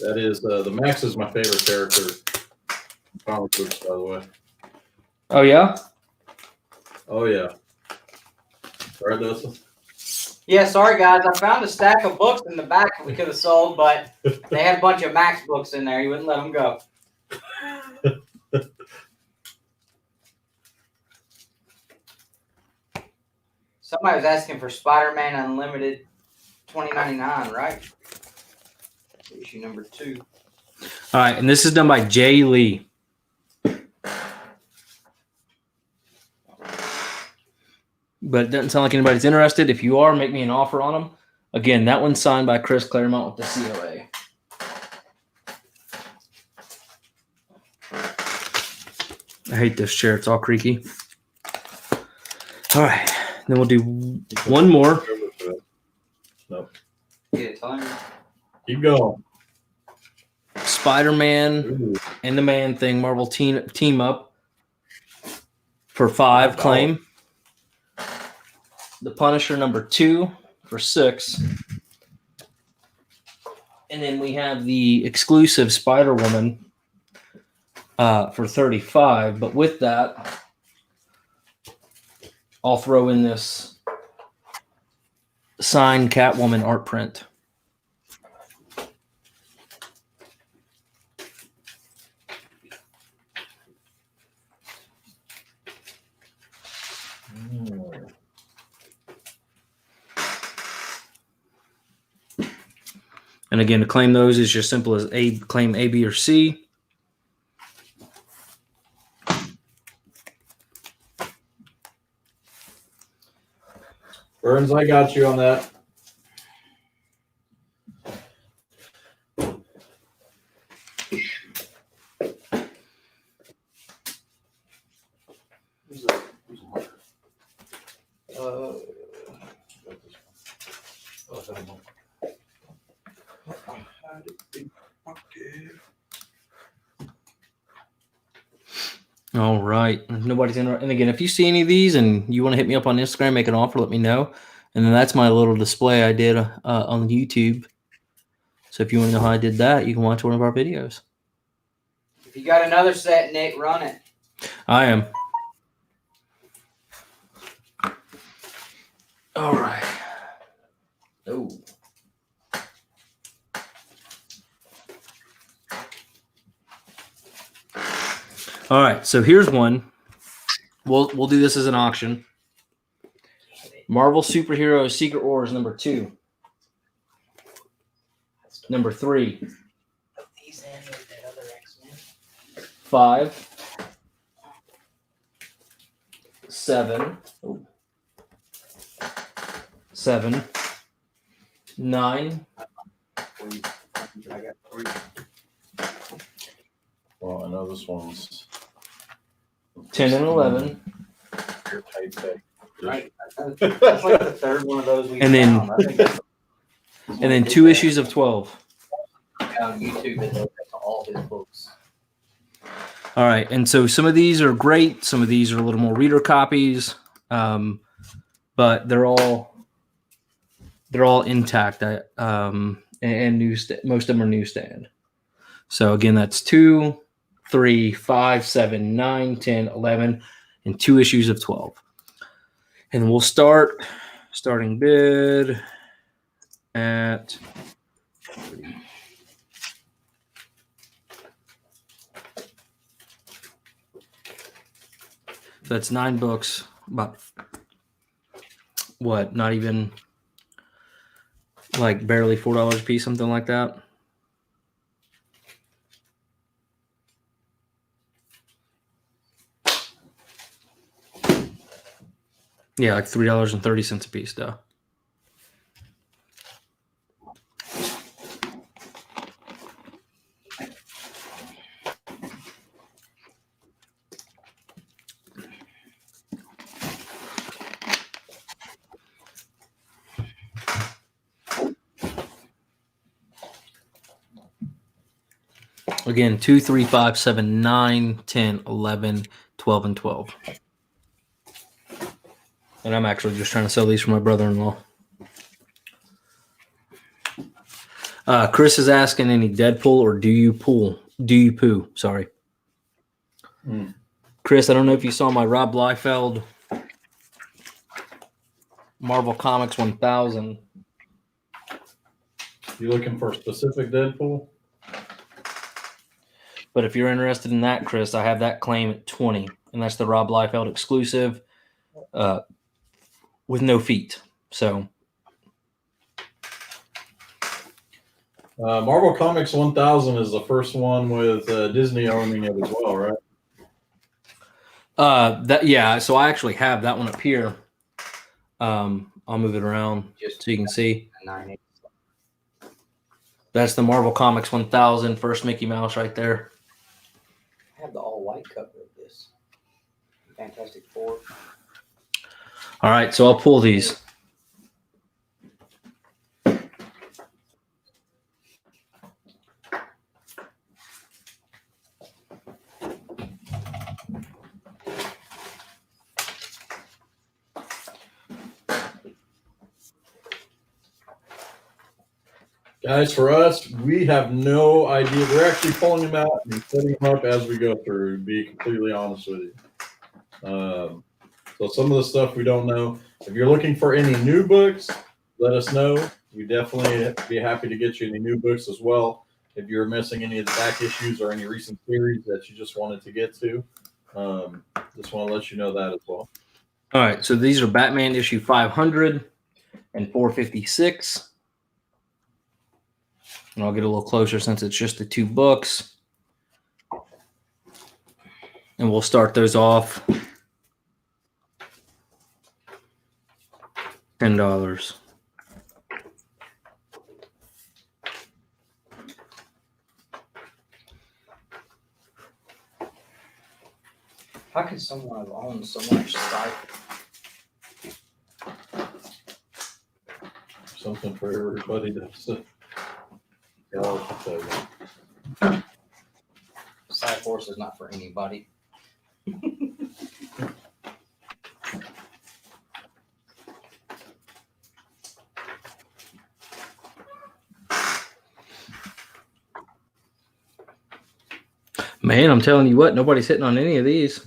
That is the Max is my favorite character. Comic books, by the way. Oh yeah. Oh yeah. Right, Dustin? Yeah, sorry guys. I found a stack of books in the back that we could have sold, but they had a bunch of Max books in there. You wouldn't let them go. Somebody was asking for Spider-Man Unlimited $20.99, right? Issue number 2. All right, and this is done by Jay Lee. But it doesn't sound like anybody's interested. If you are, make me an offer on them. Again, that one's signed by Chris Claremont with the COA. I hate this chair. It's all creaky. All right. Then we'll do one more. Nope. Yeah, time. Keep going. Spider-Man Ooh. and the Man Thing Marvel team up for 5 claim. The Punisher number 2 for 6. And then we have the exclusive Spider-Woman for 35. But with that, I'll throw in this signed Catwoman art print. And again, to claim those is just simple as claim A, B, or C. Burns, I got you on that. All right. Nobody's interested. And again, if you see any of these and you want to hit me up on Instagram, make an offer, let me know. And then that's my little display I did on YouTube. So if you want to know how I did that, you can watch one of our videos. If you got another set, Nick, run it. I am. All right. Oh. All right, so here's one. We'll do this as an auction. Marvel Superheroes Secret Wars number 2. Number 3. 5. 7. 7. 9. Well, I know this one's 10 and 11. Right. That's like the third one of those we And then- found. I think that's- And then 2 issues of 12. on YouTube that does all his books. All right, and so some of these are great. Some of these are a little more reader copies, but they're all intact. And most of them are newsstand. So again, that's 2, 3, 5, 7, 9, 10, 11, and 2 issues of 12. And we'll starting bid at 30. So that's 9 books, about what? Not even like barely $4 a piece, something like that. Yeah, like $3.30 a piece, though. Again, 2, 3, 5, 7, 9, 10, 11, 12, and 12. And I'm actually just trying to sell these for my brother-in-law. Chris is asking, any Deadpool or do you poo? Sorry. Chris, I don't know if you saw my Rob Liefeld Marvel Comics 1000. You looking for a specific Deadpool? But if you're interested in that, Chris, I have that claim at 20, and that's the Rob Liefeld exclusive with no feet. So Marvel Comics 1000 is the first one with Disney owning it as well, right? So I actually have that one up here. I'll move it around just so you can see. That's the Marvel Comics 1000, first Mickey Mouse right there. I have the all-white cover of this. Fantastic Four. All right, so I'll pull these. Guys, for us, we have no idea. We're actually pulling them out and setting them up as we go through, to be completely honest with you. So some of the stuff we don't know. If you're looking for any new books, let us know. We definitely be happy to get you any new books as well. If you're missing any of the back issues or any recent series that you just wanted to get to, just want to let you know that as well. All right, so these are Batman issue 500 and 456. And I'll get a little closer since it's just the two books. And we'll start those off. $10. How can someone have owned so much stuff? Something for everybody to Side Force is not for anybody. Man, I'm telling you what, nobody's hitting on any of these.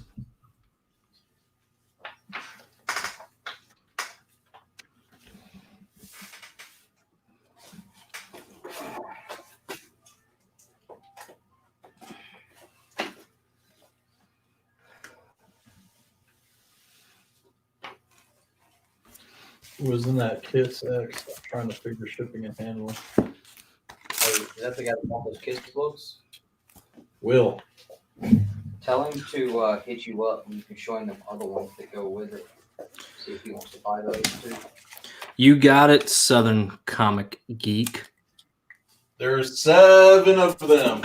Was in that Kiss X. I'm trying to figure shipping and handling. Hey, is that the guy that bought those kids books? Will. Tell him to hit you up and you can show him the other ones that go with it. See if he wants to buy those too. You got it, Southern Comic Geek. There's 7 of them.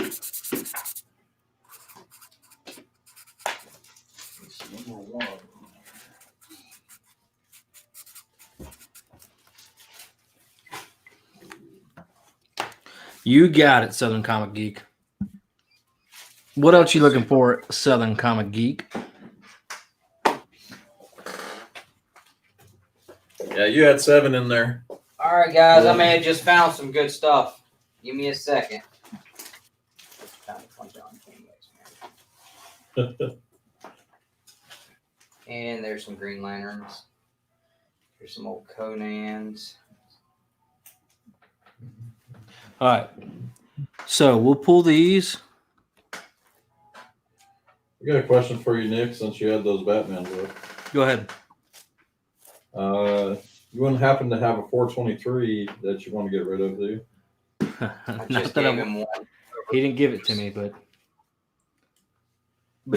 You got it, Southern Comic Geek. What else you looking for, Southern Comic Geek? Yeah, you had 7 in there. All right, guys. I may have just found some good stuff. Give me a second. And there's some Green Lanterns. There's some old Conans. All right. So we'll pull these. I got a question for you, Nick, since you had those Batman books. Go ahead. You wouldn't happen to have a 423 that you want to get rid of, do you? I just gave him one. He didn't give it to me, but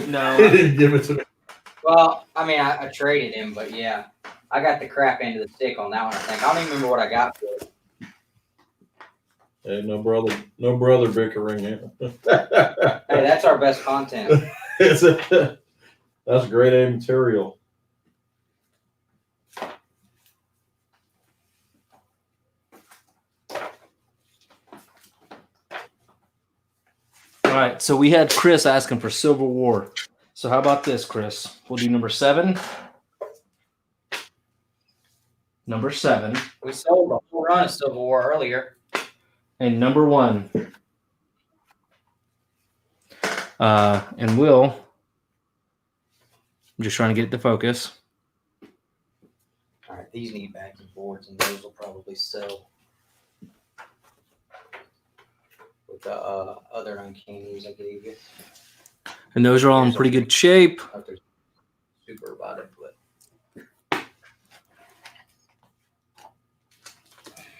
no. He didn't give it to me. Well, I mean, I traded him, but yeah. I got the crap end of the stick on that one, I think. I don't even remember what I got for it. Hey, no brother bickering here. Hey, that's our best content. That's grade A material. All right, so we had Chris asking for Civil War. So how about this, Chris? We'll do number 7. Number 7. We sold a whole run of Civil War earlier. And number 1. And Will, I'm just trying to get it to focus. All right, these need bags and boards, and those will probably sell with the other uncannies I gave you. And those are all in pretty good shape. Super about it, but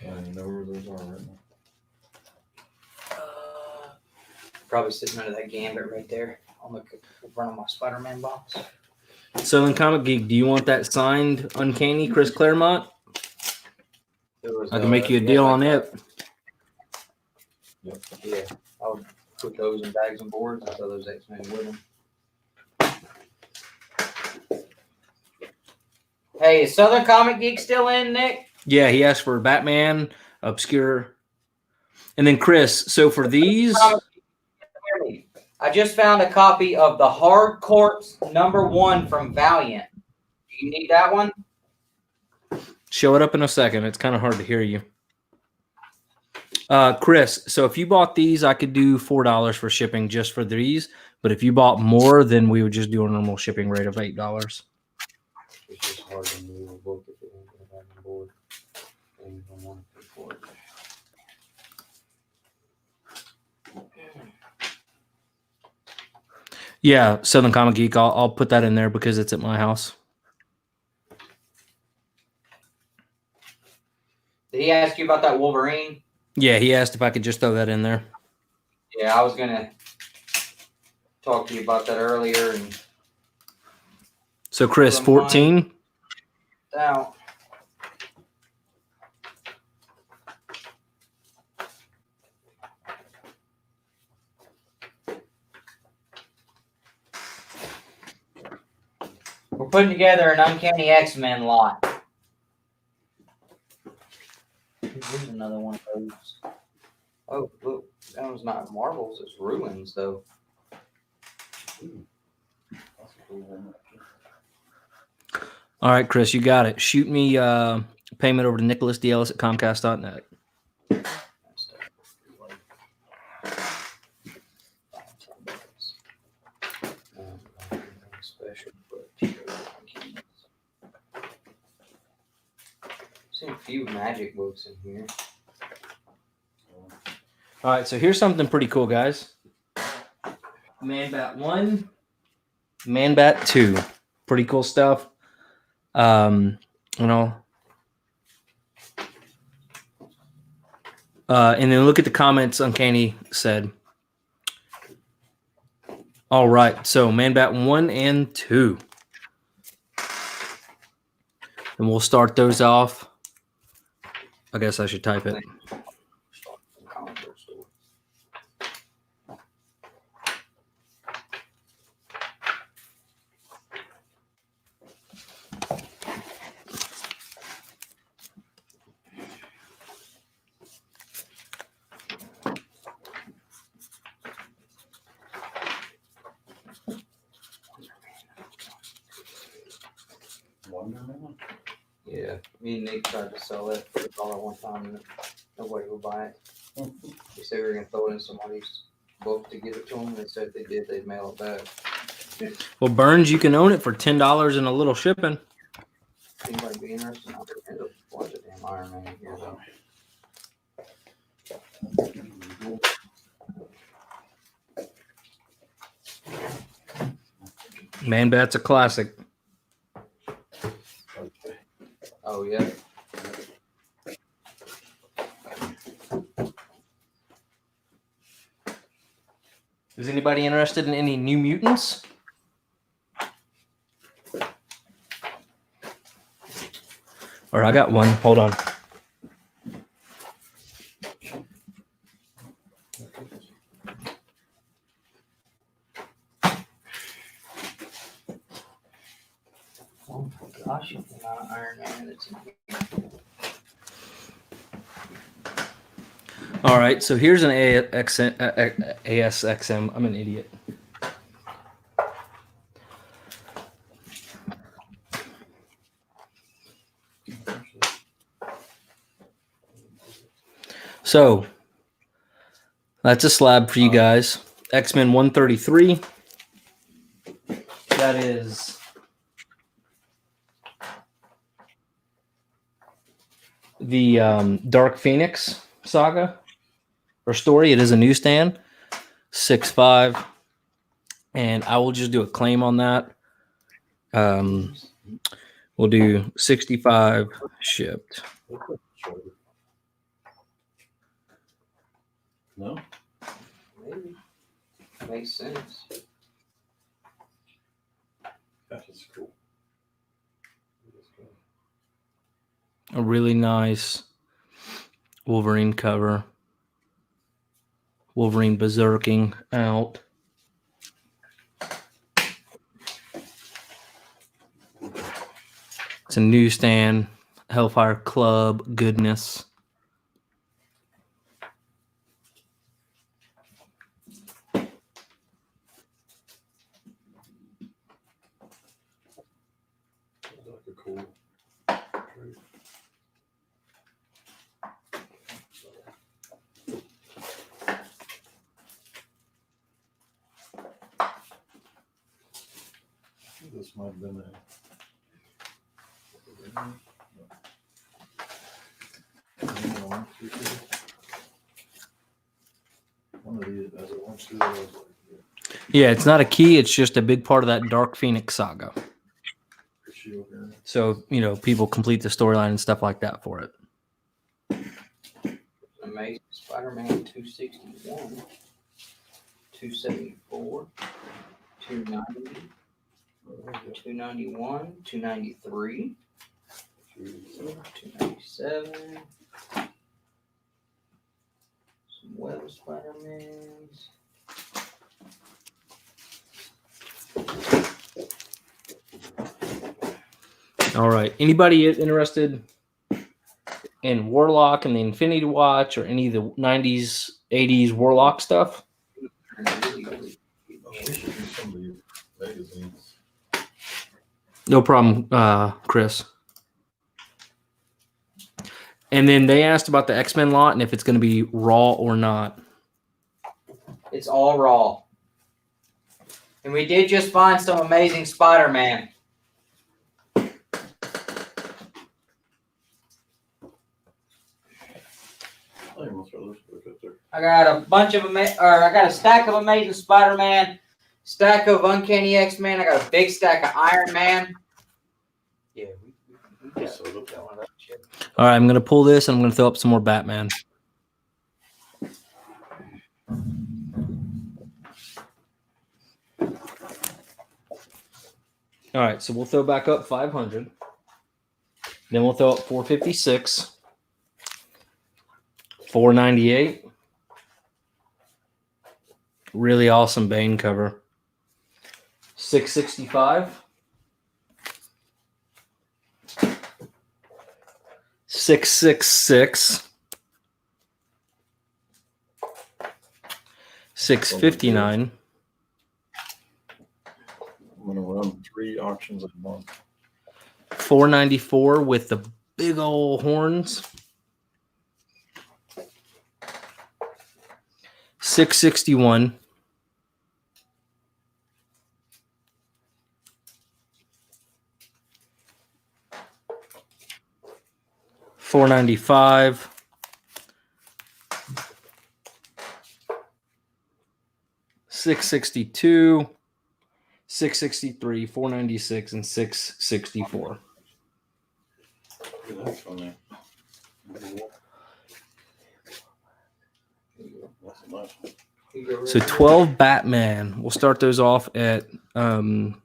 I don't know where those are right now. probably sitting under that gambit right there on the front of my Spider-Man box. Southern Comic Geek, do you want that signed Uncanny Chris Claremont? I can make you a deal on it. Yep. Yeah, I'll put those in bags and boards and sell those X-Men with them. Hey, is Southern Comic Geek still in, Nick? Yeah, he asked for Batman, Obscure. And then Chris, so for these... I just found a copy of the Hard Corpse #1 from Valiant. Do you need that one? Show it up in a second. It's kind of hard to hear you. Chris, so if you bought these, I could do $4 for shipping just for these. But if you bought more, then we would just do a normal shipping rate of $8. It's just hard to move a book if it ain't got a back and board. And you don't want to pay for it. Yeah, Southern Comic Geek, I'll put that in there because it's at my house. Did he ask you about that Wolverine? Yeah, he asked if I could just throw that in there. Yeah, I was going to talk to you about that earlier. And So, Chris, 14. out. We're putting together an Uncanny X-Men lot. Here's another one of those. Oh, look, that was not Marvels, it's Ruins, though. All right, Chris, you got it. Shoot me payment over to Nicholas D. Ellis at Comcast.net. Seen a few magic books in here. All right, so here's something pretty cool, guys. Man-Bat 1, Man-Bat 2. Pretty cool stuff. You know. And then look at the comments Uncanny said. All right, so Man-Bat 1 and 2. And we'll start those off. I guess I should type it. Yeah, me and Nick tried to sell it for $1 one time and nobody would buy it. We said we were going to throw it in somebody's book to give it to them. They said if they did, they'd mail it back. Well, Burns, you can own it for $10 and a little shipping. Anybody be interested? I'll end up watching damn Iron Man here, though. Man-Bat's a classic. Oh, yeah. Is anybody interested in any New Mutants? Or I got one. Hold on. Oh, my gosh, you can Iron Man. It's in here. All right, so here's an ASXM. I'm an idiot. So that's a slab for you guys. X-Men 133. That is the Dark Phoenix saga or story. It is a newsstand, 6.5, and I will just do a claim on that. We'll do 65 shipped. No? Maybe. Makes sense. That's cool. A really nice Wolverine cover. Wolverine berserking out. It's a newsstand, Hellfire Club goodness. Cool. This might have been one of these as it wants to. Yeah, it's not a key. It's just a big part of that Dark Phoenix saga. So, you know, people complete the storyline and stuff like that for it. Amazing Spider-Man 261, 274, 290, 291, 293, 297. Some Web Spider-Mans. All right. Anybody interested in Warlock and the Infinity Watch or any of the 90s, 80s Warlock stuff? No problem, Chris. And then they asked about the X-Men lot and if it's going to be raw or not. It's all raw. And we did just find some amazing Spider-Man. I got a bunch of I got a stack of Amazing Spider-Man, stack of Uncanny X-Men. I got a big stack of Iron Man. Yeah, we got all right, I'm gonna pull this and I'm gonna throw up some more Batman. All right, so we'll throw back up 500. Then we'll throw up 456. 498. Really awesome Bane cover. 665. 666. 659. I'm gonna run 3 auctions a month. 494 with the big old horns. 661. 495. 662. 663, 496, and 664. That's funny. So 12 Batman. We'll start those off at $30.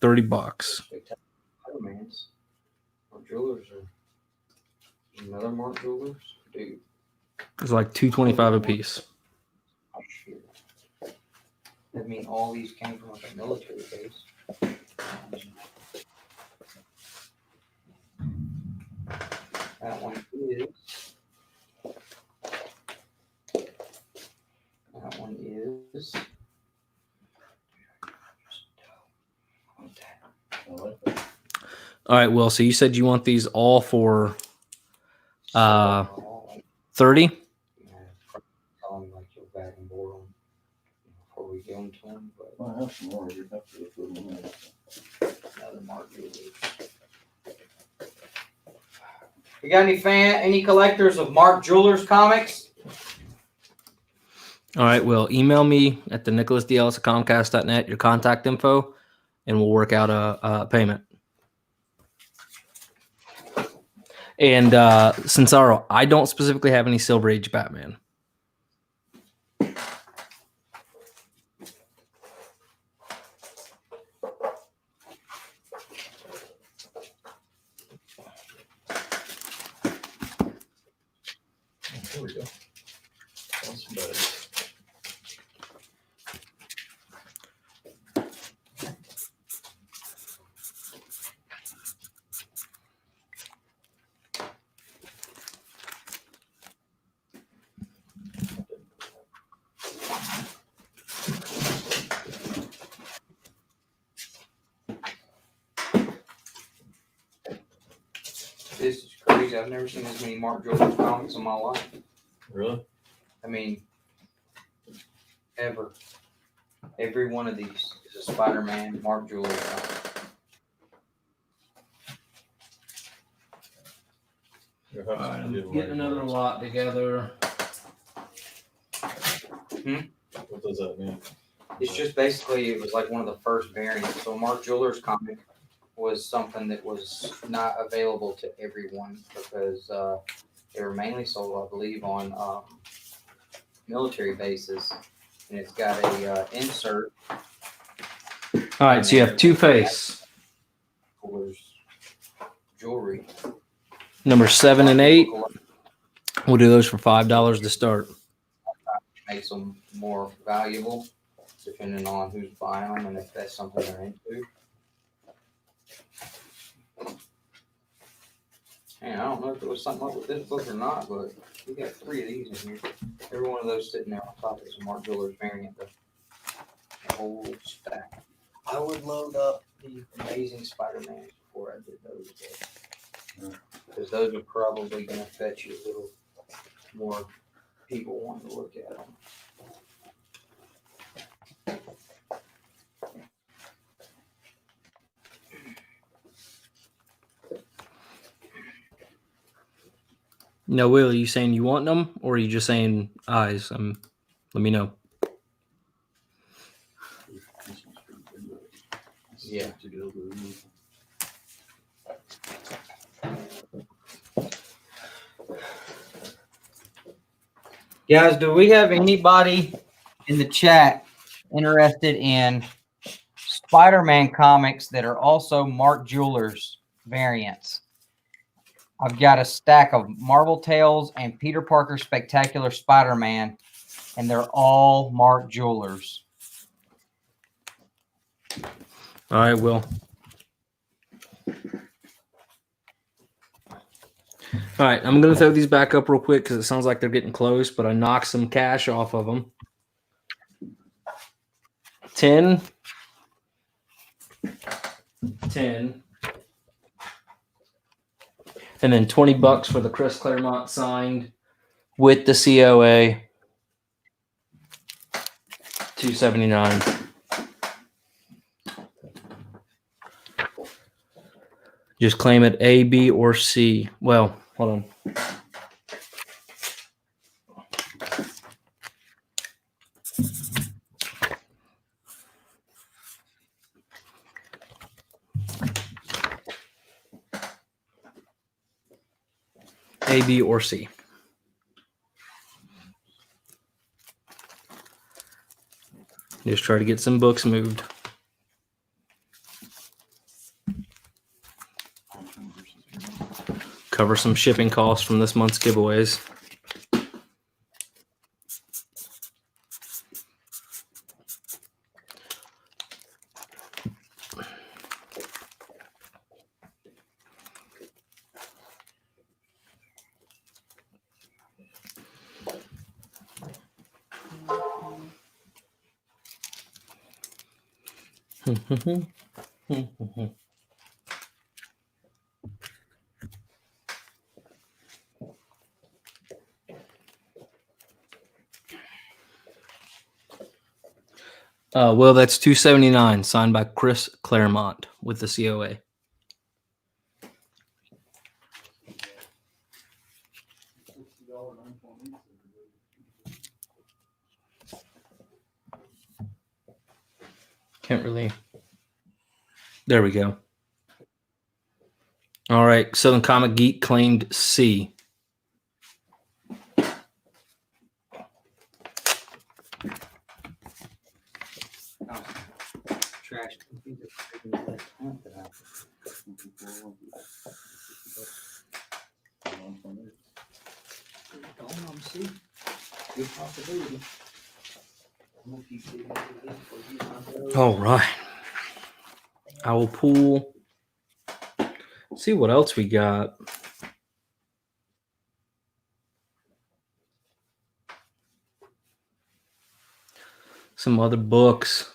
Spider-Mans. Mark Jewelers or another Mark Jewelers. Dude. It's like $225 a piece. Oh, shit. I mean, all these came from like a military base. That one is This. All right, Will. So you said you want these all for 30? Like your bag and board them before we give them to them. But I have some more. You have to put them in. another Mark Jewelers. You got any collectors of Mark Jewelers comics? All right, Will. Email me at the nicholasdls@comcast.net your contact info, and we'll work out a payment. And Censaro, I don't specifically have any Silver Age Batman. Here we go. Awesome, buddy. This is crazy. I've never seen as many Mark Jewelers comics in my life. Really? I mean, ever. Every one of these is a Spider-Man Mark Jewelers comic. All right, I'm getting another lot together. What does that mean? It's just basically, it was like one of the first variants. So Mark Jewelers comic was something that was not available to everyone because they were mainly sold, I believe, on military bases. And it's got a insert. All right, so you have Two-Face, Jewelry. number 7 and 8. We'll do those for $5 to start. Makes them more valuable depending on who's buying them and if that's something they're into. Man, I don't know if there was something up with this book or not, but we got 3 of these in here. Every one of those sitting there on top is a Mark Jewelers variant. The whole stack. I would load up the Amazing Spider-Man before I did those. Because those are probably going to fetch you a little more people wanting to look at them. No, Will, are you saying you want them, or are you just saying eyes? Let me know. Yeah. Guys, do we have anybody in the chat interested in Spider-Man comics that are also Mark Jewelers variants? I've got a stack of Marvel Tales and Peter Parker Spectacular Spider-Man, and they're all Mark Jewelers. All right, Will. All right, I'm going to throw these back up real quick because it sounds like they're getting close, but I knocked some cash off of them. 10. 10. And then $20 for the Chris Claremont signed with the COA. $279. Just claim it A, B, or C. Well, hold on. A, B, or C. Just try to get some books moved. Cover some shipping costs from this month's giveaways. Well, that's $279 signed by Chris Claremont with the COA. Can't really. There we go. All right. Southern Comic Geek claimed C. Trash. All right. I will pull. See what else we got. Some other books.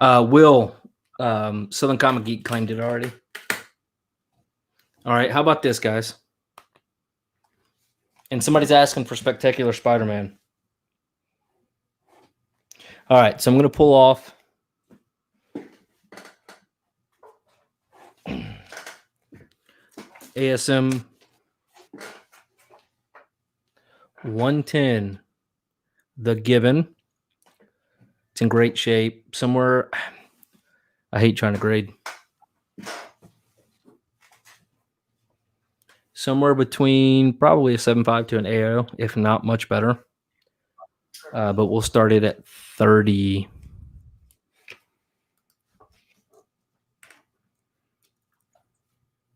Will, Southern Comic Geek claimed it already. All right, how about this, guys? And somebody's asking for Spectacular Spider-Man. All right, so I'm going to pull off ASM 110, The Given. It's in great shape. Somewhere, I hate trying to grade. Somewhere between probably a 7.5 to an AO, if not much better. But we'll start it at 30.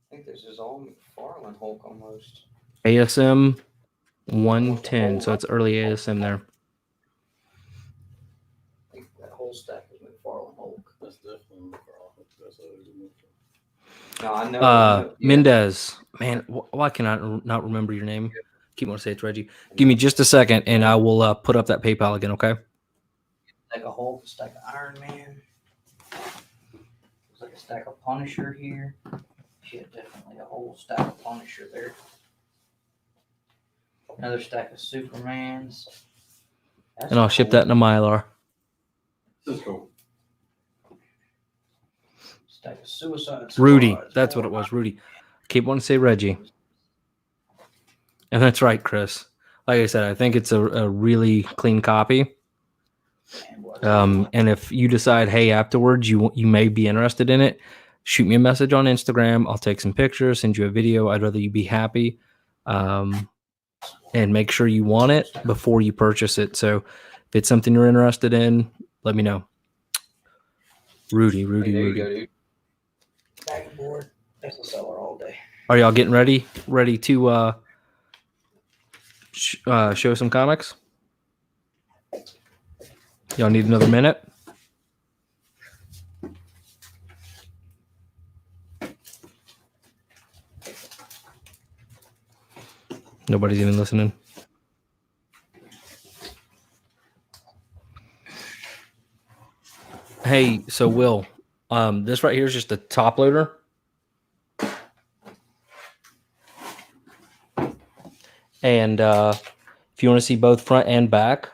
I think this is all McFarlane Hulk almost. ASM 110, so it's early ASM there. I think that whole stack is McFarlane Hulk. That's definitely McFarlane. That's always a McFarlane. No, I know. Yeah. Mendez. Man, why can I not remember your name? Keep wanting to say it's Reggie. Give me just a second, and I will put up that PayPal again, okay? Stack of Hulk, a stack of Iron Man. Looks like a stack of Punisher here. Shit, definitely a whole stack of Punisher there. Another stack of Supermans. That's And I'll ship that in a Mylar. This is cool. Stack of Suicide Squad. Rudy. That's what it was, Rudy. Keep wanting to say Reggie. And that's right, Chris. Like I said, I think it's a really clean copy. And if you decide, hey, afterwards you may be interested in it, shoot me a message on Instagram. I'll take some pictures, send you a video. I'd rather you be happy. And make sure you want it before you purchase it. So if it's something you're interested in, let me know. Rudy. There you go, dude. Back and board. That's a seller all day. Are y'all getting ready? Ready to show some comics? Y'all need another minute? Nobody's even listening. Hey, so Will, this right here is just a top loader. And if you want to see both front and back,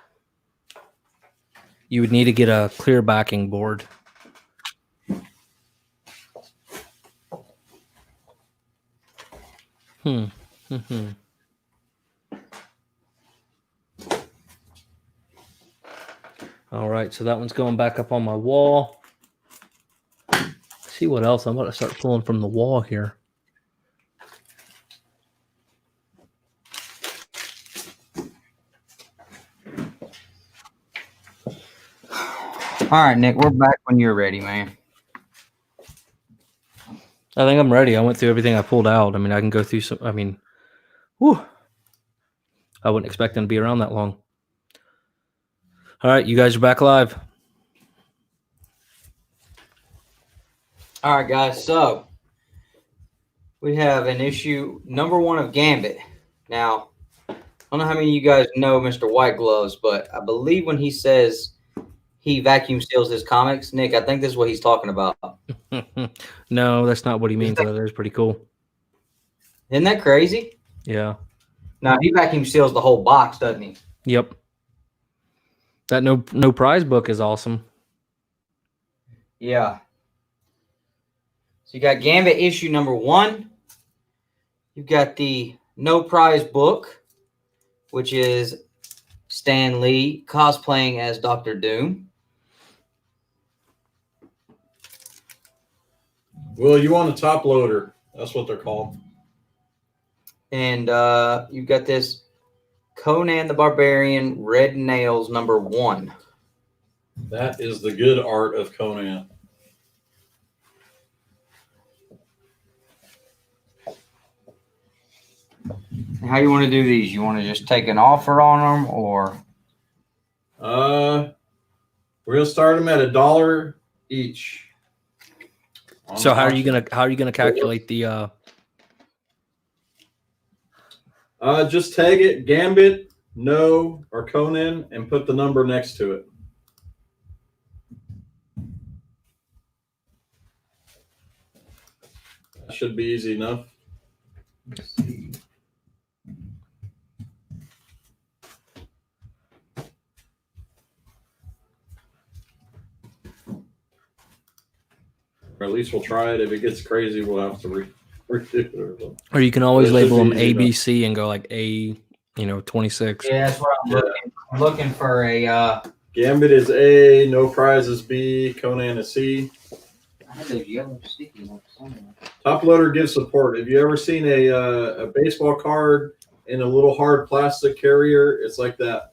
you would need to get a clear backing board. All right, so that one's going back up on my wall. Let's see what else. I'm about to start pulling from the wall here. All right, Nick, we're back when you're ready, man. I think I'm ready. I went through everything I pulled out. I mean, I can go through some. I mean, whew. I wouldn't expect them to be around that long. All right, you guys are back live. All right, guys. So we have an issue number 1 of Gambit. Now, I don't know how many of you guys know Mr. White Gloves, but I believe when he says he vacuum seals his comics. Nick, I think this is what he's talking about. No, that's not what he means. Though. That is pretty cool. Isn't that crazy? Yeah. Now he vacuum seals the whole box, doesn't he? Yep. That no prize book is awesome. Yeah. So you got Gambit issue number 1. You've got the no prize book, which is Stan Lee cosplaying as Dr. Doom. Well, you want a top loader. That's what they're called. And you've got this Conan the Barbarian Red Nails number 1. That is the good art of Conan. How you want to do these? You want to just take an offer on them, or? We're gonna start them at $1 each. So how are you gonna calculate the? Just tag it Gambit, No, or Conan, and put the number next to it. That should be easy enough. Let's see. Or at least we'll try it. If it gets crazy, we'll have to redo it or something. Or you can always But it should label them be easy enough. ABC and go like A, 26. Yeah, that's what I'm looking. I'm looking for a. Gambit is A, No Prize is B, Conan is C. I had those yellow sticky ones somewhere. Top loader gives support. Have you ever seen a baseball card in a little hard plastic carrier? It's like that.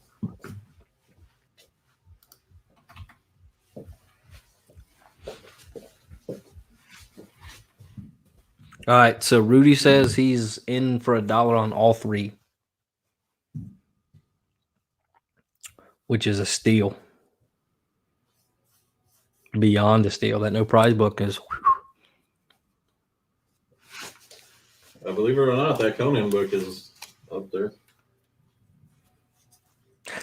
All right, so Rudy says he's in for $1 on all 3, which is a steal. Beyond a steal. That no prize book is. Believe it or not, that Conan book is up there.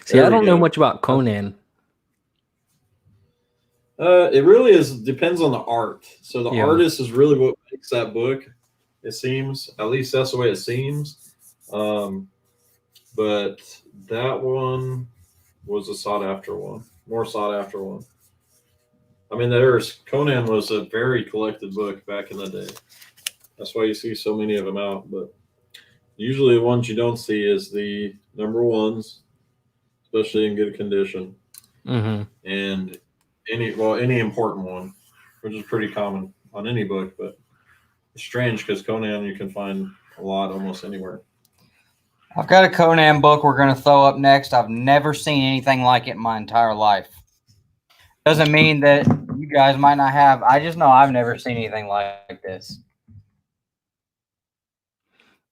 See, There I we don't know go. much about Conan. It really depends on the art. So the Yeah. artist is really what makes that book. It seems, at least that's the way it seems. But that one was a sought after one, more sought after one. I mean, Conan was a very collected book back in the day. That's why you see so many of them out. But usually the ones you don't see is the number ones, especially in good condition, Mm-hmm. and any important one, which is pretty common on any book. But it's strange because Conan you can find a lot almost anywhere. I've got a Conan book we're going to throw up next. I've never seen anything like it in my entire life. Doesn't mean that you guys might not have. I just know I've never seen anything like this.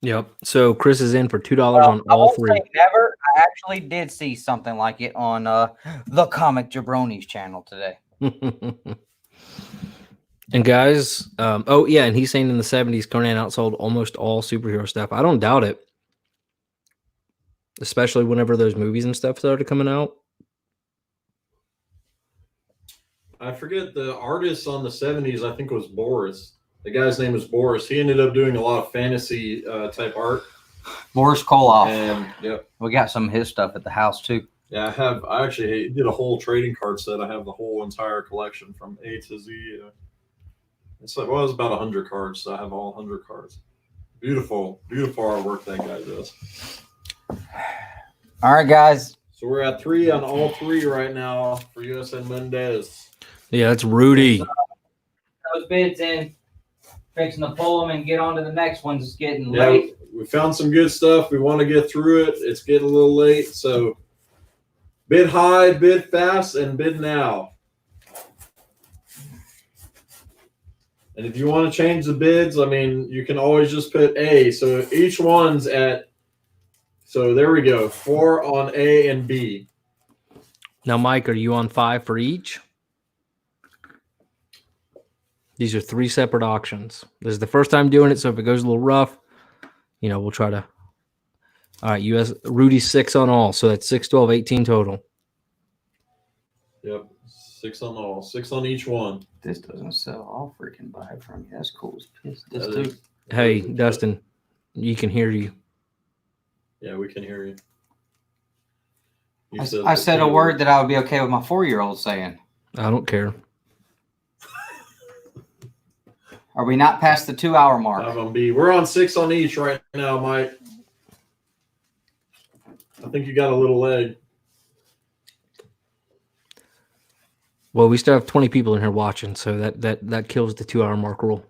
Yep. So Chris is in for $2 on I all won't 3. say never. I actually did see something like it on the Comic Jabronis channel today. And guys, oh yeah, and he's saying in the 70s Conan outsold almost all superhero stuff. I don't doubt it. Especially whenever those movies and stuff started coming out. I forget the artist on the 70s, I think it was Boris. The guy's name was Boris. He ended up doing a lot of fantasy type art. Boris Koloff. And yep. We got some of his stuff at the house too. Yeah, I actually did a whole trading card set. I have the whole entire collection from A to Z. It's like, well, it was about 100 cards, so I have all 100 cards. Beautiful, beautiful artwork that guy does. All right, guys. So we're at 3 on all 3 right now for USN Mendez. Yeah, that's Rudy. Those bids in. Fixing to pull them and get on to the next ones. It's getting Yeah, late. we found some good stuff. We want to get through it. It's getting a little late, so bid high, bid fast, and bid now. And if you want to change the bids, I mean, you can always just put A. So each one's at, so there we go, 4 on A and B. Now, Mike, are you on 5 for each? These are 3 separate auctions. This is the first time doing it, so if it goes a little rough, we'll try to. All right, Rudy's 6 on all, so that's 6, 12, 18 total. Yep. 6 on all. 6 on each one. This doesn't sell. I'll freaking buy it from you. That's cool as piss. This That too. is- Hey, Dustin, you can hear you. Yeah, we can hear you. I said a word that I would be okay with my 4-year-old saying. I don't care. Are we not past the 2-hour mark? I'm gonna be. We're on 6 on each right now, Mike. I think you got a little leg. Well, we still have 20 people in here watching, so that kills the 2-hour mark rule.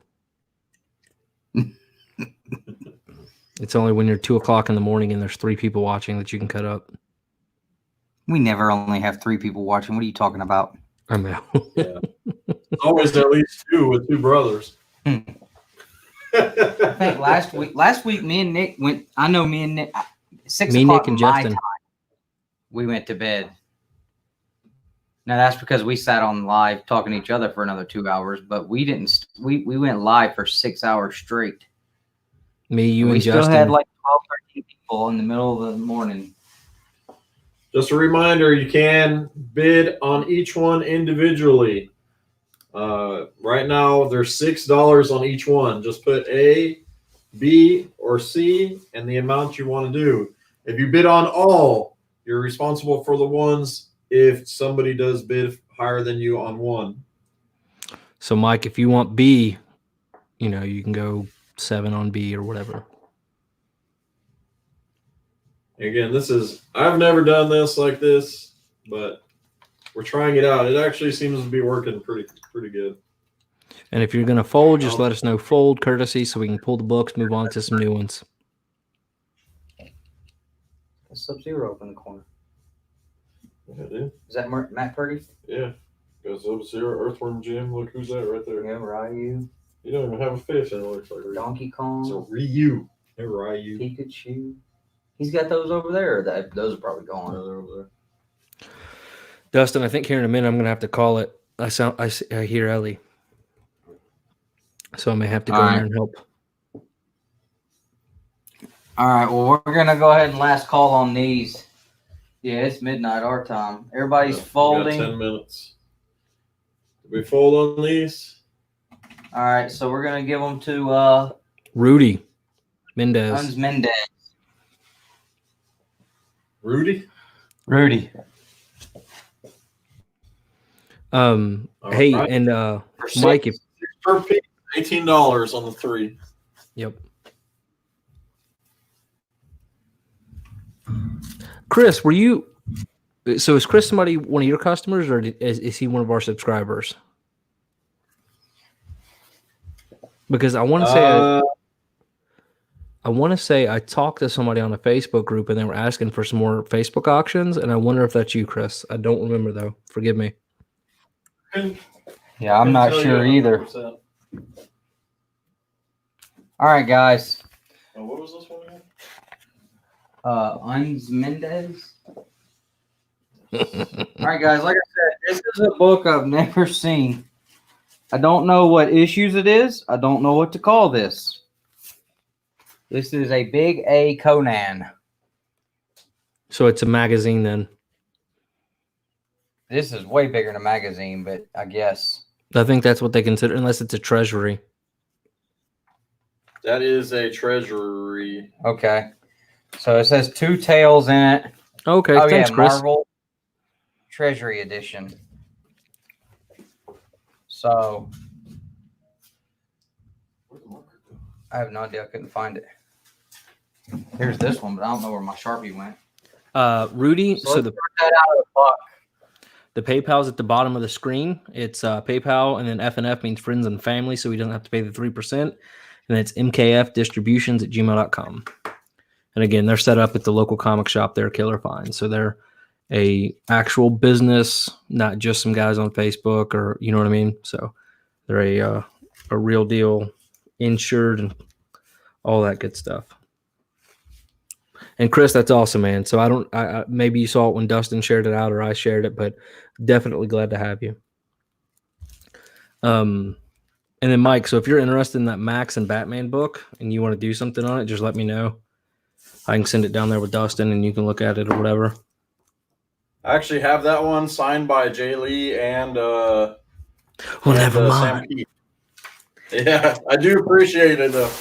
It's only when you're 2 o'clock in the morning and there's 3 people watching that you can cut up. We never only have 3 people watching. What are you talking about? I know. Yeah. Always at least 2 with 2 brothers. I think last week, me and Nick went. I know me and Nick. 6 Me, o'clock Nick, and my Justin. time, we went to bed. Now that's because we sat on live talking to each other for another 2 hours, but we didn't. We went live for 6 hours straight. Me, you, We and still Justin. had like 12, 13 people in the middle of the morning. Just a reminder, you can bid on each one individually. Right now, there's $6 on each one. Just put A, B, or C and the amount you want to do. If you bid on all, you're responsible for the ones if somebody does bid higher than you on one. So, Mike, if you want B, you know, you can go 7 on B or whatever. Again, I've never done this like this, but we're trying it out. It actually seems to be working pretty good. And if you're going to fold, just let us know fold courtesy so we can pull the books, move on to some new ones. Sub-Zero up in the corner. Yeah, dude. Is that Matt Purdy? Yeah. Got Sub-Zero, Earthworm Jim. Look who's that right there. Yeah, Ryu. You don't even have a fish, and it looks like Ryu. Donkey Kong. It's a Ryu. Hey, Ryu. Pikachu. He's got those over there. Those are probably gone. Yeah, they're over there. Dustin, I think here in a minute I'm going to have to call it. I hear Ellie. So I may have to go in there and help. All right, well, we're going to go ahead and last call on these. Yeah, it's midnight our time. Everybody's folding. We got 10 minutes. Did we fold on these? All right, so we're going to give them to Rudy Mendez. Hans Mendez. Rudy? Rudy. Hey, right. and Mike, if Per piece, $18 on the 3. yep. Chris, were you? So is Chris one of your customers, or is he one of our subscribers? Because I want to say I want to say I talked to somebody on a Facebook group and they were asking for some more Facebook auctions, and I wonder if that's you, Chris. I don't remember though. Forgive me. Yeah, I'm not sure either. 100%. All right, guys. Oh, what was this one again? Hans Mendez. All right, guys. Like I said, this is a book I've never seen. I don't know what issues it is. I don't know what to call this. This is a Big A Conan. So it's a magazine then. This is way bigger than a magazine, but I guess. I think that's what they consider, unless it's a treasury. That is a treasury. Okay. So it says 2 tales in it. Okay, Oh, thanks, yeah, Chris. Marvel Treasury Edition. So I have no idea. I couldn't find it. Here's this one, but I don't know where my Sharpie went. Rudy, So so let's the start that out of the book. The PayPal's at the bottom of the screen. It's PayPal, and then F&F means friends and family, so he doesn't have to pay the 3%. And it's mkfdistributions@gmail.com. And again, they're set up at the local comic shop there, Killerfinds. So they're a actual business, not just some guys on Facebook, or you know what I mean. So they're a real deal, insured, and all that good stuff. And Chris, that's awesome, man. So I maybe you saw it when Dustin shared it out, or I shared it, but definitely glad to have you. And then Mike, so if you're interested in that Max and Batman book and you want to do something on it, just let me know. I can send it down there with Dustin and you can look at it or whatever. I actually have that one signed by Jay Lee and never Sam mind. Keith. Yeah, I do appreciate it though.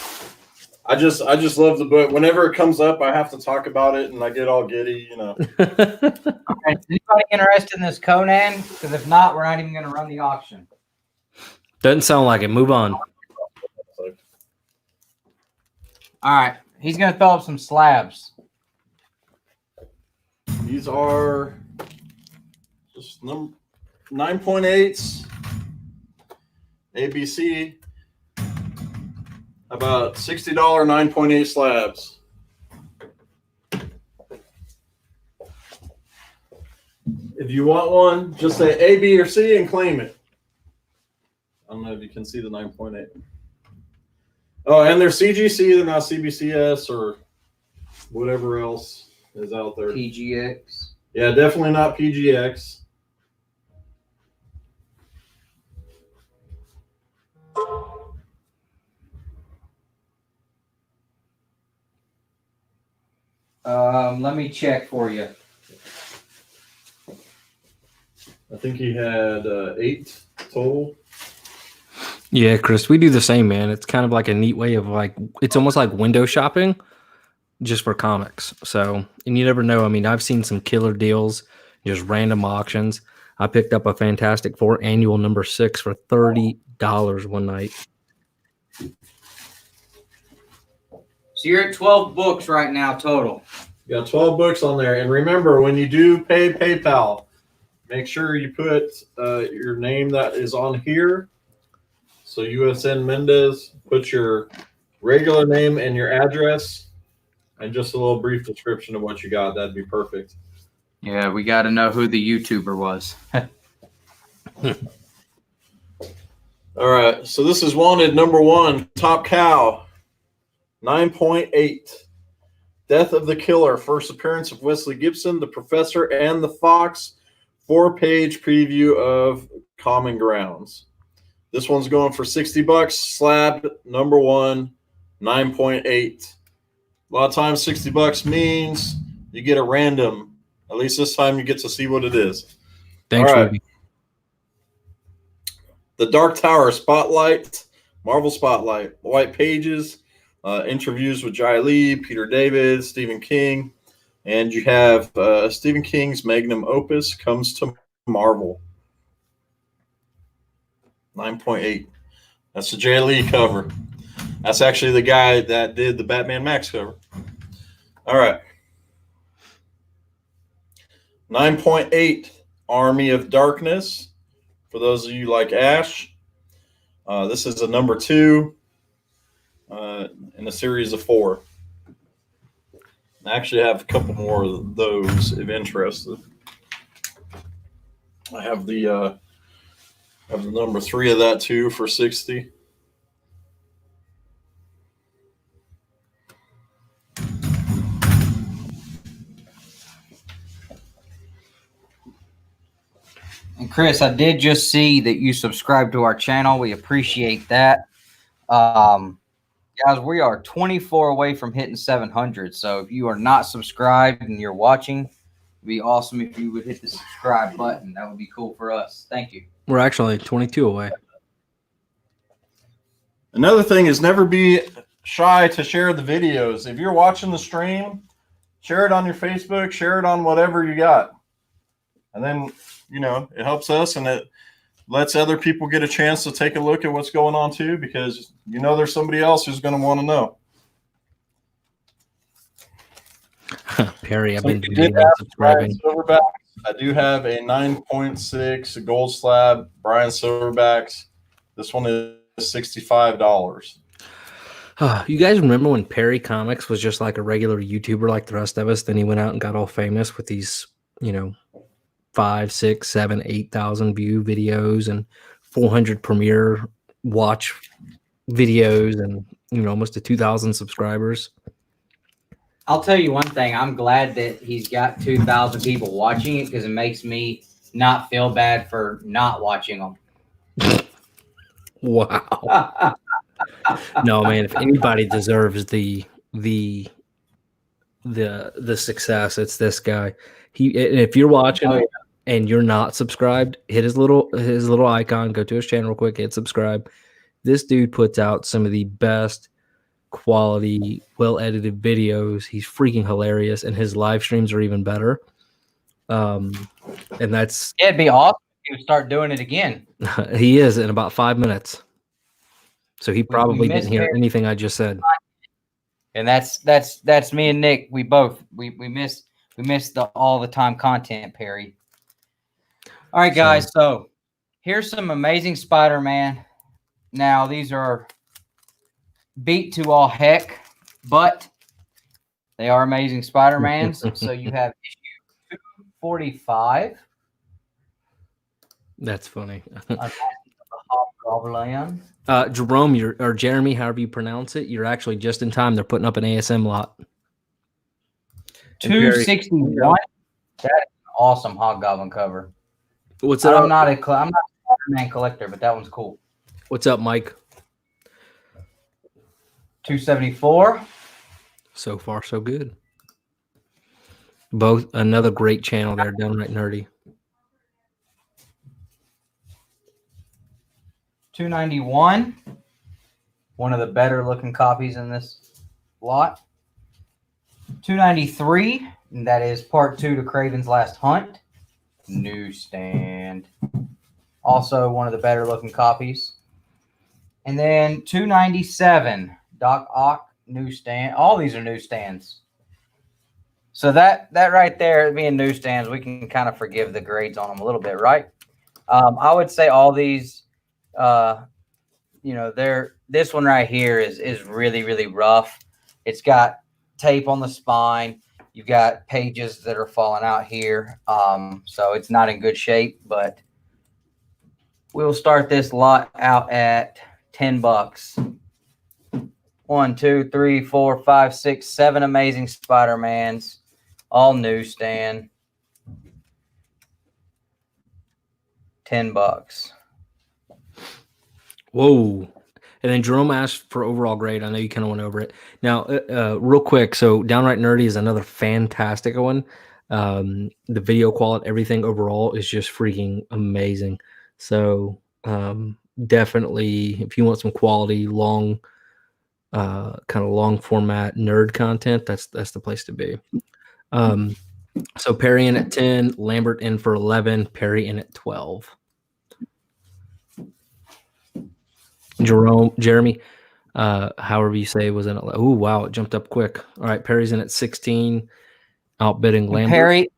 I just love the book. Whenever it comes up, I have to talk about it, and I get all giddy, you know. Okay, is anybody interested in this Conan? Because if not, we're not even going to run the auction. Doesn't sound like it. Move on. All right, he's going to throw up some slabs. These are just 9.8s, ABC, about $60 9.8 slabs. If you want one, just say A, B, or C and claim it. I don't know if you can see the 9.8. Oh, and they're CGC, they're not CBCS or whatever else is out there. PGX. Yeah, definitely not PGX. Let me check for you. I think he had 8 total. Yeah, Chris, we do the same, man. It's kind of like a neat way of like, it's almost like window shopping just for comics. So, and you never know. I mean, I've seen some killer deals, just random auctions. I picked up a Fantastic Four annual number 6 for $30 one night. So you're at 12 books right now total. You got 12 books on there. And remember, when you do pay PayPal, make sure you put your name that is on here. So USN Mendez, put your regular name and your address and just a little brief description of what you got. That'd be perfect. Yeah, we got to know who the YouTuber was. All right. So this is wanted number 1, Top Cow, 9.8. Death of the Killer, first appearance of Wesley Gibson, the Professor, and the Fox. 4-page preview of Common Grounds. This one's going for $60. Slab number 1, 9.8. A lot of times $60 means you get a random. At least this time you get to see what it is. Thanks, All right. Ruby. The Dark Tower Spotlight, Marvel Spotlight, White Pages, interviews with Jai Lee, Peter David, Stephen King, and you have Stephen King's magnum opus comes to Marvel. 9.8. That's the Jai Lee cover. That's actually the guy that did the Batman Max cover. All right. 9.8, Army of Darkness. For those of you like Ash, this is a number 2 in a series of 4. I actually have a couple more of those if interested. I have the number 3 of that too for $60. And Chris, I did just see that you subscribed to our channel. We appreciate that. Guys, we are 24 away from hitting 700. So if you are not subscribed and you're watching, it'd be awesome if you would hit the subscribe button. That would be cool for us. Thank you. We're actually 22 away. Another thing is never be shy to share the videos. If you're watching the stream, share it on your Facebook, share it on whatever you got. And then, you know, it helps us and it lets other people get a chance to take a look at what's going on too, because you know there's somebody else who's going to want to know. Perry, I've So been you doing did have subscribing. Brian Silverbacks. I do have a 9.6 gold slab Brian Silverbacks. This one is $65. You guys remember when Perry Comics was just like a regular YouTuber like the rest of us? Then he went out and got all famous with these, you know, 5, 6, 7, 8,000 view videos and 400 premiere watch videos and, you know, almost to 2,000 subscribers. I'll tell you one thing. I'm glad that he's got 2,000 people watching it because it makes me not feel bad for not watching them. Wow. No, man, if anybody deserves the success, it's this guy. If you're watching Oh, yeah. and you're not subscribed, hit his little icon, go to his channel real quick, hit subscribe. This dude puts out some of the best quality, well-edited videos. He's freaking hilarious, and his live streams are even better. And that's It'd be awesome if you would start doing it again. he is in about 5 minutes. So he We probably missed didn't hear Perry. anything I just said. And that's me and Nick. We missed the all the time content, Perry. All right, guys. So here's some amazing Spider-Man. Now these are beat to all heck, but they are amazing Spider-Mans. So you have issue 245. That's funny. Babble-on. Jerome, or Jeremy, however you pronounce it, you're actually just in time. They're putting up an ASM lot. 261. That's an awesome Hobgoblin cover. What's up? I'm not a Spider-Man collector, but that one's cool. What's up, Mike? 274. So far, so good. Both another great channel there, Downright Nerdy. 291. One of the better looking copies in this lot. 293. And that is part 2 to Craven's Last Hunt. Newsstand. Also one of the better looking copies. And then 297. Doc Ock newsstand. All these are newsstands. So that right there, being newsstands, we can kind of forgive the grades on them a little bit, right? I would say all these, this one right here is really, really rough. It's got tape on the spine. You've got pages that are falling out here. So it's not in good shape, but we'll start this lot out at $10. 1, 2, 3, 4, 5, 6, 7 amazing Spider-Mans, all newsstand. $10. Whoa. And then Jerome asked for overall grade. I know you kind of went over it. Now, real quick, so Downright Nerdy is another fantastic one. The video quality, everything overall is just freaking amazing. So definitely, if you want some quality, long, kind of long format nerd content, that's the place to be. So Perry in at 10, Lambert in for 11, Perry in at 12. Jeremy, however you say, was in. Oh wow, it jumped up quick. All right, Perry's in at 16, outbidding Lambert. Perry,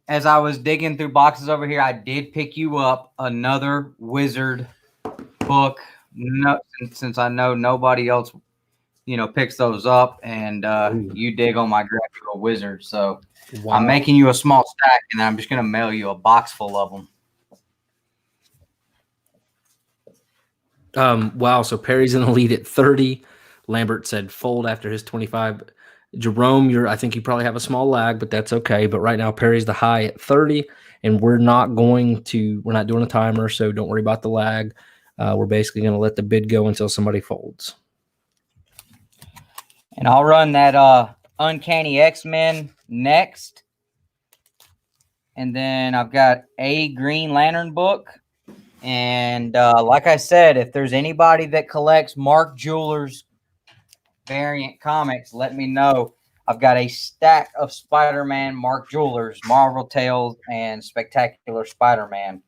as I was digging through boxes over here, I did pick you up another Wizard book. No, since I know nobody else, picks those up, and you dig on my graphical Wizard, so wow. I'm making you a small stack, and I'm just gonna mail you a box full of them. Wow, so Perry's in the lead at 30. Lambert said fold after his 25. Jerome, I think you probably have a small lag, but that's okay. But right now, Perry's the high at 30, and we're not doing a timer, so don't worry about the lag. We're basically going to let the bid go until somebody folds. And I'll run that Uncanny X-Men next. And then I've got a Green Lantern book. And like I said, if there's anybody that collects Mark Jeweller's variant comics, let me know. I've got a stack of Spider-Man Mark Jeweller's, Marvel Tales, and Spectacular Spider-Man.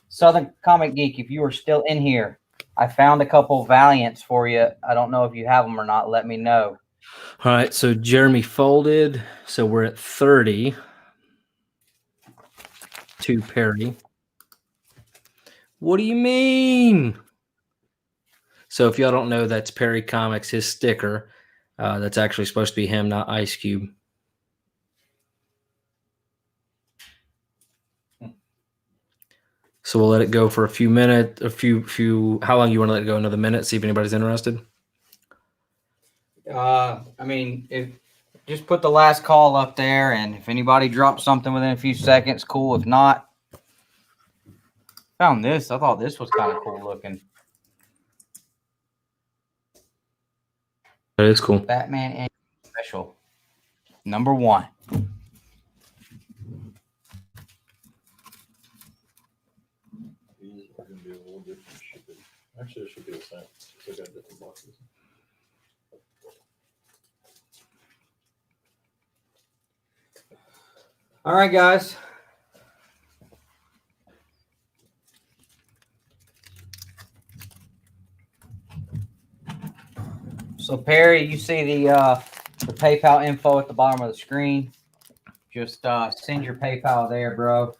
Southern Comic Geek, if you are still in here, I found a couple Valiants for you. I don't know if you have them or not. Let me know. All right, so Jeremy folded. So we're at 30 to Perry. What do you mean? So if y'all don't know, that's Perry Comics, his sticker. That's actually supposed to be him, not Ice Cube. So we'll let it go for a few minutes, how long you want to let it go? Another minute, see if anybody's interested? Just put the last call up there, and if anybody drops something within a few seconds, cool. If not, found this. I thought this was kind of cool looking. That is cool. Batman Annual Special #1. gonna be a little different. Should be. Actually, it should be the same. I got different boxes. All right, guys. So Perry, you see the PayPal info at the bottom of the screen. Just send your PayPal there, bro,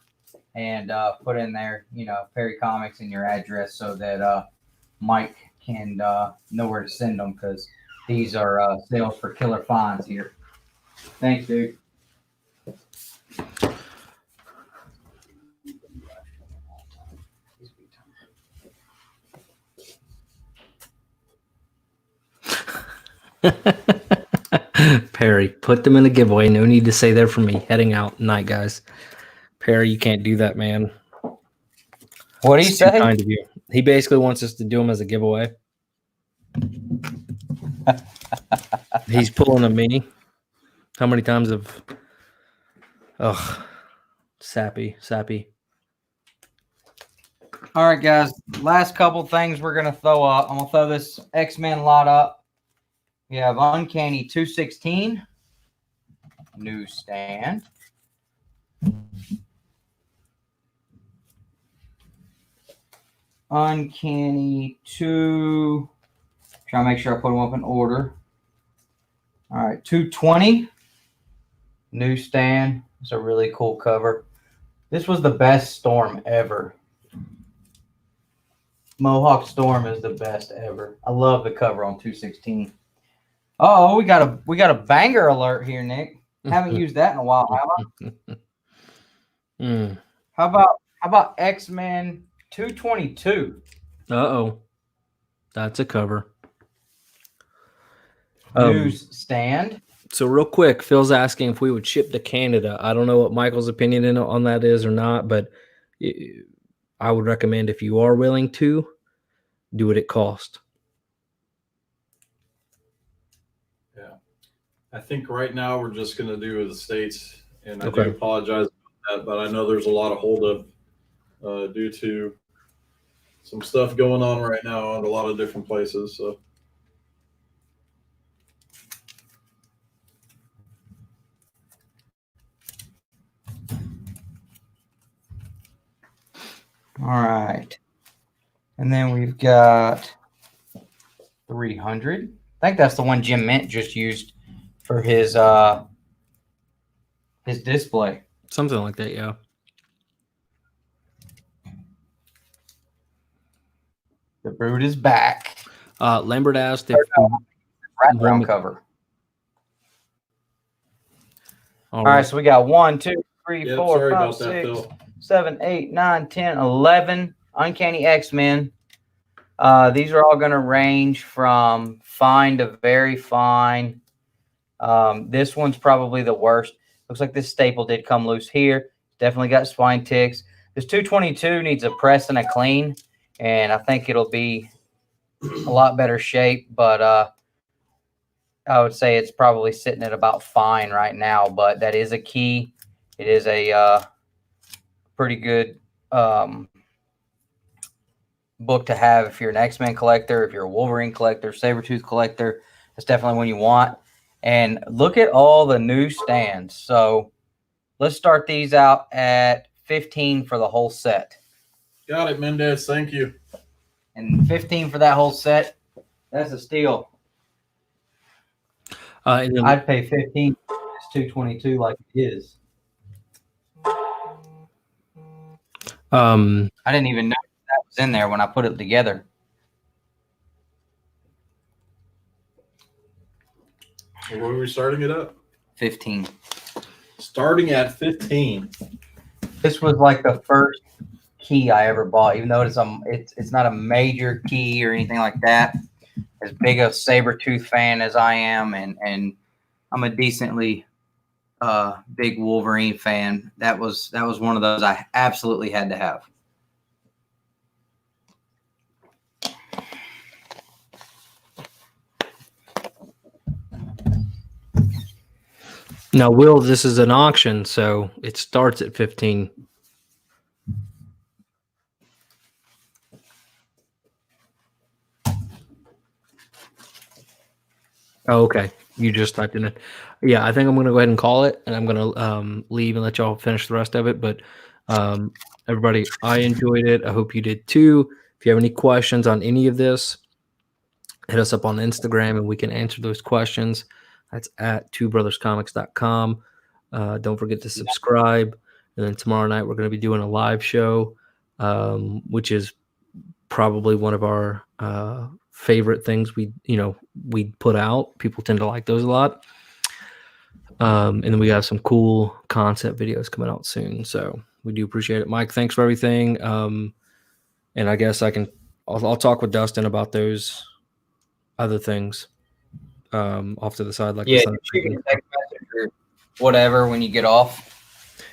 and put in there, Perry Comics and your address so that Mike can know where to send them, because these are sales for Killerfinds here. Thanks, dude. Perry, put them in a giveaway. No need to say they're from me. Heading out. Night, guys. Perry, you can't do that, man. What do you say? Kind of you. He basically wants us to do them as a giveaway. He's pulling a me. How many times have... Ugh. Sappy. All right, guys. Last couple things we're going to throw up. I'm going to throw this X-Men lot up. We have Uncanny 216. Newsstand. Uncanny 2. Trying to make sure I put them up in order. All right, 220. Newsstand. It's a really cool cover. This was the best Storm ever. Mohawk Storm is the best ever. I love the cover on 216. Oh, we got a banger alert here, Nick. Haven't used that in a while, have I? How about X-Men 222? Uh-oh. That's a cover. Newsstand. So real quick, Phil's asking if we would ship to Canada. I don't know what Michael's opinion on that is or not, but I would recommend, if you are willing to, do it at cost. Yeah. I think right now we're just going to do the States, and I Okay. do apologize about that, but I know there's a lot of holdup due to some stuff going on right now in a lot of different places. So. All right. And then we've got 300. I think that's the one Jim Mint just used for his display. Something like that, yeah. The Brood is back. Lambert asked if... Rat brown cover. All right, so we got 1, 2, 3, 4, 5, 6, 7, 8, 9, 10, 11 Uncanny X-Men. These are all going to range from fine to very fine. This one's probably the worst. Looks like this staple did come loose here. Definitely got spine ticks. This 222 needs a press and a clean, and I think it'll be a lot better shape, but I would say it's probably sitting at about fine right now, but that is a key. It is a pretty good book to have if you're an X-Men collector, if you're a Wolverine collector, Sabretooth collector. That's definitely one you want. And look at all the newsstands. So let's start these out at 15 for the whole set. Got it, Mendez. Thank you. And 15 for that whole set. That's a steal. I'd pay 15 for this 222 like it is. I didn't even know that was in there when I put it together. Where were we starting it at? 15. Starting at 15. This was like the first key I ever bought, even though it's not a major key or anything like that. As big a Sabretooth fan as I am, and I'm a decently big Wolverine fan. That was one of those I absolutely had to have. Now, Will, this is an auction, so it starts at 15. Oh, okay. You just typed in it. Yeah, I think I'm going to go ahead and call it, and I'm going to leave and let y'all finish the rest of it. But everybody, I enjoyed it. I hope you did too. If you have any questions on any of this, hit us up on Instagram, and we can answer those questions. That's at twobrotherscomics.com. Don't forget to subscribe. And then tomorrow night, we're going to be doing a live show, which is probably one of our favorite things we put out. People tend to like those a lot. And then we have some cool concept videos coming out soon. So we do appreciate it. Mike, thanks for everything. And I guess I'll talk with Dustin about those other things off to the side. Like Yeah, shoot me a text message or whatever when you get off.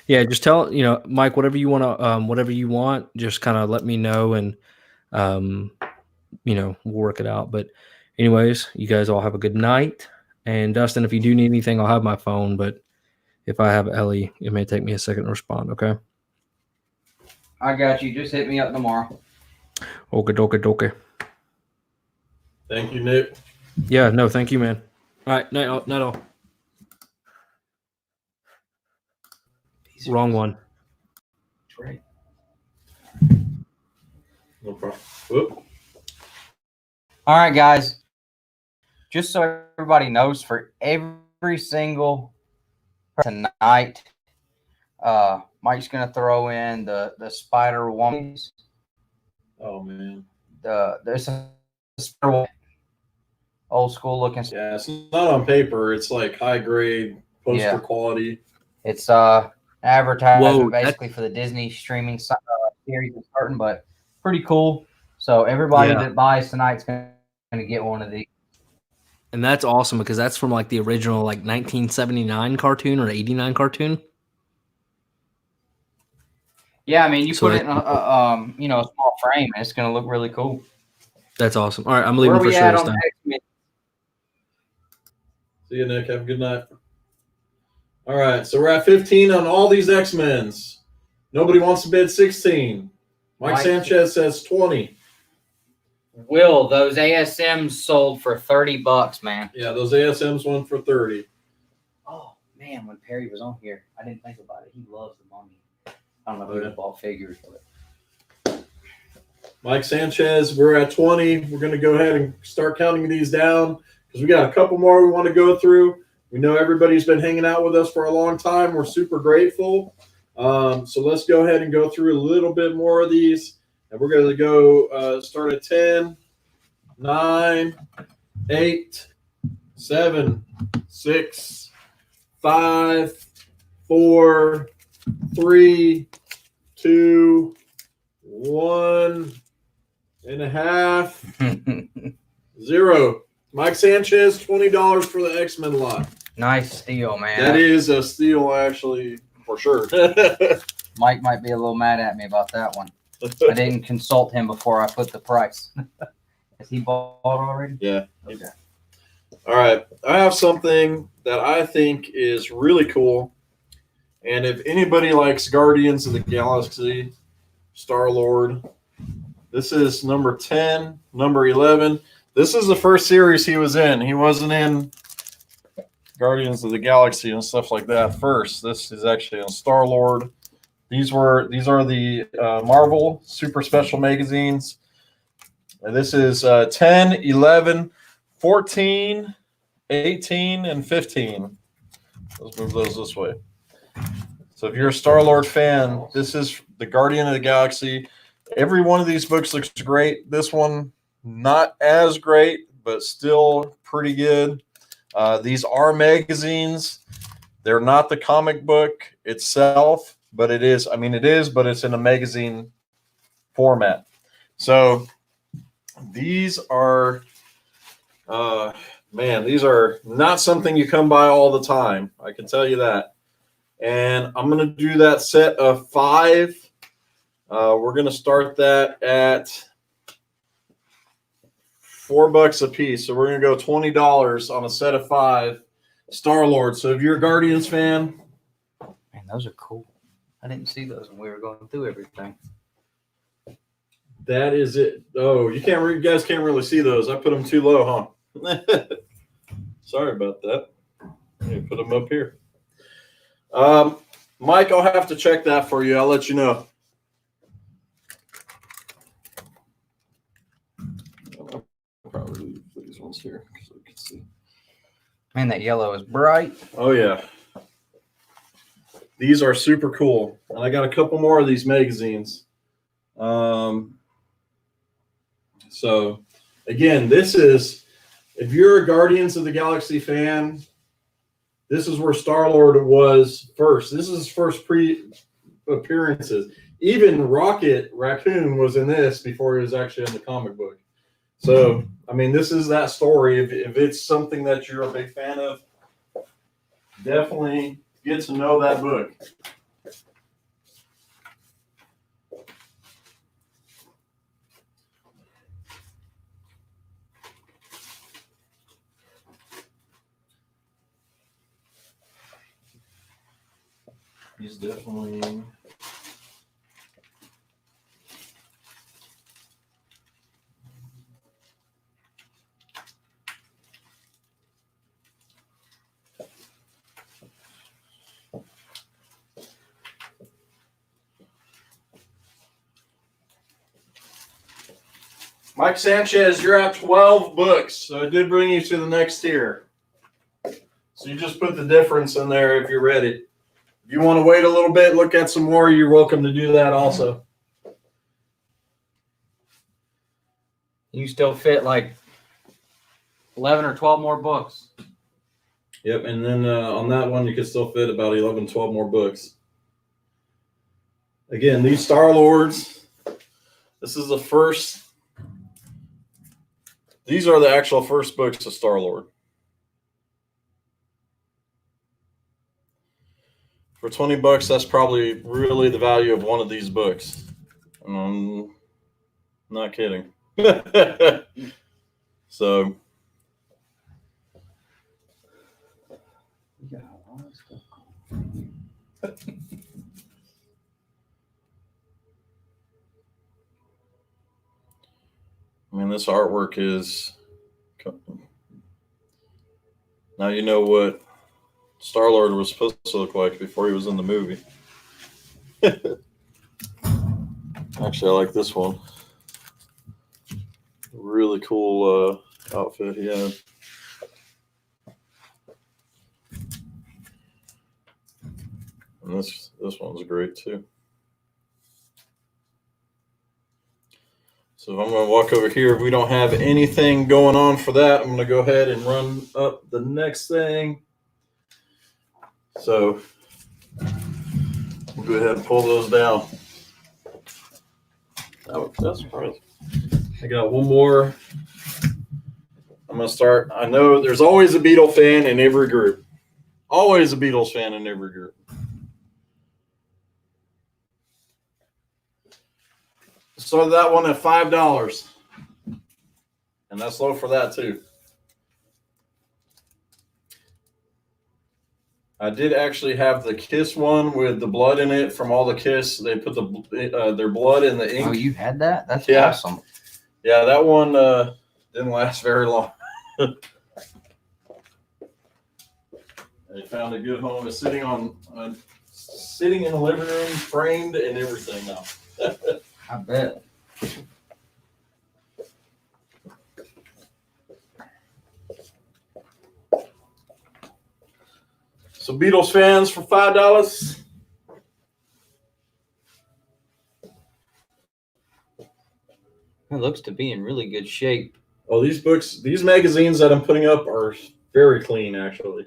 Yeah, just tell Mike, whatever you want, just kind of let me know, and we'll work it out. But anyways, you guys all have a good night. And Dustin, if you do need anything, I'll have my phone. But if I have Ellie, it may take me a second to respond. Okay. I got you. Just hit me up tomorrow. Okay. Thank you, Nick. Yeah, no, thank you, man. All right, night all. Wrong one. Right. No problem. Whoop. All right, guys. Just so everybody knows, for every single tonight, Mike's gonna throw in the Spider Woman. Oh man. There's a Spider Woman, old school looking. Yeah, it's not on paper. It's like high grade poster quality. It's advertisement basically for the Disney streaming series is starting, but pretty cool. So everybody that buys tonight's going to get one of these. And that's awesome because that's from like the original like 1979 cartoon or 89 cartoon. Yeah, I mean, you put it in a small frame, and it's going to look really cool. That's awesome. All right, I'm leaving for sure this time. See you, Nick. Have a good night. All right, so we're at 15 on all these X-Men's. Nobody wants to bid 16. Mike Sanchez says 20. Will, those ASMs sold for $30, man. Yeah, those ASMs went for 30. Oh, man, when Perry was on here, I didn't think about it. He loves the Mummy. I don't know if he bought figures of it. Mike Sanchez, we're at 20. We're going to go ahead and start counting these down because we got a couple more we want to go through. We know everybody's been hanging out with us for a long time. We're super grateful. So let's go ahead and go through a little bit more of these. And we're going to go start at 10, 9, 8, 7, 6, 5, 4, 3, 2, 1 and a half, 0. Mike Sanchez, $20 for the X-Men lot. Nice steal, man. That is a steal, actually, for sure. Mike might be a little mad at me about that one. I didn't consult him before I put the price. Has he bought already? Yeah. Okay. All right. I have something that I think is really cool. And if anybody likes Guardians of the Galaxy, Star-Lord, this is number 10, number 11. This is the first series he was in. He wasn't in Guardians of the Galaxy and stuff like that first. This is actually on Star-Lord. These are the Marvel Super Special magazines. And this is 10, 11, 14, 18, and 15. Let's move those this way. So if you're a Star-Lord fan, this is the Guardian of the Galaxy. Every one of these books looks great. This one, not as great, but still pretty good. These are magazines. They're not the comic book itself, but it is. I mean, it is, but it's in a magazine format. So these are, these are not something you come by all the time. I can tell you that. And I'm going to do that set of 5. We're going to start that at $4 a piece. So we're going to go $20 on a set of 5 Star-Lord. So if you're a Guardians fan, man, those are cool. I didn't see those when we were going through everything. That is it. Oh, you guys can't really see those. I put them too low, huh? Sorry about that. Let me put them up here. Mike, I'll have to check that for you. I'll let you know. I'll probably leave these ones here so we can see. Man, that yellow is bright. Oh, yeah. These are super cool. And I got a couple more of these magazines. So, again, this is, if you're a Guardians of the Galaxy fan, this is where Star-Lord was first. This is his first pre-appearances. Even Rocket Raccoon was in this before he was actually in the comic book. So, I mean, this is that story. If it's something that you're a big fan of, definitely get to know that book. He's definitely... Mike Sanchez, you're at 12 books, so it did bring you to the next tier. So you just put the difference in there if you're ready. If you want to wait a little bit, look at some more, you're welcome to do that also. You still fit like 11 or 12 more books. Yep, and then on that one, you could still fit about 11, 12 more books. Again, these Star-Lords, this is the first... These are the actual first books of Star-Lord. For 20 bucks, that's probably really the value of one of these books. Not kidding. So, I mean, this artwork is... Now you know what Star-Lord was supposed to look like before he was in the movie. Actually, I like this one. Really cool outfit he had. And this one's great too. So I'm going to walk over here. If we don't have anything going on for that, I'm going to go ahead and run up the next thing. So we'll go ahead and pull those down. That's surprising. I got one more. I'm going to start. I know there's always a Beatle fan in every group. Always a Beatles fan in every group. So that one at $5. And that's low for that too. I did actually have the Kiss one with the blood in it from all the Kiss. They put their blood in the ink. Oh, you had that? That's Yeah. awesome. Yeah, that one didn't last very long. They found a good home. It's sitting in the living room, framed and everything now. I bet. So Beatles fans for $5. It looks to be in really good shape. Oh, these magazines that I'm putting up are very clean, actually.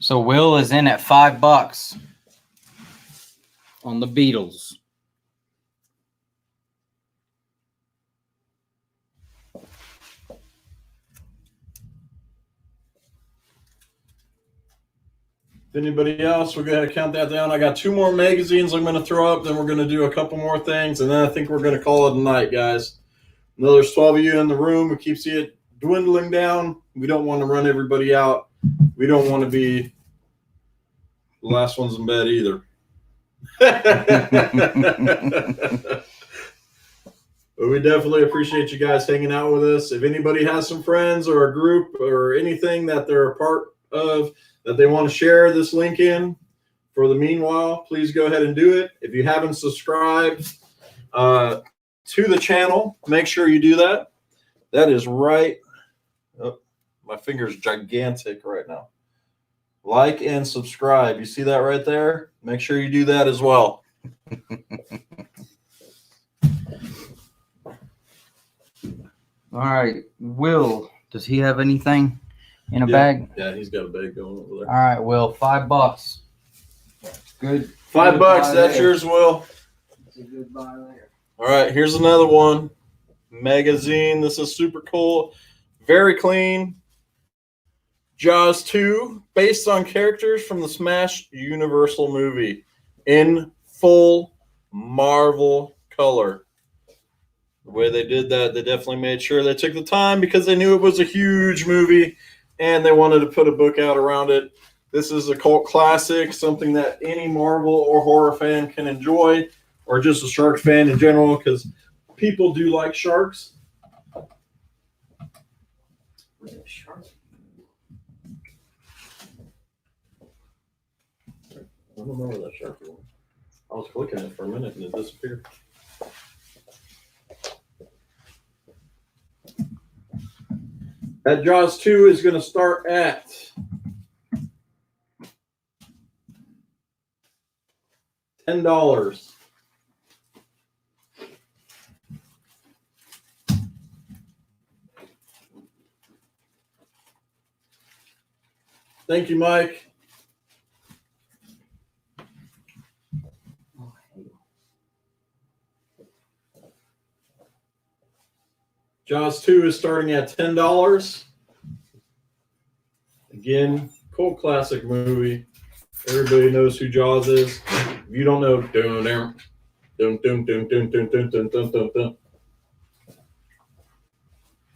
So Will is in at $5 on the Beatles. Anybody else? We're going to count that down. I got 2 more magazines I'm going to throw up. Then we're going to do a couple more things. And then I think we're going to call it a night, guys. I know there's 12 of you in the room. It keeps you dwindling down. We don't want to run everybody out. We don't want to be the last ones in bed either. But we definitely appreciate you guys hanging out with us. If anybody has some friends or a group or anything that they're a part of that they want to share this link in for the meanwhile, please go ahead and do it. If you haven't subscribed to the channel, make sure you do that. That is right. Oh, my finger's gigantic right now. Like and subscribe. You see that right there? Make sure you do that as well. All right, Will, does he have anything in a bag? Yeah, he's got a bag going over there. All right, Will, $5. Good. $5, that's yours, Will. That's a good buy there. All right, here's another one. Magazine. This is super cool. Very clean. Jaws 2, based on characters from the Smash Universal movie in full Marvel color. The way they did that, they definitely made sure they took the time because they knew it was a huge movie and they wanted to put a book out around it. This is a cult classic, something that any Marvel or horror fan can enjoy, or just a shark fan in general, because people do like sharks. Where's that shark? I don't know where that shark went. I was clicking it for a minute and it disappeared. That Jaws 2 is going to start at $10. Thank you, Mike. Jaws 2 is starting at $10. Again, cult classic movie. Everybody knows who Jaws is. If you don't know, dun, dun, dun, dun, dun, dun, dun, dun, dun, dun, dun, dun.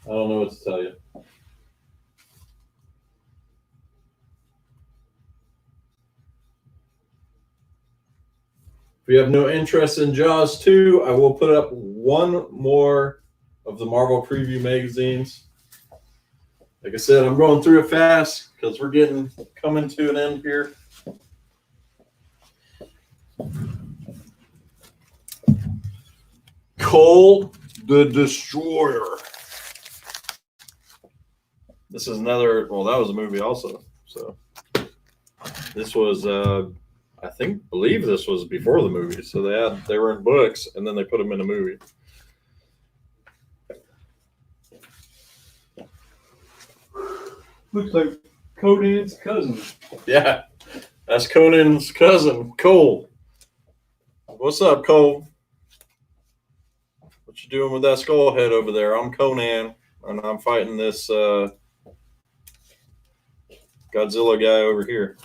I don't know what to tell you. If you have no interest in Jaws 2, I will put up one more of the Marvel preview magazines. Like I said, I'm going through it fast because we're coming to an end here. Cole the Destroyer. This is another, well, that was a movie also. So this was, I believe this was before the movie. So they were in books and then they put them in a movie. Looks like Conan's cousin. Yeah, that's Conan's cousin, Cole. What's up, Cole? What you doing with that skull head over there? I'm Conan, and I'm fighting this Godzilla guy over here.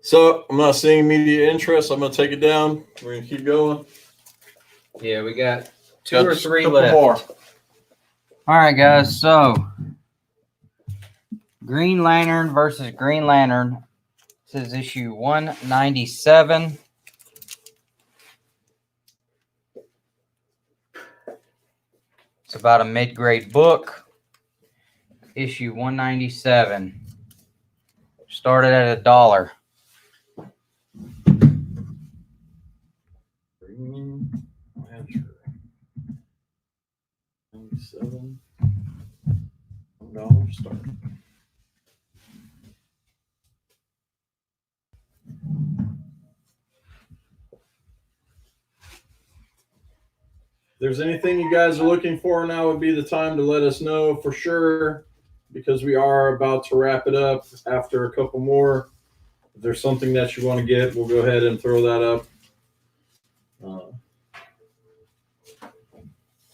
So I'm not seeing immediate interest. I'm going to take it down. We're going to keep going. Yeah, we got two or three couple left. more. All right, guys. So, Green Lantern versus Green Lantern. This is issue 197. It's about a mid-grade book. Issue 197. Started at $1. Green Lantern. 97. $1 start. If there's anything you guys are looking for, now would be the time to let us know for sure, because we are about to wrap it up after a couple more. If there's something that you want to get, we'll go ahead and throw that up.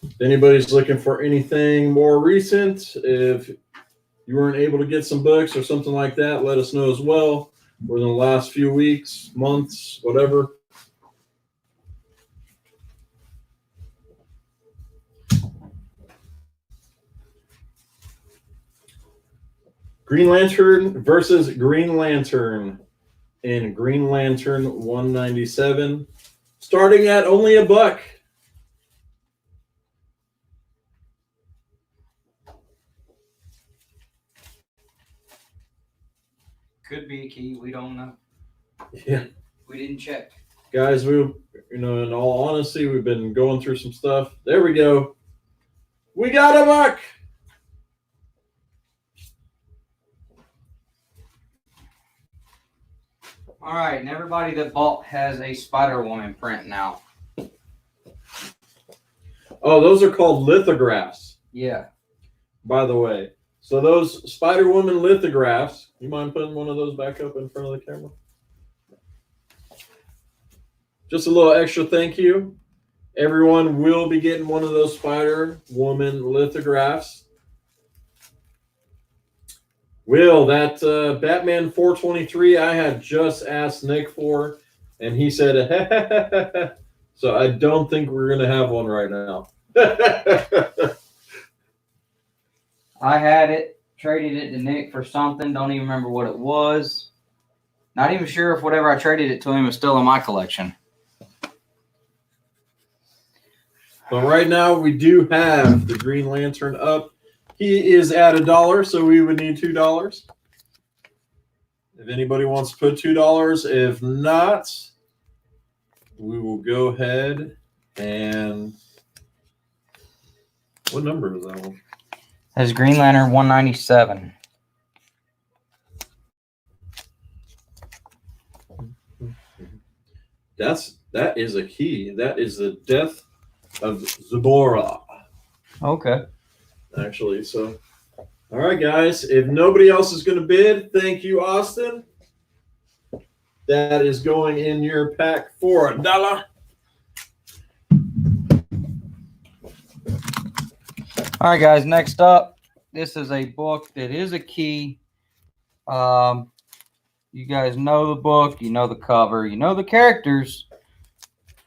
If anybody's looking for anything more recent, if you weren't able to get some books or something like that, let us know as well. Within the last few weeks, months, whatever. Green Lantern versus Green Lantern in Green Lantern 197, starting at only $1. Could be a key. We don't know. Yeah. We didn't check. Guys, in all honesty, we've been going through some stuff. There we go. We got $1. All right, and everybody that bought has a Spider-Woman print now. Oh, those are called lithographs. Yeah. By the way. So those Spider-Woman lithographs, you mind putting one of those back up in front of the camera? Just a little extra thank you. Everyone will be getting one of those Spider-Woman lithographs. Will, that Batman 423 I had just asked Nick for, and he said, so I don't think we're going to have one right now. I had it, traded it to Nick for something. Don't even remember what it was. Not even sure if whatever I traded it to him is still in my collection. But right now we do have the Green Lantern up. He is at $1, so we would need $2. If anybody wants to put $2, if not, we will go ahead and what number is that one? That's Green Lantern 197. That is a key. That is the death of Zabora. Okay. Actually, so all right, guys. If nobody else is going to bid, thank you, Austin. That is going in your pack for $1. All right, guys. Next up, this is a book that is a key. You guys know the book. You know the cover. You know the characters.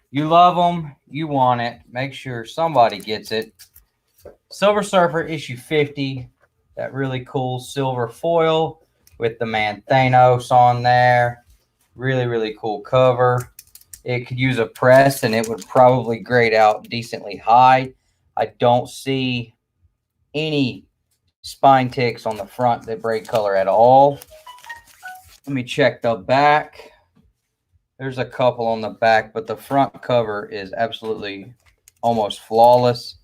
You love them. You want it. Make sure somebody gets it. Silver Surfer issue 50. That really cool silver foil with the man Thanos on there. Really, really cool cover. It could use a press and it would probably grade out decently high. I don't see any spine ticks on the front that break color at all. Let me check the back. There's a couple on the back, but the front cover is absolutely almost flawless.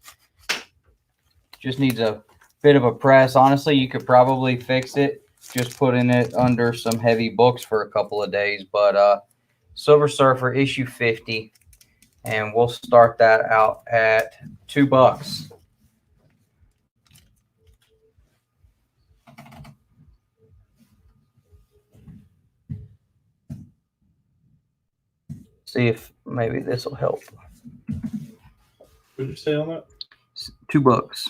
Just needs a bit of a press. Honestly, you could probably fix it just putting it under some heavy books for a couple of days. But Silver Surfer issue 50, and we'll start that out at $2. See if maybe this will help. What did you say on that? $2.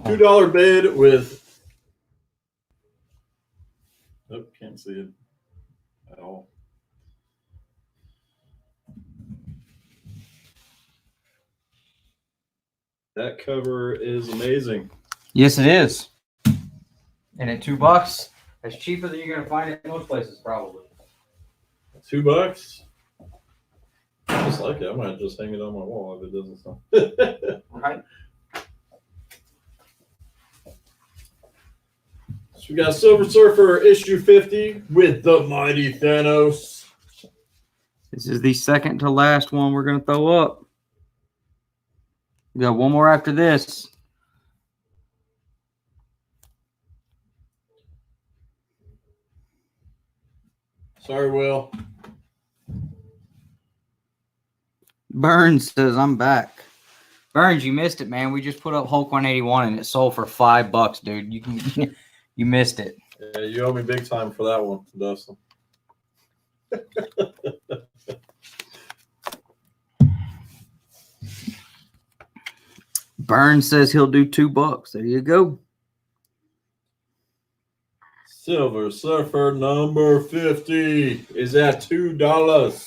$2 bid with. Oh, can't see it at all. That cover is amazing. Yes, it is. And at $2, it's cheaper than you're going to find it in most places, probably. $2. Just like it. I might just hang it on my wall if it doesn't sell. Right. So we got Silver Surfer issue 50 with the mighty Thanos. This is the second to last one we're going to throw up. We got one more after this. Sorry, Will. Burns says, I'm back. Burns, you missed it, man. We just put up Hulk 181 and it sold for $5, dude. You missed it. Yeah, you owe me big time for that one, Dustin. Burns says he'll do $2. There you go. Silver Surfer number 50 is at $2.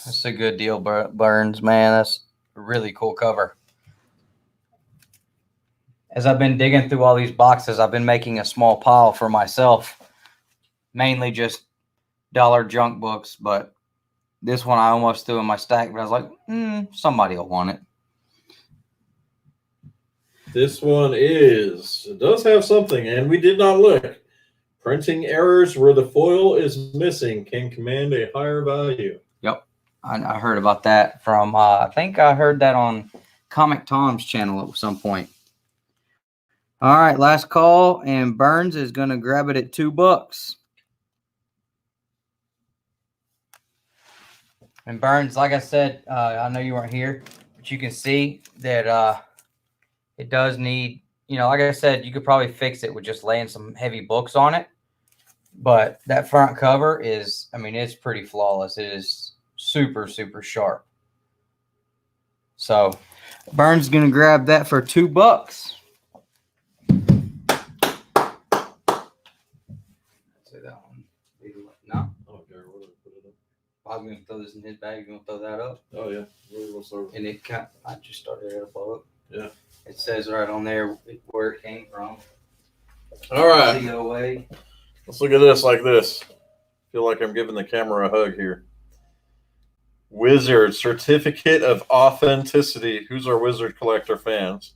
That's a good deal, Burns, man. That's a really cool cover. as I've been digging through all these boxes, I've been making a small pile for myself, mainly just dollar junk books. But this one I almost threw in my stack, but I was like, somebody will want it. This one it does have something, and we did not look. Printing errors where the foil is missing can command a higher value. Yep. I heard about that from, I think I heard that on Comic Tom's channel at some point. All right, last call, and Burns is going to grab it at $2. And Burns, like I said, I know you weren't here, but you can see that it does need, like I said, you could probably fix it with just laying some heavy books on it. But that front cover is, it's pretty flawless. It is super, super sharp. So Burns is going to grab that for $2. Say that one. No? Oh, Gary, where did I put it up? I'm going to throw this in his bag. You going to throw that up? Oh, yeah. We'll start. And I just started it up. Yeah. It says right on there where it came from. All right. COA. Let's look at this like this. Feel like I'm giving the camera a hug here. Wizard Certificate of Authenticity. Who's our Wizard Collector fans?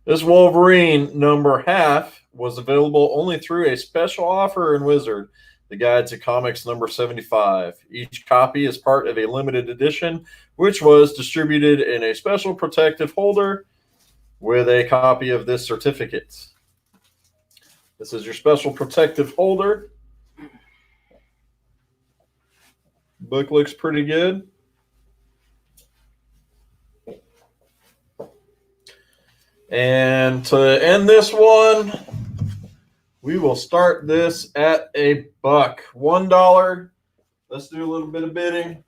This Wolverine number half was available only through a special offer in Wizard, the Guide to Comics number 75. Each copy is part of a limited edition, which was distributed in a special protective holder with a copy of this certificate. This is your special protective holder. Book looks pretty good. And to end this one, we will start this at $1. $1. Let's do a little bit of bidding.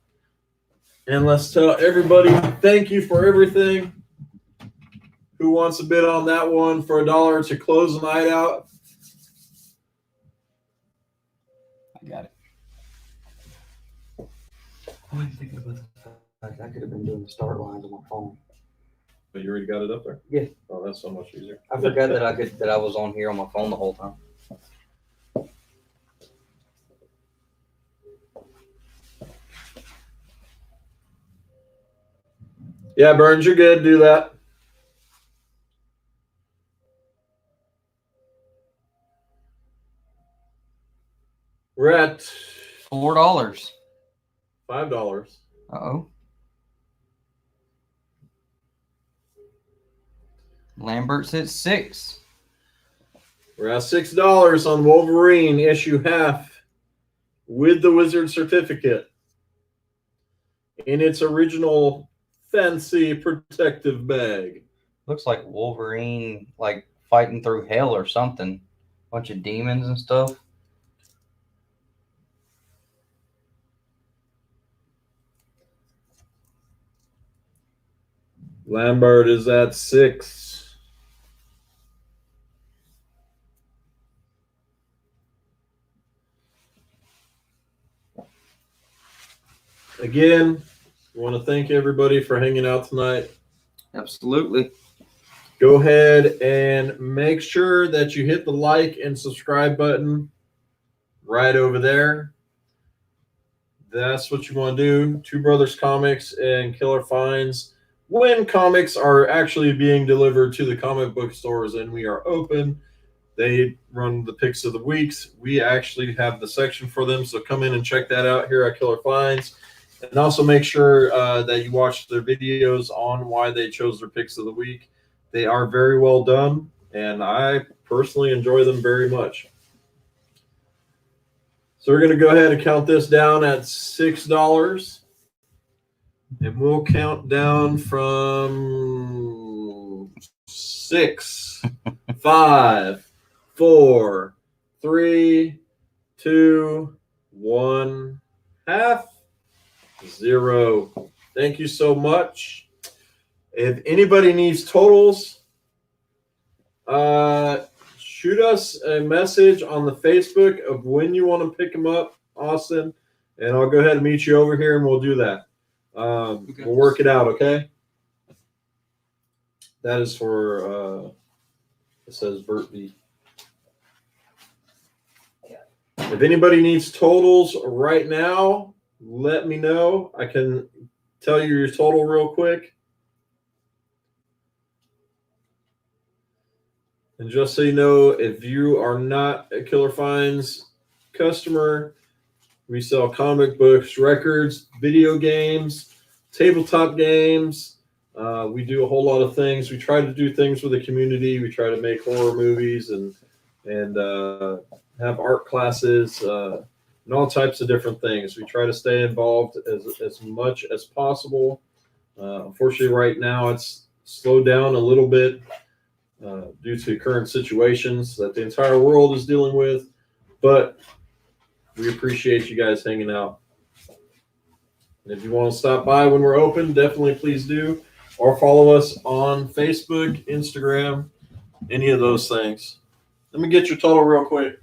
And let's tell everybody thank you for everything. Who wants to bid on that one for $1 to close the night out? I got it. I didn't think about the fact I could have been doing the start lines on my phone. But you already got it up there? Yeah. Oh, that's so much easier. I forgot that I was on here on my phone the whole time. Yeah, Burns, you're good. Do that. We're at $4. $5. Uh-oh. Lambert's at $6. We're at $6 on Wolverine issue half with the Wizard certificate in its original fancy protective bag. Looks like Wolverine, like fighting through hell or something. Bunch of demons and stuff. Lambert is at $6. Again, I want to thank everybody for hanging out tonight. Absolutely. Go ahead and make sure that you hit the like and subscribe button right over there. That's what you want to do. Two Brothers Comics and Killerfinds. When comics are actually being delivered to the comic book stores and we are open, they run the picks of the weeks. We actually have the section for them, so come in and check that out here at Killerfinds. And also make sure that you watch their videos on why they chose their picks of the week. They are very well done, and I personally enjoy them very much. So we're going to go ahead and count this down at $6. And we'll count down from 6, 5, 4, 3, 2, 1, half, 0. Thank you so much. If anybody needs totals, shoot us a message on the Facebook of when you want to pick them up, Austin, and I'll go ahead and meet you over here and we'll do that. Okay. We'll work it out, okay? That is for It says Bert B. If anybody needs totals right now, let me know. I can tell you your total real quick. And just so you know, if you are not a Killerfinds customer, we sell comic books, records, video games, tabletop games. We do a whole lot of things. We try to do things for the community. We try to make horror movies and have art classes and all types of different things. We try to stay involved as much as possible. Unfortunately, right now it's slowed down a little bit due to current situations that the entire world is dealing with. But we appreciate you guys hanging out. And if you want to stop by when we're open, definitely please do. Or follow us on Facebook, Instagram, any of those things. Let me get your total real quick.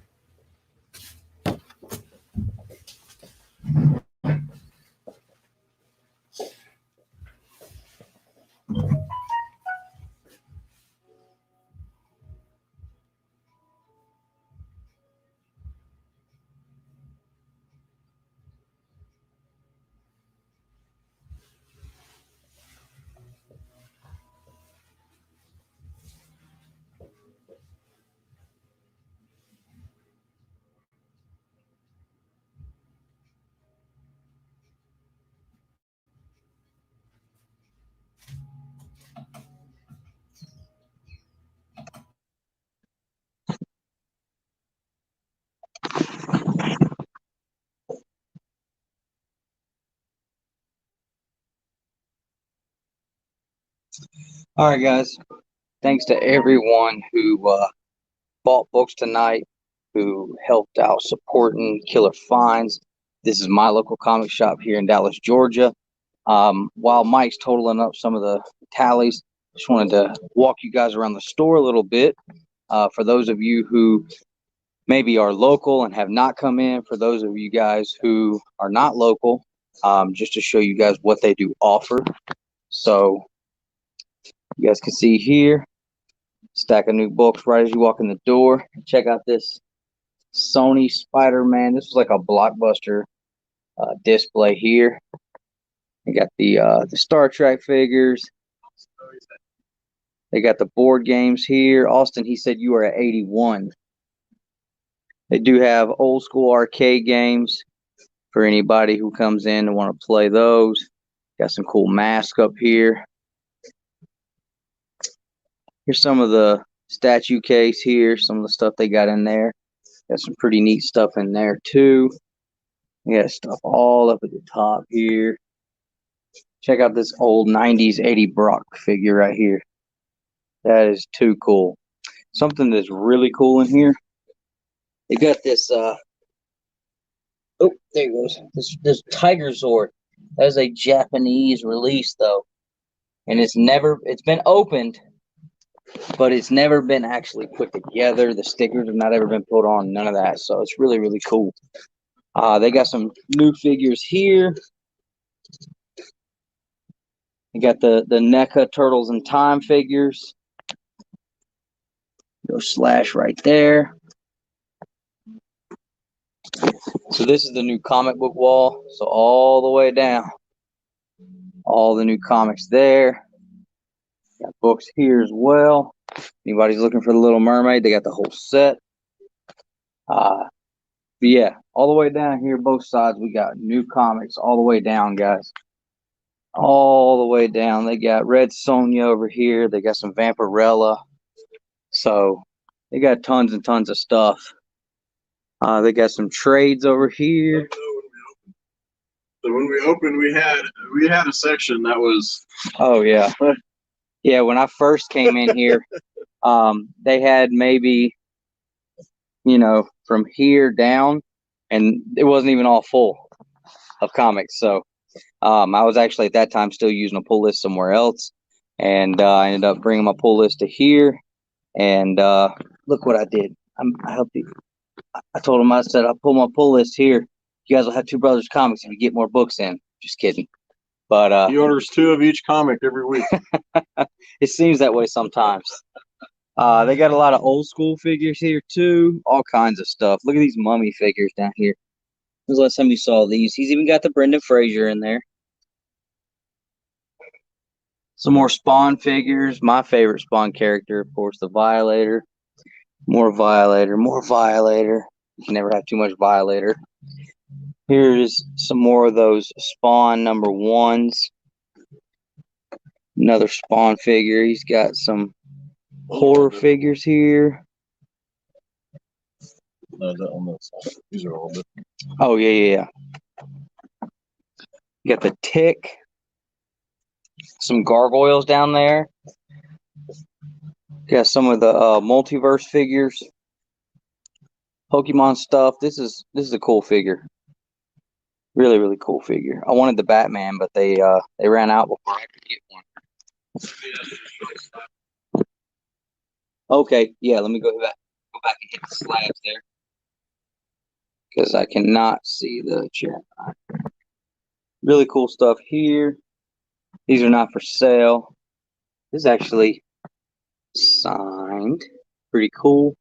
All right, guys. Thanks to everyone who bought books tonight, who helped out supporting Killerfinds. This is my local comic shop here in Dallas, Georgia. While Mike's totaling up some of the tallies, just wanted to walk you guys around the store a little bit. For those of you who maybe are local and have not come in, for those of you guys who are not local, just to show you guys what they do offer. So you guys can see here, stack of new books right as you walk in the door. Check out this Sony Spider-Man. This is like a blockbuster display here. They got the Star Trek figures. They got the board games here. Austin, he said you are at 81. They do have old school arcade games for anybody who comes in and want to play those. Got some cool masks up here. Here's some of the statue case here, some of the stuff they got in there. Got some pretty neat stuff in there too. We got stuff all up at the top here. Check out this old 90s Eddie Brock figure right here. That is too cool. Something that's really cool in here. They got this oh, there it goes. This Tiger Zord. That is a Japanese release though. And it's been opened, but it's never been actually put together. The stickers have not ever been put on, none of that. So it's really, really cool. They got some new figures here. They got the NECA Turtles in Time figures. Go slash right there. So this is the new comic book wall. So all the way down, all the new comics there. Got books here as well. Anybody's looking for the Little Mermaid, they got the whole set. But yeah, all the way down here, both sides, we got new comics all the way down, guys. All the way down. They got Red Sonja over here. They got some Vampirella. So they got tons and tons of stuff. They got some trades over here. So when we opened, we had a section that was. Oh yeah, yeah. When I first came in here, they had maybe, from here down, and it wasn't even all full of comics. So I was actually at that time still using a pull list somewhere else, and I ended up bringing my pull list to here. And look what I did. I helped you. I told him, I said, I'll pull my pull list here. You guys will have Two Brothers Comics if you get more books in. Just kidding. But he orders 2 of each comic every week. It seems that way sometimes. They got a lot of old school figures here too. All kinds of stuff. Look at these mummy figures down here. When's the last time you saw these? He's even got the Brendan Fraser in there. Some more Spawn figures. My favorite Spawn character, of course, the Violator. More Violator. More Violator. You can never have too much Violator. Here's some more of those Spawn number 1s. Another Spawn figure. He's got some horror figures here. No, that on that side. These are all different. Oh, yeah. You got the Tick. Some gargoyles down there. Got some of the multiverse figures. Pokemon stuff. This is a cool figure. Really, really cool figure. I wanted the Batman, but they ran out before I could get one. Okay, yeah, let me go back and hit the slabs there. Because I cannot see the chat. Really cool stuff here. These are not for sale. This is actually signed. Pretty cool.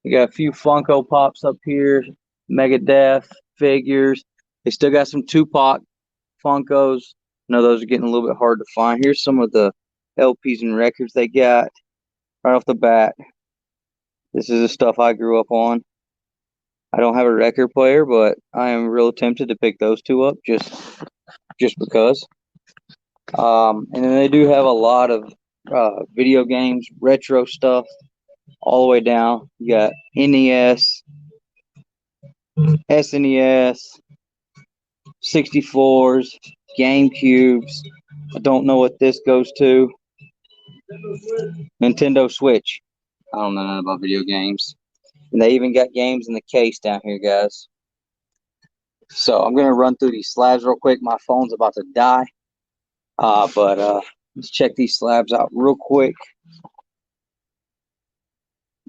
We got a few Funko Pops up here. Megadeth figures. They still got some Tupac Funkos. I know those are getting a little bit hard to find. Here's some of the LPs and records they got right off the bat. This is the stuff I grew up on. I don't have a record player, but I am real tempted to pick those two up just because. And then they do have a lot of video games, retro stuff, all the way down. You got NES, SNES, 64s, GameCubes. I don't know what this goes to. Nintendo Switch. I don't know nothing about video games. And they even got games in the case down here, guys. So I'm going to run through these slabs real quick. My phone's about to die. But let's check these slabs out real quick.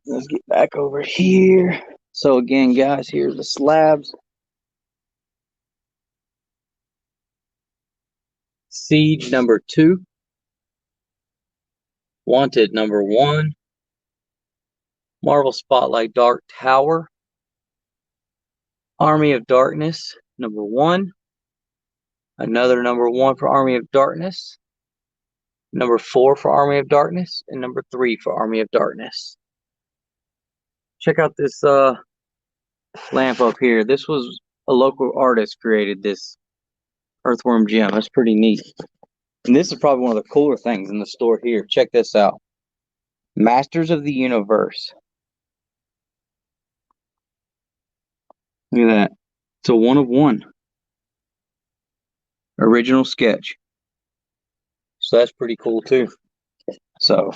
Let's get back over here. So again, guys, here's the slabs. Siege number 2. Wanted number 1. Marvel Spotlight Dark Tower. Army of Darkness number 1. Another number 1 for Army of Darkness. Number 4 for Army of Darkness. And number 3 for Army of Darkness. Check out this lamp up here. This was a local artist created this earthworm gem. That's pretty neat. And this is probably one of the cooler things in the store here. Check this out. Masters of the Universe. Look at that. It's a 1 of 1. Original sketch. So that's pretty cool too. So,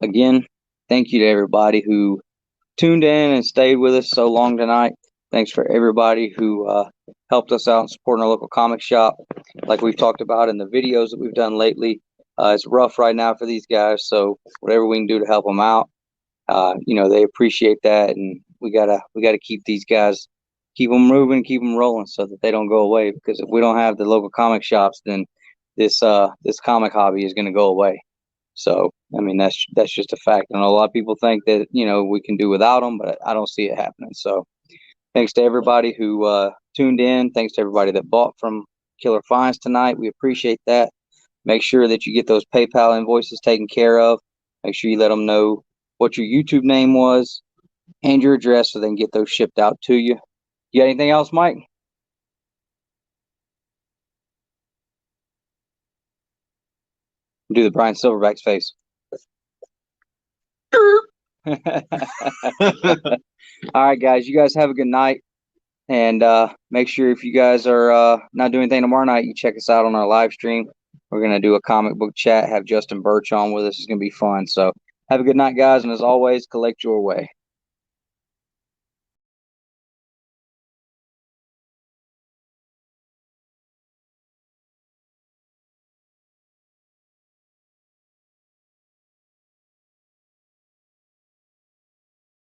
again, thank you to everybody who tuned in and stayed with us so long tonight. Thanks for everybody who helped us out in supporting our local comic shop. Like we've talked about in the videos that we've done lately, it's rough right now for these guys. So whatever we can do to help them out, they appreciate that, and we gotta keep these guys, keep them moving, keep them rolling, so that they don't go away. Because if we don't have the local comic shops, then this comic hobby is going to go away. So I mean, that's just a fact. And a lot of people think that we can do without them, but I don't see it happening. So thanks to everybody who tuned in. Thanks to everybody that bought from Killerfinds tonight. We appreciate that. Make sure that you get those PayPal invoices taken care of. Make sure you let them know what your YouTube name was and your address so they can get those shipped out to you. You got anything else, Mike? Do the Brian Silverback's face. All right, guys. You guys have a good night. And make sure if you guys are not doing anything tomorrow night, you check us out on our live stream. We're going to do a comic book chat, have Justin Birch on with us. It's going to be fun. So have a good night, guys. And as always, collect your way.